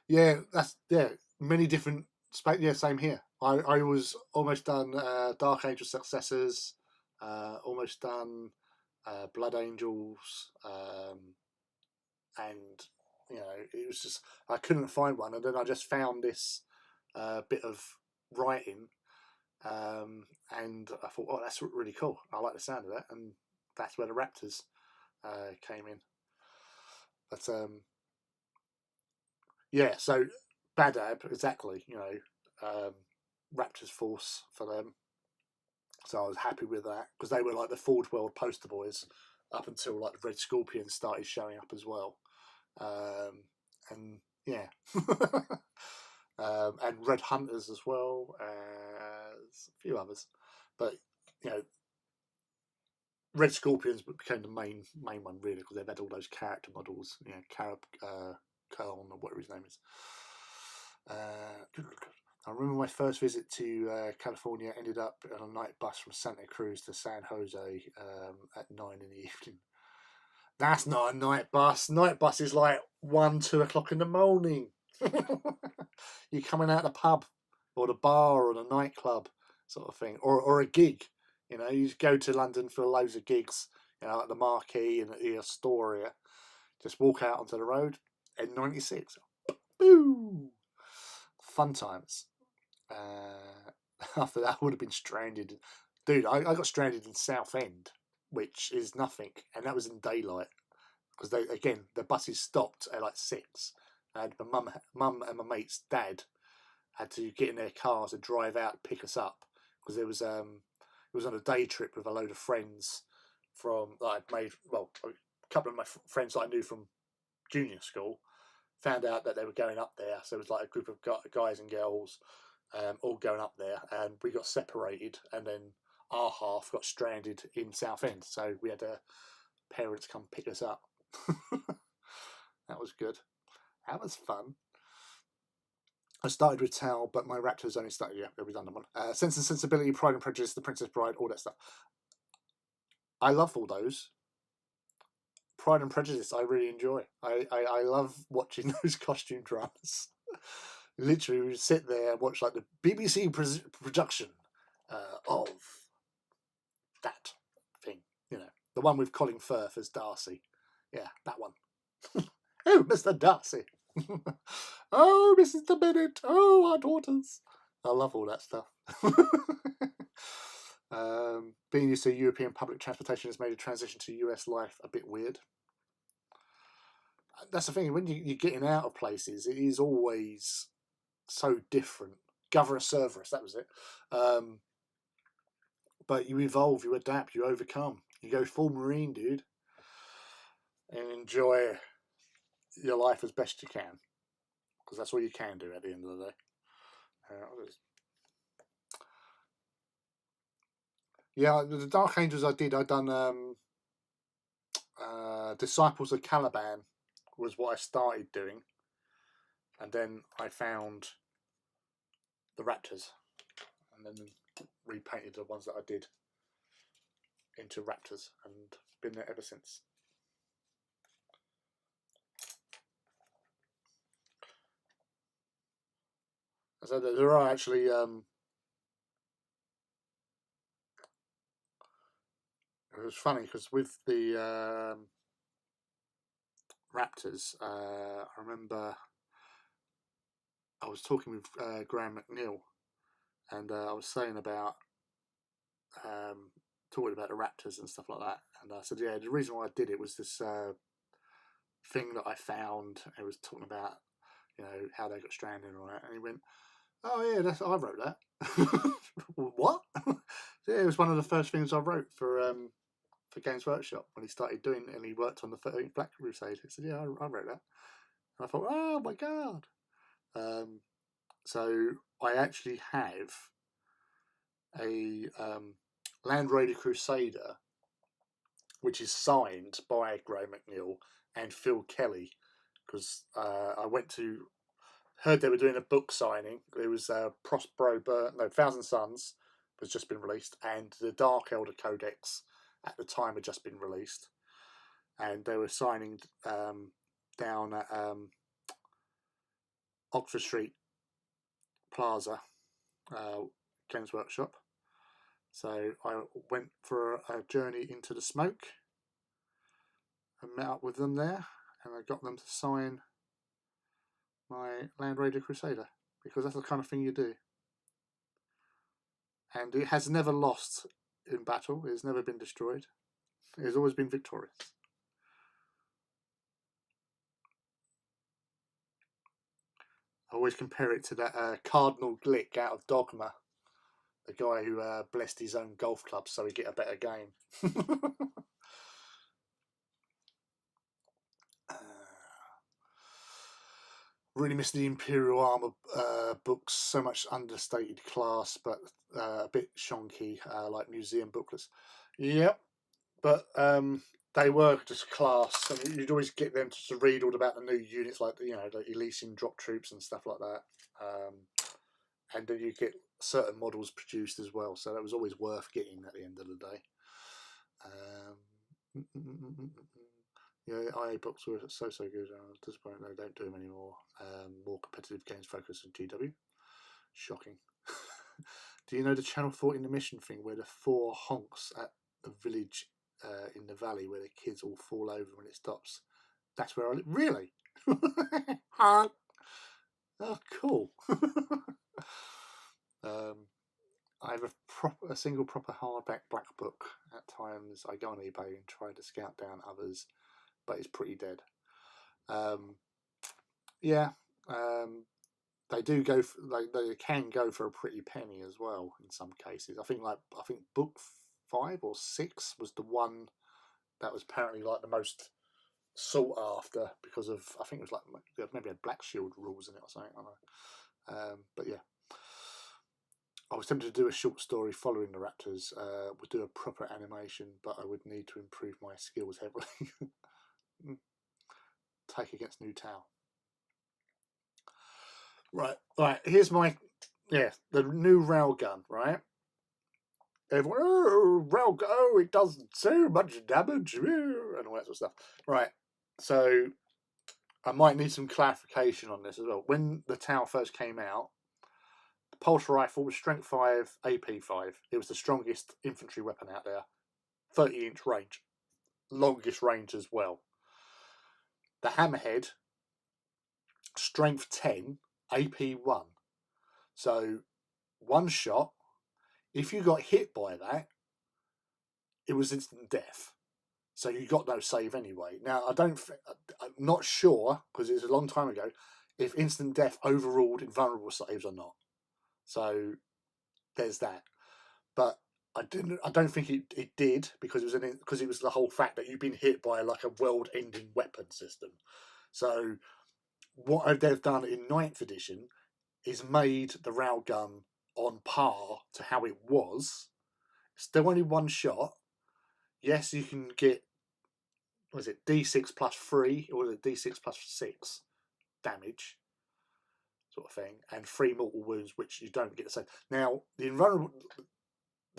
Yeah, many different yeah, same here. I was almost done Dark Angel Successors, almost done Blood Angels, and you know, it was just, I couldn't find one, and then I just found this bit of writing, and I thought, oh, that's really cool. I like the sound of that, and that's where the Raptors came in. But yeah, so Badab, exactly, you know, Raptors force for them. So I was happy with that, because they were like the Forge World poster boys up until like the Red Scorpions started showing up as well. And yeah, and Red Hunters as well, as a few others. But you know, Red Scorpions became the main one really, because they've had all those character models. You know, Carl, or whatever his name is. I remember my first visit to California ended up on a night bus from Santa Cruz to San Jose at 9 in the evening. That's not a night bus. Night bus is like 1, 2 o'clock in the morning. You're coming out the pub or the bar or the nightclub sort of thing, or a gig. You know, you just go to London for loads of gigs, you know, like the Marquee and the Astoria. Just walk out onto the road, N96. Boo! Fun times. After that, I would have been stranded. Dude, I got stranded in Southend, which is nothing, and that was in daylight, because the buses stopped at like 6, and my mum and my mate's dad had to get in their cars and drive out and pick us up, because it was on a day trip with a load of friends from that I'd made. Well, a couple of my friends that I knew from junior school found out that they were going up there, so it was like a group of guys and girls all going up there, and we got separated, and then our half got stranded in Southend, so we had parents come pick us up. That was good. That was fun. I started with Tau, but my Raptors only started. Yeah, the redundant one. Sense and Sensibility, Pride and Prejudice, The Princess Bride, all that stuff. I love all those. Pride and Prejudice, I really enjoy. I love watching those costume dramas. Literally, we would sit there and watch like the BBC production of that thing. You know, the one with Colin Firth as Darcy. Yeah, that one. Oh, Mr. Darcy. Oh, Mrs. Bennet. Oh, our daughters. I love all that stuff. Being used to European public transportation has made a transition to US life a bit weird. That's the thing, when you're getting out of places, it is always so different. Governor Cerberus, that was it. But you evolve, you adapt, you overcome. You go full Marine, dude, and enjoy your life as best you can, because that's all you can do at the end of the day. Yeah, the Dark Angels I'd done Disciples of Caliban was what I started doing, and then I found the Raptors, and then repainted the ones that I did into Raptors, and been there ever since. So there are actually it was funny because with the Raptors, I remember I was talking with Graham McNeil, and I was saying about talking about the Raptors and stuff like that, and I said, yeah, the reason why I did it was this thing that I found. It was talking about, you know, how they got stranded and all that, and he went, oh yeah, I wrote that. What? Yeah, it was one of the first things I wrote for Games Workshop when he started doing it, and he worked on the 13th Black Crusade. He said, yeah, I wrote that. And I thought, oh my god. So I actually have a Land Raider Crusader, which is signed by Graham McNeil and Phil Kelly, because I heard they were doing a book signing. It was Thousand Suns was just been released, and the Dark Elder Codex at the time had just been released, and they were signing down at Oxford Street Plaza, Games Workshop. So I went for a journey into the smoke and met up with them there, and I got them to sign my Land Raider Crusader, because that's the kind of thing you do. And it has never lost in battle. It has never been destroyed. It has always been victorious. I always compare it to that Cardinal Glick out of Dogma, the guy who blessed his own golf club so he'd get a better game. Really miss the Imperial Armour books. So much understated class, but a bit shonky, like museum booklets. Yep, but they were just class. I mean, you'd always get them to read all about the new units, like, you know, the Elysian drop troops and stuff like that. And then you get certain models produced as well, so that was always worth getting at the end of the day. Yeah, IA books were so good. I'm disappointed they don't do them anymore. More competitive games focused on GW. Shocking. Do you know the Channel 4 intermission thing where the 4 honks at the village in the valley where the kids all fall over when it stops? That's where I live. Really? Honk. Oh, cool. I have a single proper hardback black book. At times I go on eBay and try to scout down others, but it's pretty dead. They do go. They can go for a pretty penny as well in some cases. I think book 5 or 6 was the one that was apparently like the most sought after because of, I think it was like maybe had Black Shield rules in it or something. I don't know. But yeah. I was tempted to do a short story following the Raptors. Would do a proper animation, but I would need to improve my skills heavily. Take against New Tau. Right. Here's my the new railgun. Right. Everyone, oh, railgun, oh, it does so much damage, and all that sort of stuff. Right. So I might need some clarification on this as well. When the Tau first came out, the pulse rifle was strength 5, AP 5. It was the strongest infantry weapon out there, 30-inch range, longest range as well. The hammerhead, strength 10, AP 1. So one shot, if you got hit by that, it was instant death. So you got no save anyway. Now, I'm not sure, because it was a long time ago, if instant death overruled invulnerable saves or not. So there's that. But I don't think it did, because it was the whole fact that you've been hit by like a world-ending weapon system. So what they've done in 9th edition is made the railgun on par to how it was. Still only one shot. Yes, you can get, was it D6 plus 3 or was it D6 plus 6 damage, sort of thing, and 3 mortal wounds, which you don't get the same. Now, the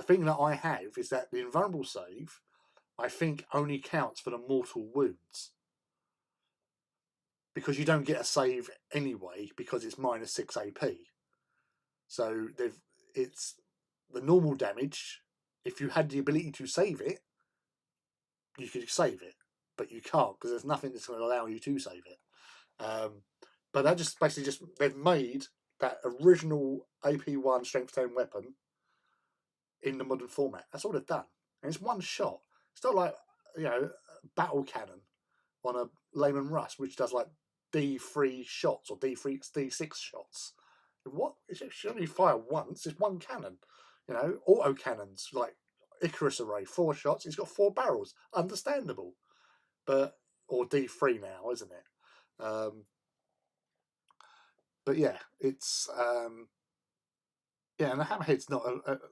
thing that I have is that the invulnerable save, I think, only counts for the mortal wounds, because you don't get a save anyway, because it's minus 6 AP. So it's the normal damage. If you had the ability to save it, you could save it, but you can't, because there's nothing that's going to allow you to save it. But that just basically they've made that original AP1 strength 10 weapon in the modern format. That's all they've done, and it's one shot. It's not like, you know, battle cannon on a Lehman Russ, which does like D3 shots or D6 shots. What? It should only fire once. It's one cannon. You know, auto cannons like Icarus Array, 4 shots. It's got 4 barrels. Understandable, but or D3 now, isn't it? But yeah, it's and the hammerhead's not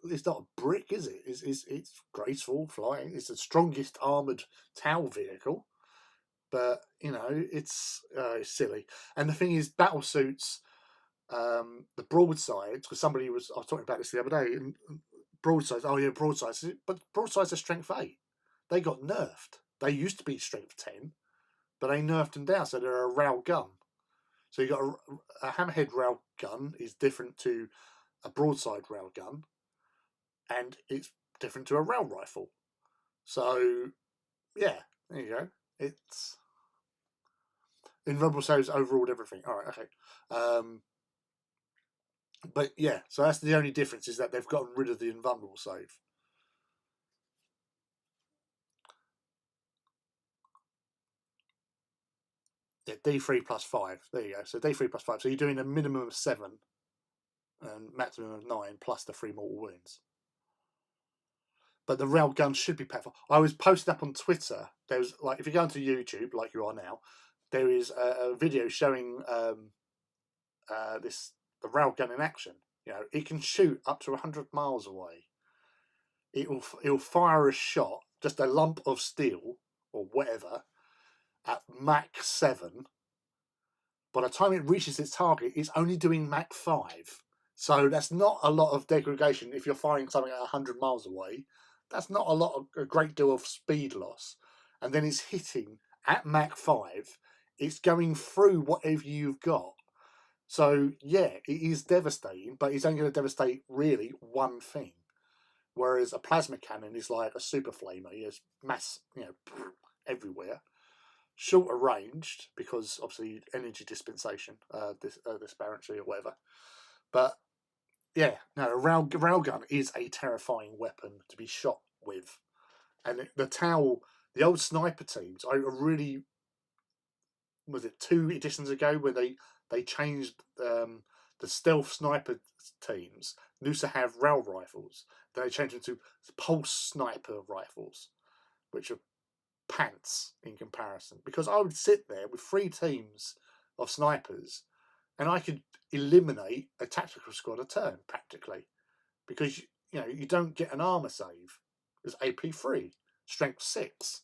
it's not a brick, is it? It's graceful flying. It's the strongest armored Tau vehicle, but you know it's silly. And the thing is, battle suits, the broadsides, because I was talking about this the other day. And broadsides, oh yeah, broadsides, but broadsides are strength 8. They got nerfed. They used to be strength 10, but they nerfed them down, so they're a rail gun. So you got a hammerhead rail gun is different to a broadside rail gun, and it's different to a rail rifle. So yeah, there you go. It's invulnerable saves overruled everything. All right, okay. But yeah, so that's the only difference, is that they've gotten rid of the invulnerable save. Yeah, D3 plus 5. There you go. So D3 plus 5. So you're doing a minimum of 7 and maximum of 9 plus the 3 mortal wounds. But the railgun should be powerful. I was posted up on Twitter. There was, like, if you go onto YouTube, like you are now, there is a video showing the railgun in action. You know, it can shoot up to 100 miles away. It'll fire a shot, just a lump of steel or whatever, at Mach 7. By the time it reaches its target, it's only doing Mach 5. So that's not a lot of degradation if you're firing something at 100 miles away. That's not a great deal of speed loss. And then it's hitting at Mach 5. It's going through whatever you've got. So yeah, it is devastating, but it's only going to devastate really one thing. Whereas a plasma cannon is like a super flamer. It's mass, everywhere. Shorter ranged, because obviously energy dispensation, disparity or whatever. But yeah, no, a railgun is a terrifying weapon to be shot with. And the old sniper teams, I really, was it 2 editions ago where they changed the stealth sniper teams used to have rail rifles. Then they changed them to pulse sniper rifles, which are pants in comparison. Because I would sit there with 3 teams of snipers and I could eliminate a tactical squad a turn practically, because you don't get an armor save. It's AP3, strength 6.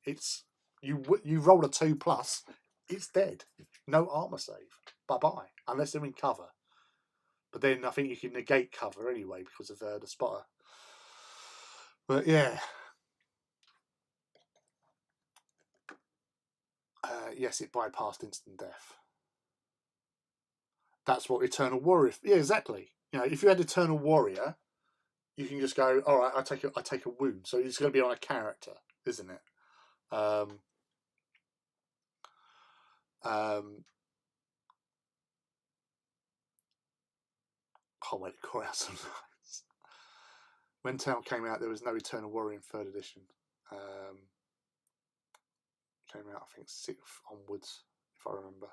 It's you roll a 2+, it's dead. No armor save. bye-bye, unless they're in cover. But then I think you can negate cover anyway because of the spotter. But yeah. Yes, it bypassed instant death. That's what Eternal Warrior... Yeah, exactly. You know, if you had Eternal Warrior, you can just go, all right, I take a wound. So it's going to be on a character, isn't it? Can't wait to cry out some nights. When Town came out, there was no Eternal Warrior in 3rd edition. Came out, I think, 6th onwards, if I remember.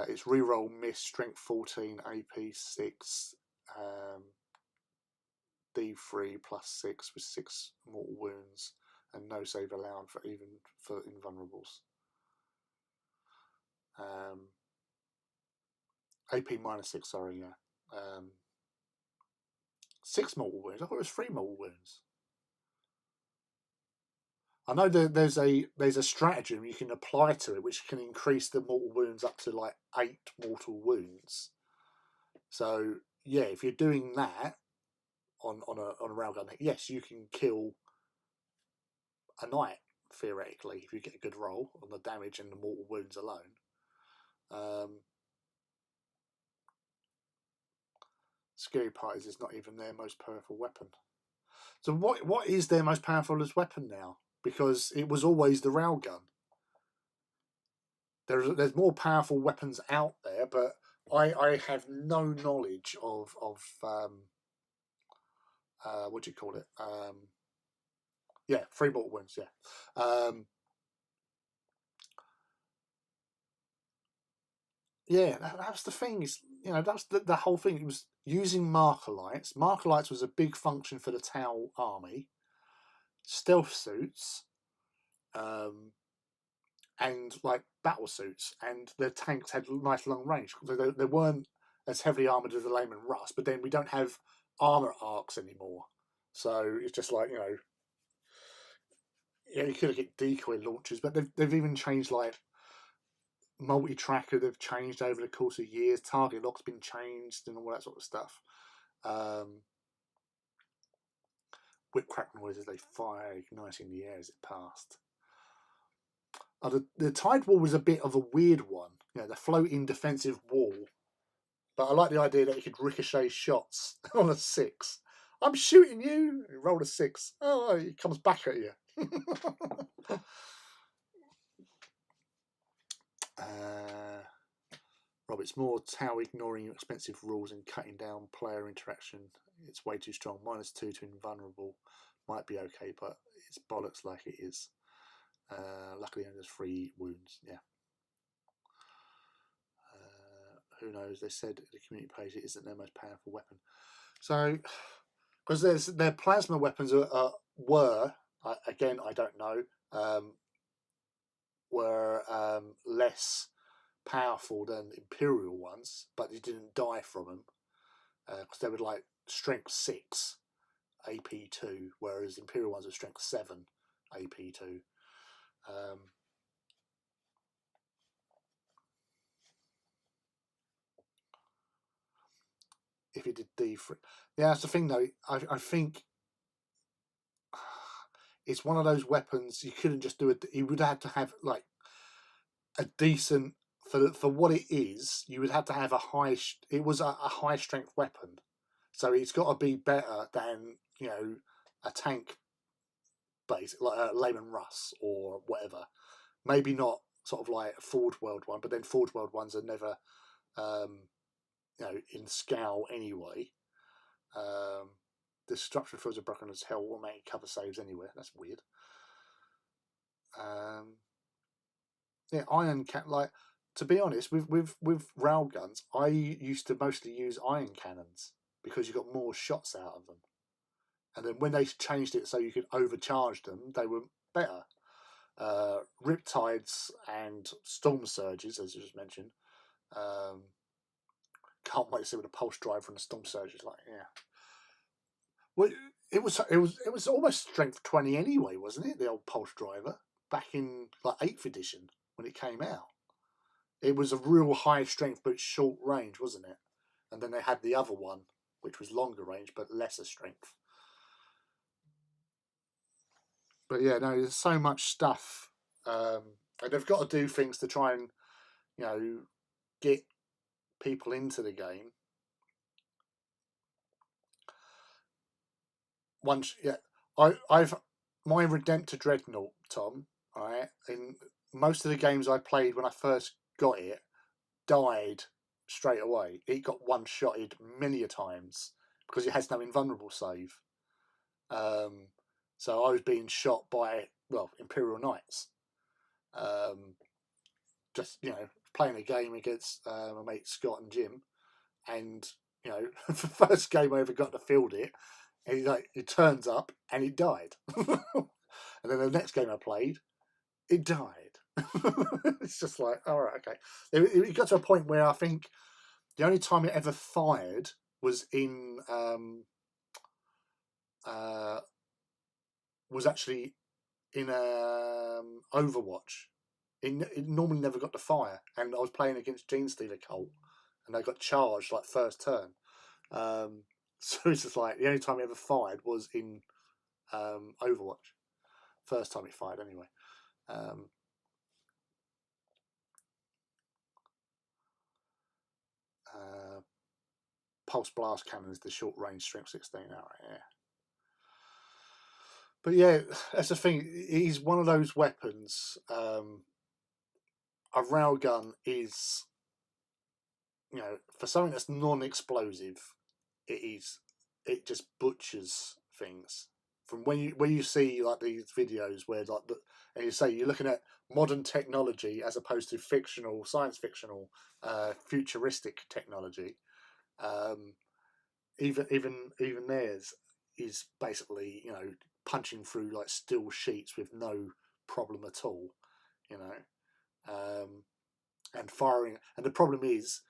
It's reroll, miss, strength 14, AP 6, D3 plus 6 with 6 mortal wounds, and no save allowed for invulnerables. AP minus 6, sorry, yeah. 6 mortal wounds. I thought it was 3 mortal wounds. I know there's a stratagem you can apply to it, which can increase the mortal wounds up to like 8 mortal wounds. So yeah, if you're doing that on a railgun, yes, you can kill a knight theoretically if you get a good roll on the damage and the mortal wounds alone. Scary part is it's not even their most powerful weapon. So what is their most powerful weapon now? Because it was always the railgun. There's more powerful weapons out there, but I have no knowledge of what do you call it? Yeah, 3 mortal wounds. Yeah, yeah. That's the thing. Is that's the whole thing. It was using marker lights. Marker lights was a big function for the Tau army. Stealth suits. And like battle suits, and the tanks had nice long range. They weren't as heavily armoured as the Layman Russ, but then we don't have armour arcs anymore. So it's just like, yeah, you could get decoy launchers, but they've even changed like multi-tracker. They've changed over the course of years. Target lock's been changed and all that sort of stuff. Whip crack noises, they fire igniting the air as it passed. The tide wall was a bit of a weird one, the floating defensive wall. But I like the idea that you could ricochet shots on a 6. I'm shooting you. You roll a 6. Oh, it comes back at you. Rob, it's more Tau ignoring your expensive rules and cutting down player interaction. It's way too strong. -2 to invulnerable might be okay, but it's bollocks like it is. Luckily, only there's 3 wounds. Yeah. Who knows? They said the community page it isn't their most powerful weapon. So, because their plasma weapons were again, I don't know, were less powerful than Imperial ones, but you didn't die from them because they were like strength 6, AP 2, whereas Imperial ones are strength 7, AP 2. If you did D3, yeah, that's the thing though. I think it's one of those weapons you couldn't just do it. You would have to have like a decent for what it is. You would have to have a high. It was a high strength weapon, so it's got to be better than a tank base like a Layman Russ or whatever. Maybe not sort of like a Forge World one, but then Forge World ones are never in scale anyway. Destruction fields are broken as hell. Will make cover saves anywhere. That's weird. Yeah, iron can like to be honest with railguns. I used to mostly use iron cannons because you got more shots out of them. And then when they changed it so you could overcharge them, they were better. Riptides and storm surges, as you just mentioned. Can't wait to see what a pulse driver and a storm surge is like. Yeah. Well, it was almost strength 20 anyway, wasn't it? The old pulse driver back in like 8th edition when it came out. it was a real high strength but short range, wasn't it? And then they had the other one, which was longer range but lesser strength. But yeah, no, there's so much stuff, and they've got to do things to try and, you know, get people into the game. Once, yeah, I've my Redemptor Dreadnought, Tom. Right, in most of the games I played when I first got it, died straight away. It got one-shotted many a times because it has no invulnerable save. So I was being shot by, well, Imperial Knights. Just, you know, playing a game against my mates Scott and Jim, and, you know, the first game I ever got to field it, and it turns up and it died. And then the next game I played, it died. It's just like, all right, okay. It got to a point where I think the only time it ever fired was in was actually in Overwatch. It normally never got to fire, and I was playing against Genestealer Cult, and they got charged like first turn. So it's just like the only time it ever fired was in Overwatch. First time it fired, anyway. Pulse blast cannon is the short range strength 16. All right, yeah. But yeah, that's the thing. He's one of those weapons. A railgun is, you know, for something that's non-explosive, it just butchers things. From when you see like these videos where and you say you're looking at modern technology as opposed to fictional, science fictional, futuristic technology. Even theirs is basically, you know, punching through like steel sheets with no problem at all, you know, and firing. And the problem is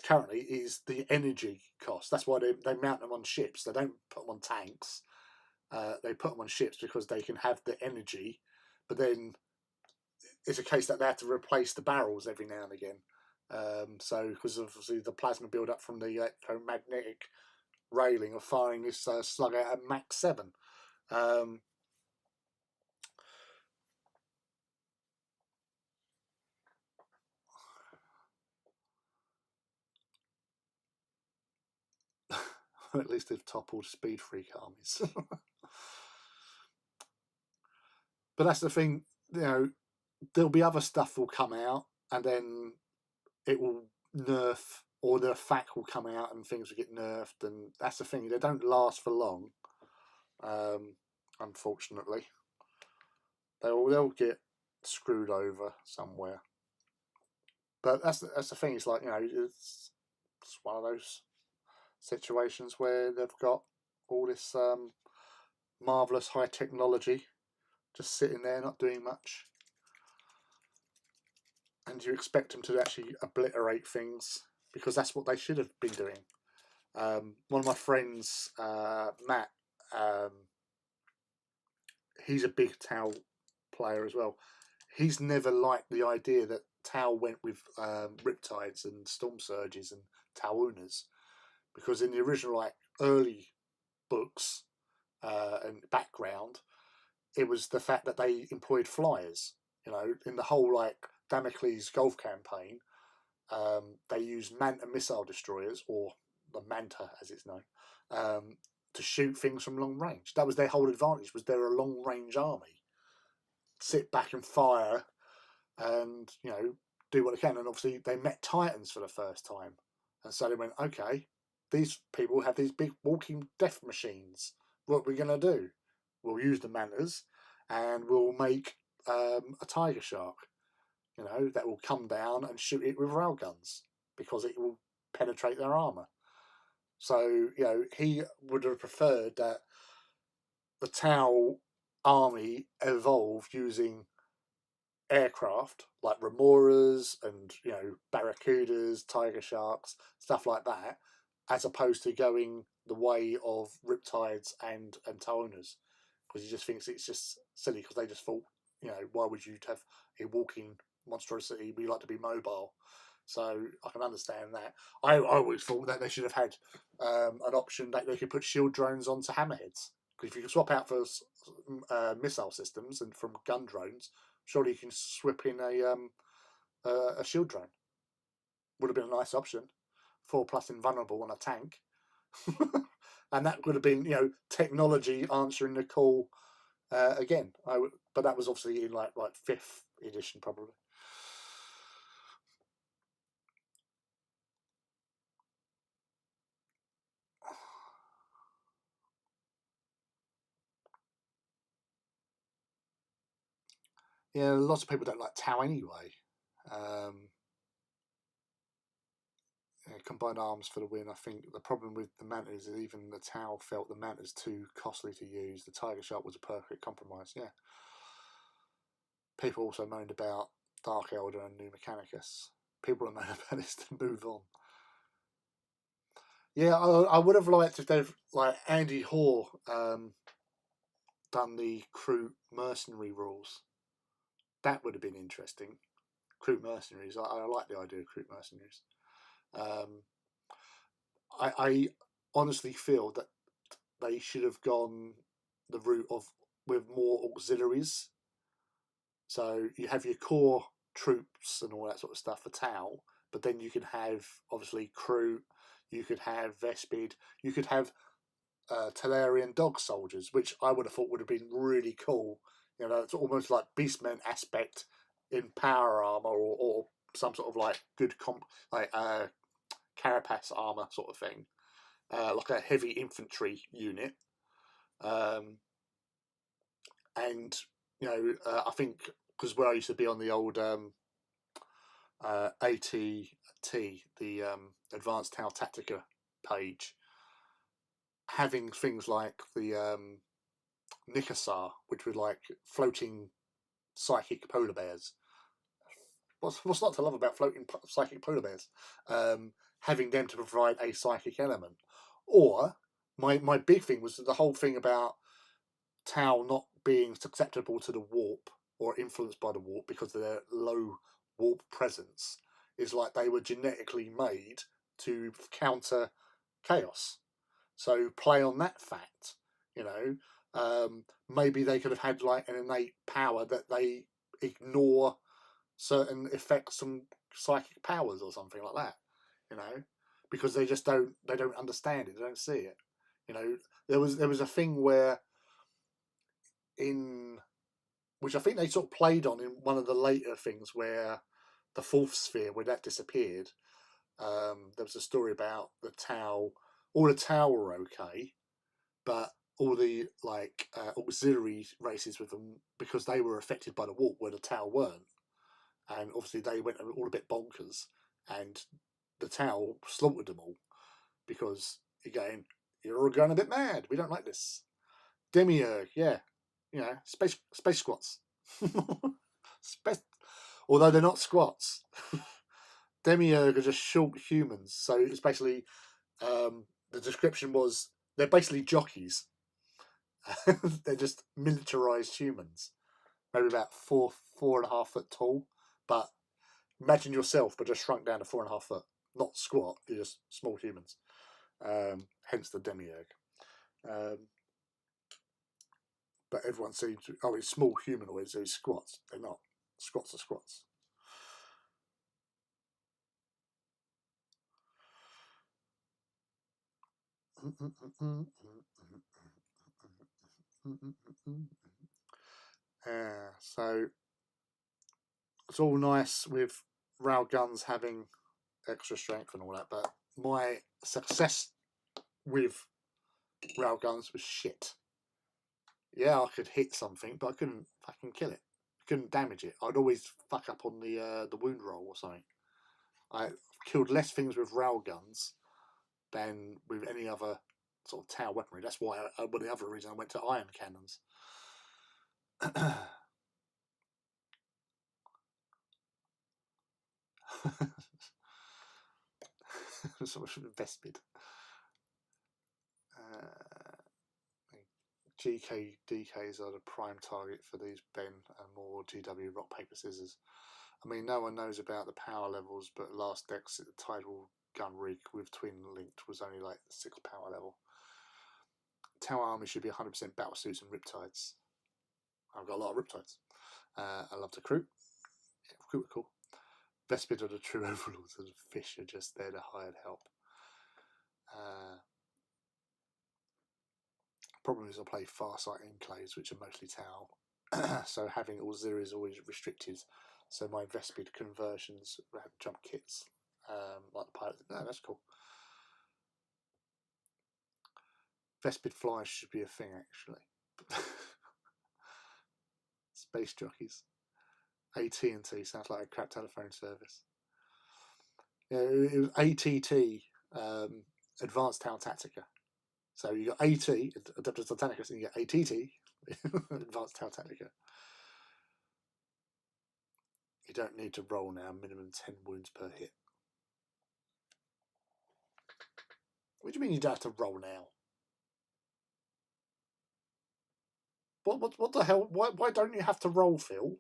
currently is the energy cost. That's why they mount them on ships. They don't put them on tanks. They put them on ships because they can have the energy, but then it's a case that they have to replace the barrels every now and again. So because obviously the plasma build up from the electromagnetic railing of firing this slug out at Mach 7. At least they've toppled speed freak armies. But that's the thing, you know, there'll be other stuff will come out, and then it will nerf, or the FAQ will come out and things will get nerfed, and that's the thing, they don't last for long. Unfortunately, they'll get screwed over somewhere. But that's the thing. It's like, you know, it's one of those situations where they've got all this marvelous high technology just sitting there not doing much, and you expect them to actually obliterate things because that's what they should have been doing. One of my friends, Matt, he's a big Tau player as well. He's never liked the idea that Tau went with Riptides and Storm Surges and Tauunas, because in the original, like, early books and background, it was the fact that they employed flyers. You know, in the whole like Damocles Gulf campaign, they used Manta missile destroyers, or the Manta as it's known, to shoot things from long range. That was their whole advantage. Was they're a long range army. Sit back and fire, and, you know, do what they can. And obviously they met Titans for the first time, and so they went, okay, these people have these big walking death machines. What are we going to do? We'll use the Mantas, and we'll make a tiger shark, you know, that will come down and shoot it with railguns because it will penetrate their armor. So, you know, he would have preferred that the Tau army evolved using aircraft like remoras and, you know, barracudas, tiger sharks, stuff like that, as opposed to going the way of Riptides and Taunas, because he just thinks it's just silly, because they just thought, you know, why would you have a walking monstrosity. We like to be mobile, so I can understand that. I always thought that they should have had an option that they could put shield drones onto hammerheads. Because if you can swap out for missile systems and from gun drones, surely you can swap in a shield drone. Would have been a nice option. 4+ invulnerable on a tank. And that would have been, technology answering the call again. But that was obviously in like 5th edition probably. Yeah, lots of people don't like Tau anyway. Combined arms for the win. I think the problem with the Mantas is even the Tau felt the Mantas too costly to use. The Tiger Shark was a perfect compromise. Yeah. People also moaned about Dark Elder and New Mechanicus. People are moaning about this to move on. Yeah, I would have liked if they've like Andy Hoare done the crew mercenary rules. That would have been interesting. Crew mercenaries. I like the idea of crew mercenaries. I honestly feel that they should have gone the route of with more auxiliaries. So you have your core troops and all that sort of stuff for Tau, but then you can have obviously crew. You could have Vespid. You could have Talarian dog soldiers, which I would have thought would have been really cool. It's almost like Beastmen aspect in power armor or some sort of like good carapace armor sort of thing, like a heavy infantry unit. And I think because where I used to be on the old ATT, the Advanced Tau Tactica page, having things like the Nikasar, which were like floating psychic polar bears. What's not to love about floating psychic polar bears? Having them to provide a psychic element. Or my big thing was the whole thing about Tau not being susceptible to the warp or influenced by the warp because of their low warp presence is like they were genetically made to counter chaos. So play on that fact, maybe they could have had like an innate power that they ignore certain effects from psychic powers or something like that, because they just don't understand it, they don't see it. There was a thing where which I think they sort of played on in one of the later things where the 4th sphere, where that disappeared, there was a story about the Tau. All the Tau were okay, but all the auxiliary races with them, because they were affected by the warp where the Tau weren't, and obviously they went all a bit bonkers, and the Tau slaughtered them all because, again, you're all going a bit mad. We don't like this. Demiurge, yeah, space squats. Although they're not squats. Demiurge are just short humans, so it's basically the description was they're basically jockeys. They're just militarized humans, maybe about 4.5 foot tall. But imagine yourself, but just shrunk down to 4.5 foot. Not squat, you're just small humans. Hence the Demiurge. But everyone seems to, it's small humanoids, so squats. They're not. Squats are squats. So it's all nice with railguns having extra strength and all that, but my success with railguns was shit. Yeah, I could hit something, but I couldn't fucking kill it. Couldn't damage it. I'd always fuck up on the wound roll or something. I killed less things with railguns than with any other sort of Tau weaponry. That's why one of the other reasons I went to iron cannons. Sort of Vespid. GK DKs are the prime target for these Ben and more GW rock paper scissors. I mean, no one knows about the power levels, but last exit, the tidal gun rig with twin linked was only like 6 power level. Tower army should be 100% battlesuits and riptides. I've got a lot of riptides. I love to recruit. Yeah, recruit are cool. Vespid are the true overlords, and fish are just there to hired help. Problem is I play Farsight enclaves, which are mostly Tau, so having Auxiliary is always restricted. So my Vespid conversions have jump kits, like the pilot. No, that's cool. Vespid flyers should be a thing, actually. Space jockeys. AT&T sounds like a crap telephone service. Yeah, it was ATT, Advanced Tau Tactica. So you got AT, Adeptus Titanicus, and you get ATT, Advanced Tau Tactica. You don't need to roll now, minimum 10 wounds per hit. What do you mean you don't have to roll now? What the hell? Why don't you have to roll, Phil?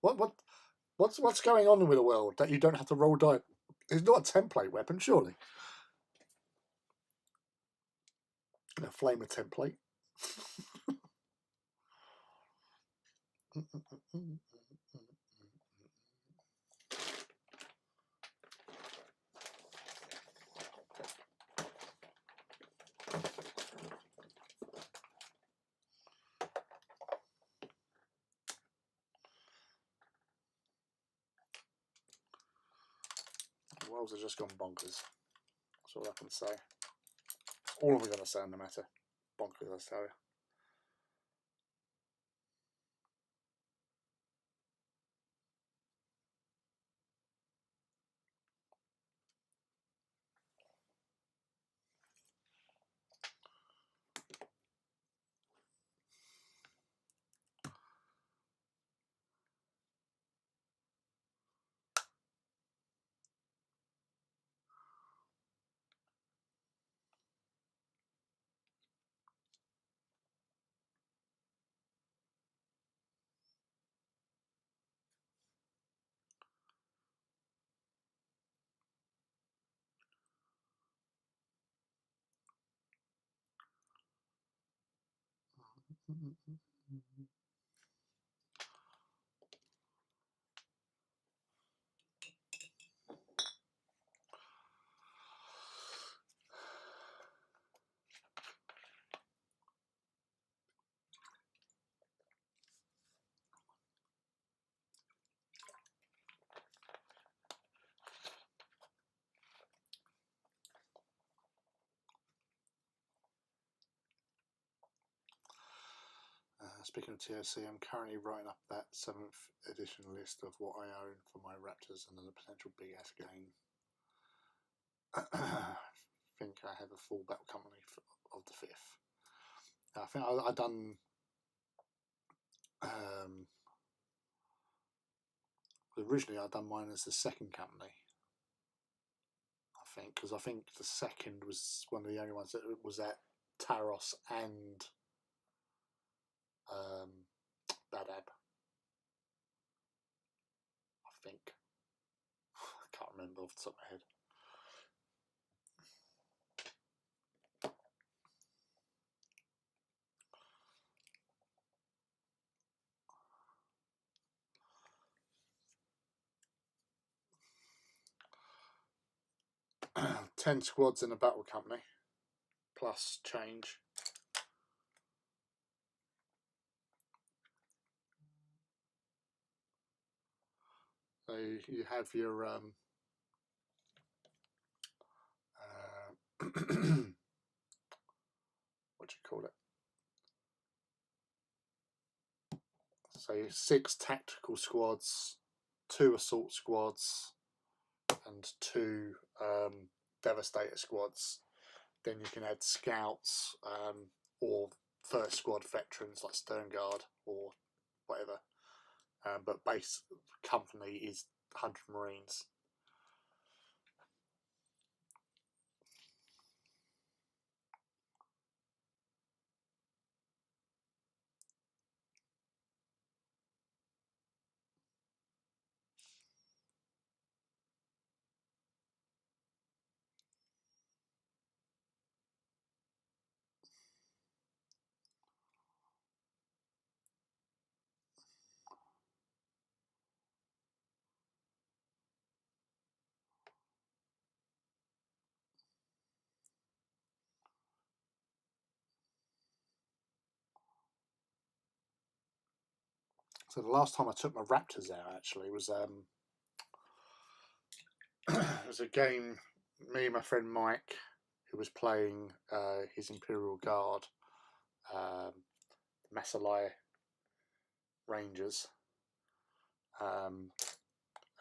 What's going on with the world that you don't have to roll die? It's not a template weapon, surely. A flamer template. The worlds have just gone bonkers. That's all I can say. All of them are going to sound no matter. Bonkers, I tell you. Speaking of TOC, I'm currently writing up that 7th edition list of what I own for my Raptors and then a potential big ass game. I think I have a full battle company of the 5th. I think I done originally I done mine as the 2nd company. I think because I think the 2nd was one of the only ones that was at Taros and Badab. I think. I can't remember off the top of my head. Ten squads in a battle company, plus change. So you have your what do you call it? So 6 tactical squads, 2 assault squads, and 2 devastator squads. Then you can add scouts or first squad veterans like Stern Guard or whatever. But base company is 100 Marines. So the last time I took my Raptors out actually was it was a game. Me and my friend Mike, who was playing his Imperial Guard, Masalai Rangers, and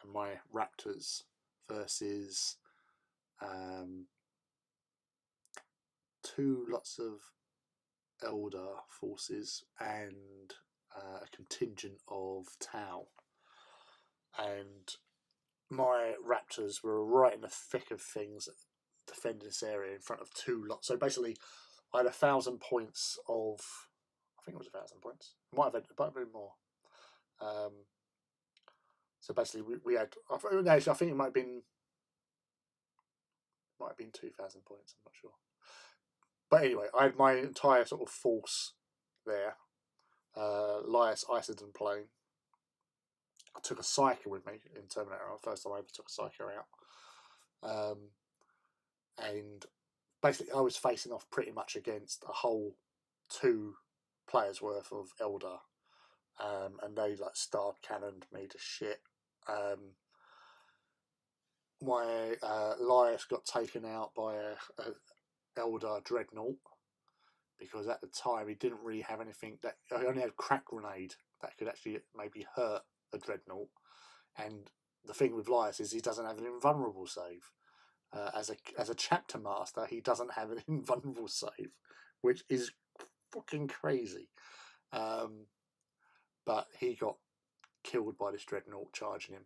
my Raptors versus 2 lots of Elder forces and a contingent of Tau. And my Raptors were right in the thick of things, defending this area in front of 2 lots. So basically, I had 1,000 points of, I think it was 1,000 points. It might have been more. So basically, we had. Actually, I think it might have been 2,000 points. I'm not sure. But anyway, I had my entire sort of force there. Lias Isidon playing. I took a Psyker with me in Terminator. First time I ever took a Psyker out. And basically, I was facing off pretty much against a whole 2 players worth of Elder. And they like starred cannoned me to shit. My Lias got taken out by a Elder Dreadnought, because at the time he didn't really have anything that. I only had crack grenade that could actually maybe hurt a Dreadnought. And the thing with Lias is he doesn't have an invulnerable save. As a chapter master, he doesn't have an invulnerable save, which is fucking crazy. But he got killed by this Dreadnought charging him.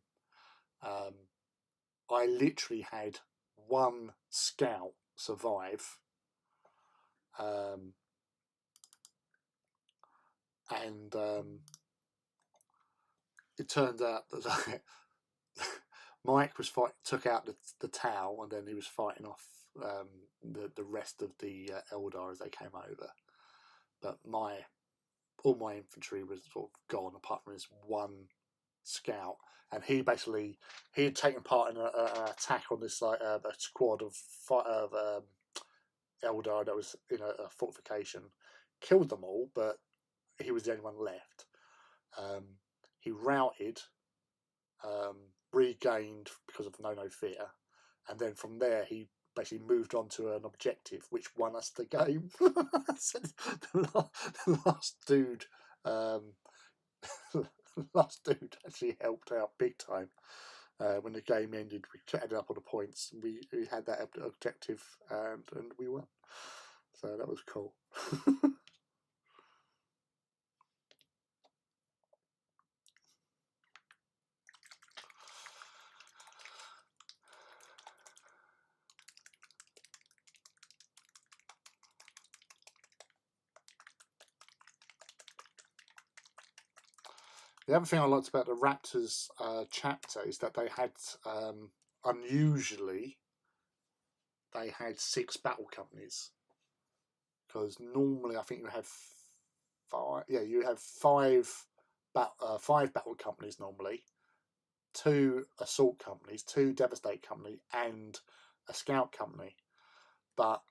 I literally had 1 scout survive, and it turned out that Mike was took out the Tau, and then he was fighting off the rest of the Eldar as they came over. But all my infantry was sort of gone, apart from this 1 scout, and he had taken part in an attack on this like a squad of Eldar that was in a fortification, killed them all, but he was the only one left. He routed, regained because of no fear, and then from there he basically moved on to an objective which won us the game. The last dude actually helped out big time. When the game ended, we ended up on the points. We had that objective, and we won. So that was cool. The other thing I liked about the Raptors chapter is that they had, unusually, they had 6 battle companies. Because normally I think you have 5. Yeah, you have 5 battle companies normally, 2 assault companies, 2 devastate company, and a scout company. But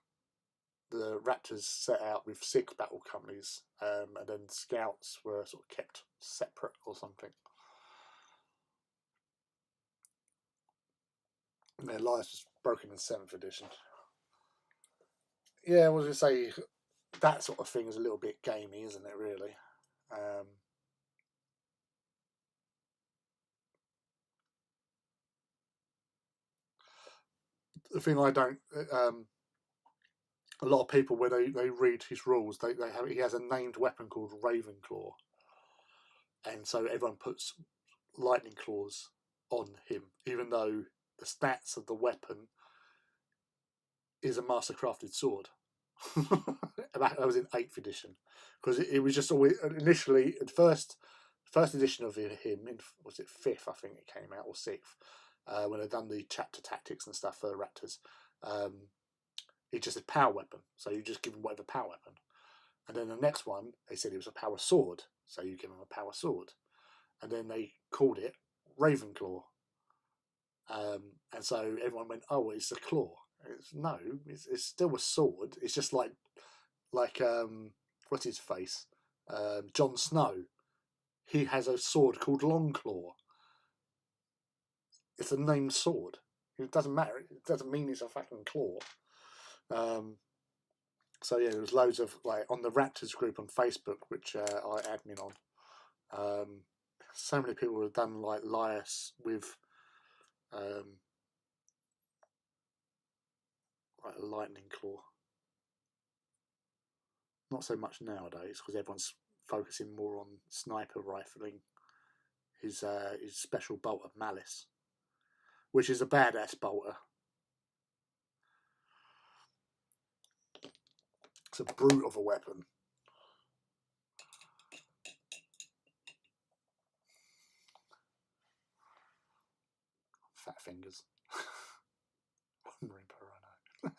the Raptors set out with 6 battle companies, and then scouts were sort of kept separate or something. And their lives was broken in 7th edition. Yeah, I was going to say, that sort of thing is a little bit gamey, isn't it, really? The thing I don't... a lot of people, when they read his rules, he has a named weapon called Ravenclaw. And so everyone puts lightning claws on him, even though the stats of the weapon is a mastercrafted sword. That was in 8th edition, because it was just always initially at first edition of him in, was it 5th? I think it came out, or 6th, when they'd done the chapter tactics and stuff for the Raptors. He just a power weapon, so you just give him whatever power weapon. And then the next one, they said it was a power sword, so you give him a power sword. And then they called it Ravenclaw. And so everyone went, oh, it's a claw. It's still a sword. It's just like what's his face? Jon Snow. he has a sword called Longclaw. It's a named sword. It doesn't matter. It doesn't mean it's a fucking claw. So yeah, there was loads of, like, on the Raptors group on Facebook, which I admin on. So many people have done like Lias with like a lightning claw. Not so much nowadays because everyone's focusing more on sniper rifling. His special bolt of Malice, which is a badass bolter. It's a brute of a weapon. Fat fingers. Reaper, I know.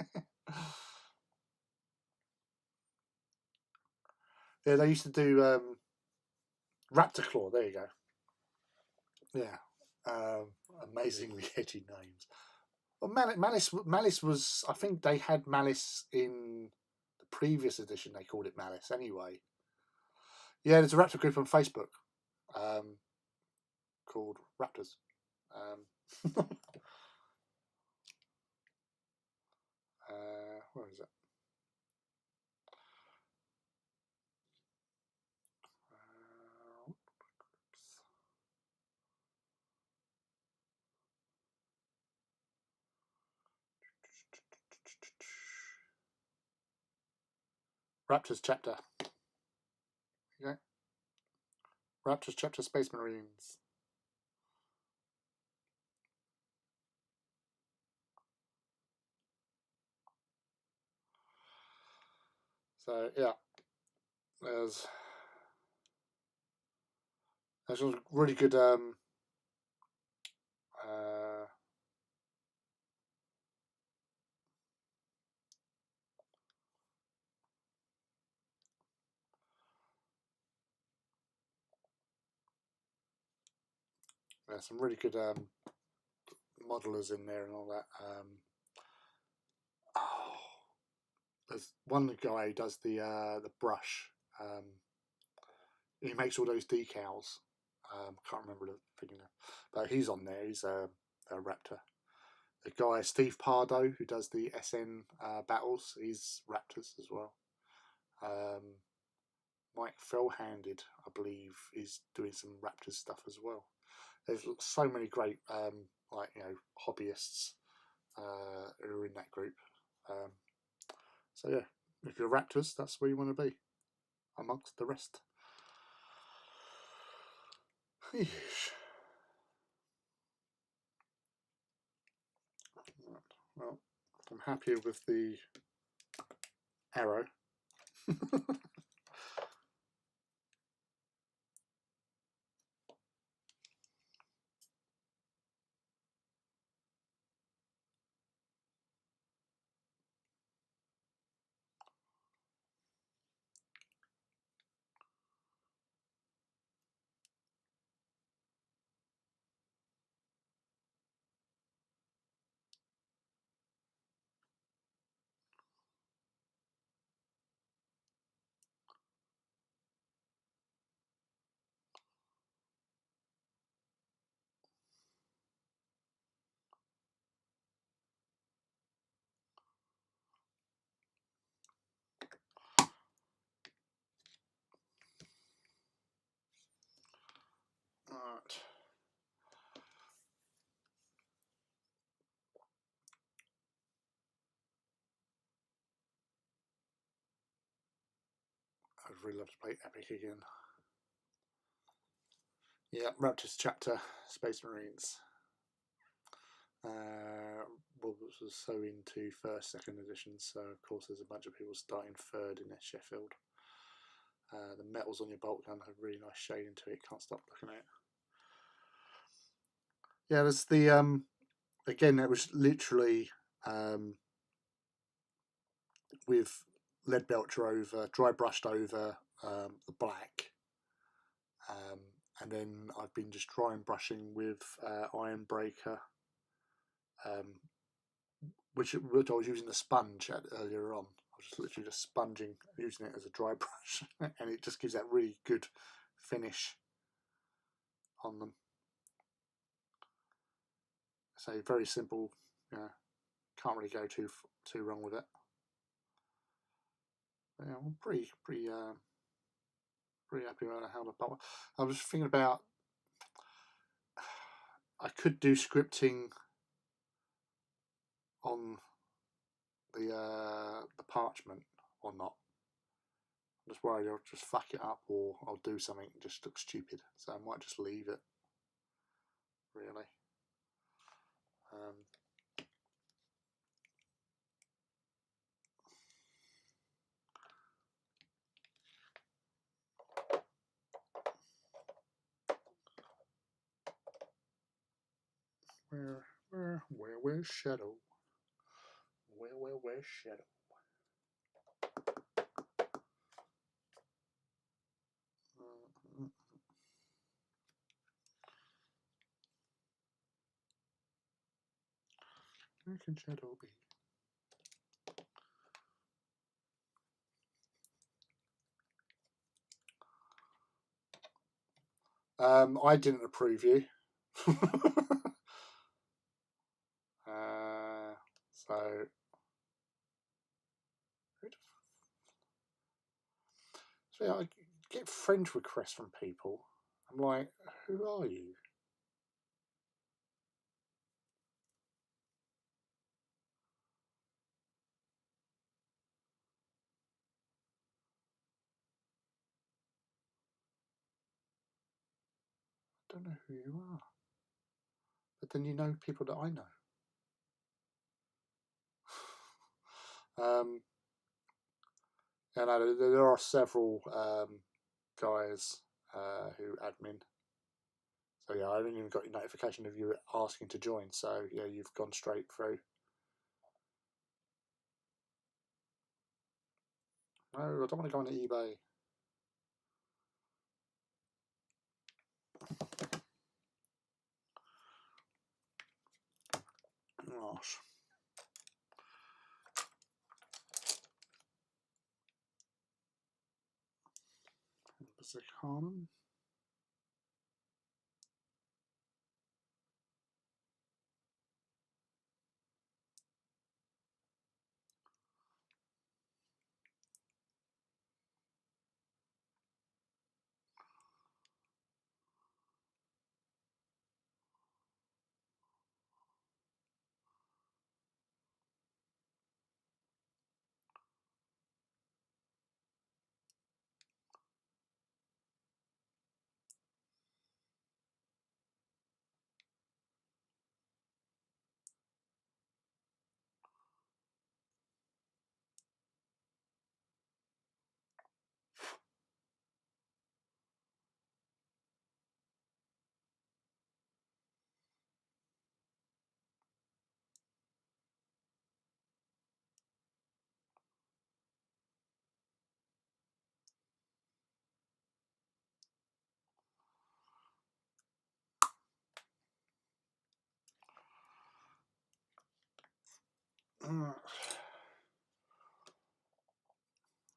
Yeah, they used to do Raptor Claw. There you go. Yeah, amazingly heady names. Well, Malice was. I think they had Malice in the previous edition. They called it Malice anyway. Yeah, there's a Raptor group on Facebook called Raptors. Where is it? Raptors chapter. Okay. Raptors chapter Space Marines. So yeah, there's a really good there's some really good modelers in there and all that. There's one guy who does the brush. He makes all those decals. Can't remember the thing, but he's on there. He's a Raptor. The guy Steve Pardo who does the SN battles, he's Raptors as well. Mike Fellhanded, I believe, is doing some Raptors stuff as well. There's so many great hobbyists who are in that group. So yeah, if you're Raptors, that's where you want to be amongst the rest. Well, I'm happy with the arrow. Right. I'd really love to play Epic again. Yeah, Raptors chapter Space Marines. Was so into first, second editions, so of course there's a bunch of people starting third in their Sheffield. The metals on your bolt gun have really nice shade into it. Can't stop looking at it. Yeah, there's the again, that was literally with lead belcher over, dry brushed over the black, and then I've been just dry and brushing with iron breaker, which I was using the sponge earlier on. I was just literally just sponging, using it as a dry brush, and it just gives that really good finish on them. So very simple. Can't really go too wrong with it. But, yeah, I'm pretty happy about how the bubble. I was thinking about I could do scripting on the parchment or not. I'm just worried I'll just fuck it up, or I'll do something and just look stupid. So I might just leave it. Really. Where's Shadow? Where's Shadow? Where can Shadow be? I didn't approve you. So I get friend requests from people. I'm like, who are you? I don't know who you are. But then you know people that I know. And there are several guys who admin. So yeah, I haven't even got your notification of you asking to join. So yeah, you've gone straight through. No, I don't want to go on eBay. Gosh. Pacific Harmon.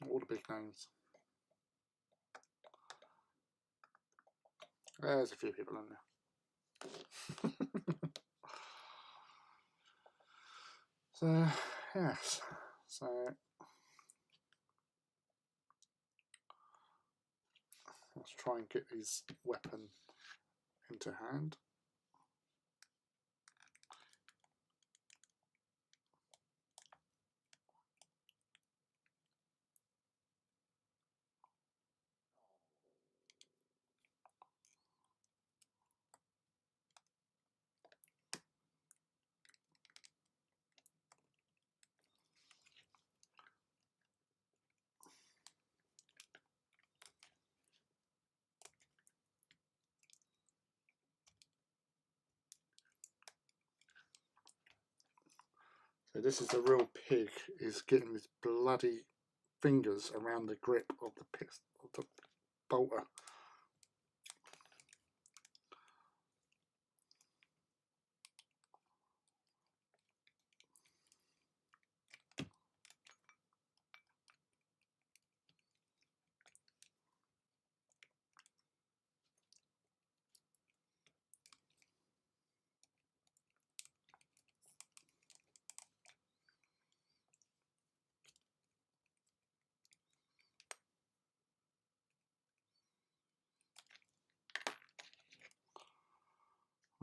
All the big names. There's a few people in there. So, yes. So, let's try and get his weapon into hand. So this is the real pig, is getting his bloody fingers around the grip of the bolter.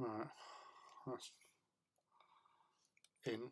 Alright, that's in.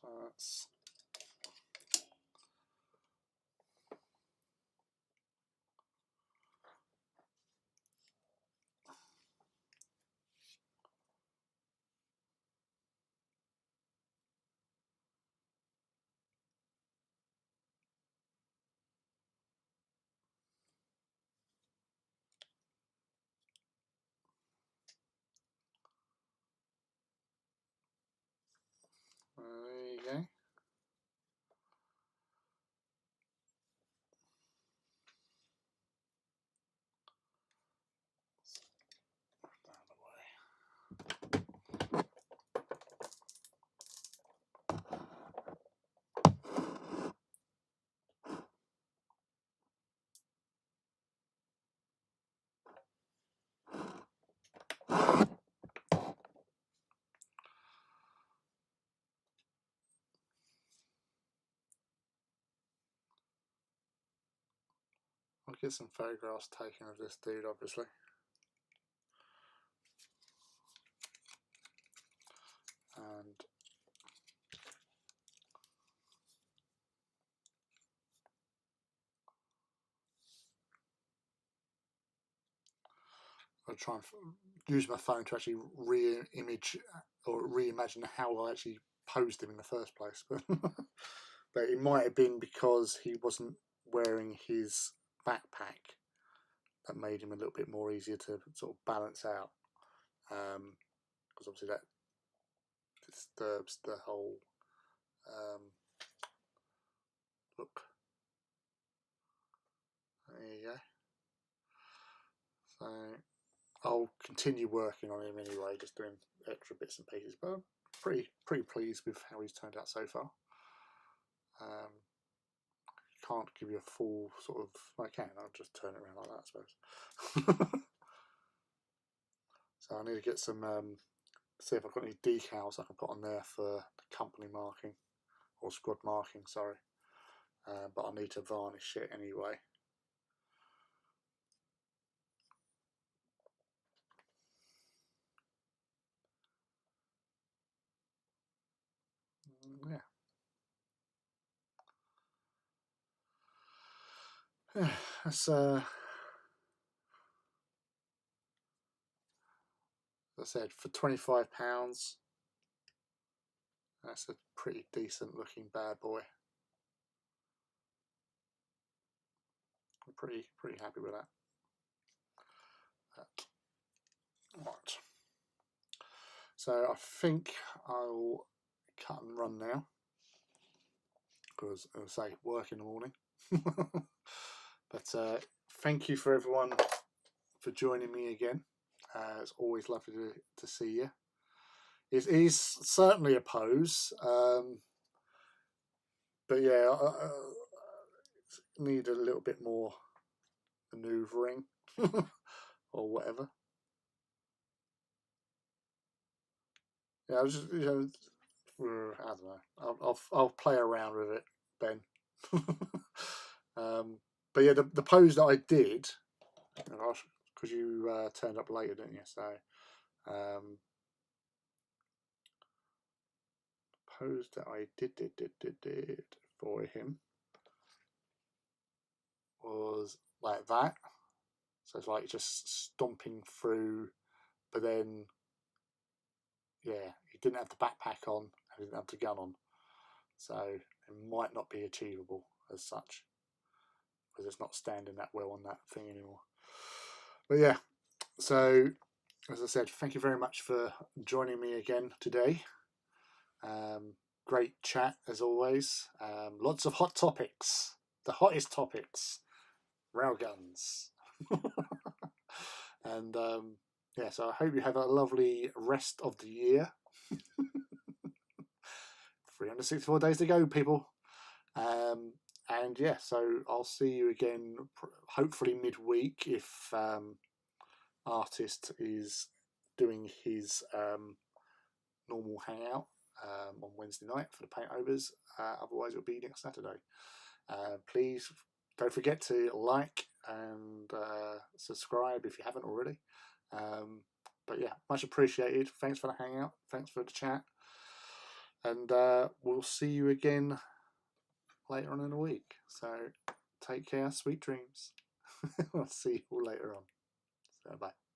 So that's there you go. I'll get some photographs taken of this dude, obviously. And I'll try and use my phone to actually re-image or reimagine how I actually posed him in the first place. But it might have been because he wasn't wearing his backpack that made him a little bit more easier to sort of balance out. Because obviously that disturbs the whole look. There you go. So I'll continue working on him anyway, just doing extra bits and pieces. But I'm pretty pleased with how he's turned out so far. Can't give you a full sort of. I can. I'll just turn it around like that, I suppose. So I need to get some. See if I've got any decals I can put on there for the company marking or squad marking. Sorry, but I need to varnish it anyway. Yeah. That's as I said, for £25, that's a pretty decent looking bad boy. I'm pretty happy with that. Right. So I think I'll cut and run now because, as I say, work in the morning. But thank you for everyone for joining me again. It's always lovely to see you. It is certainly a pose, but yeah, I need a little bit more manoeuvring or whatever. Yeah, I was just, I don't know. I'll play around with it, Ben. But yeah, the pose that I did, because you turned up later, didn't you? So Pose that I did for him was like that. So it's like just stomping through, but then, yeah, he didn't have the backpack on, and he didn't have the gun on. So it might not be achievable as such, because it's not standing that well on that thing anymore. But yeah, so as I said, thank you very much for joining me again today. Great chat as always. Lots of hot topics. The hottest topics, railguns. And yeah, so I hope you have a lovely rest of the year. 364 days to go, people. And yeah, so I'll see you again, hopefully midweek, if Artist is doing his normal hangout on Wednesday night for the paint overs. Otherwise, it'll be next Saturday. Please don't forget to like and subscribe if you haven't already. But yeah, much appreciated. Thanks for the hangout. Thanks for the chat. And we'll see you again later on in the week. So take care. Sweet dreams. I'll see you all later on. So bye.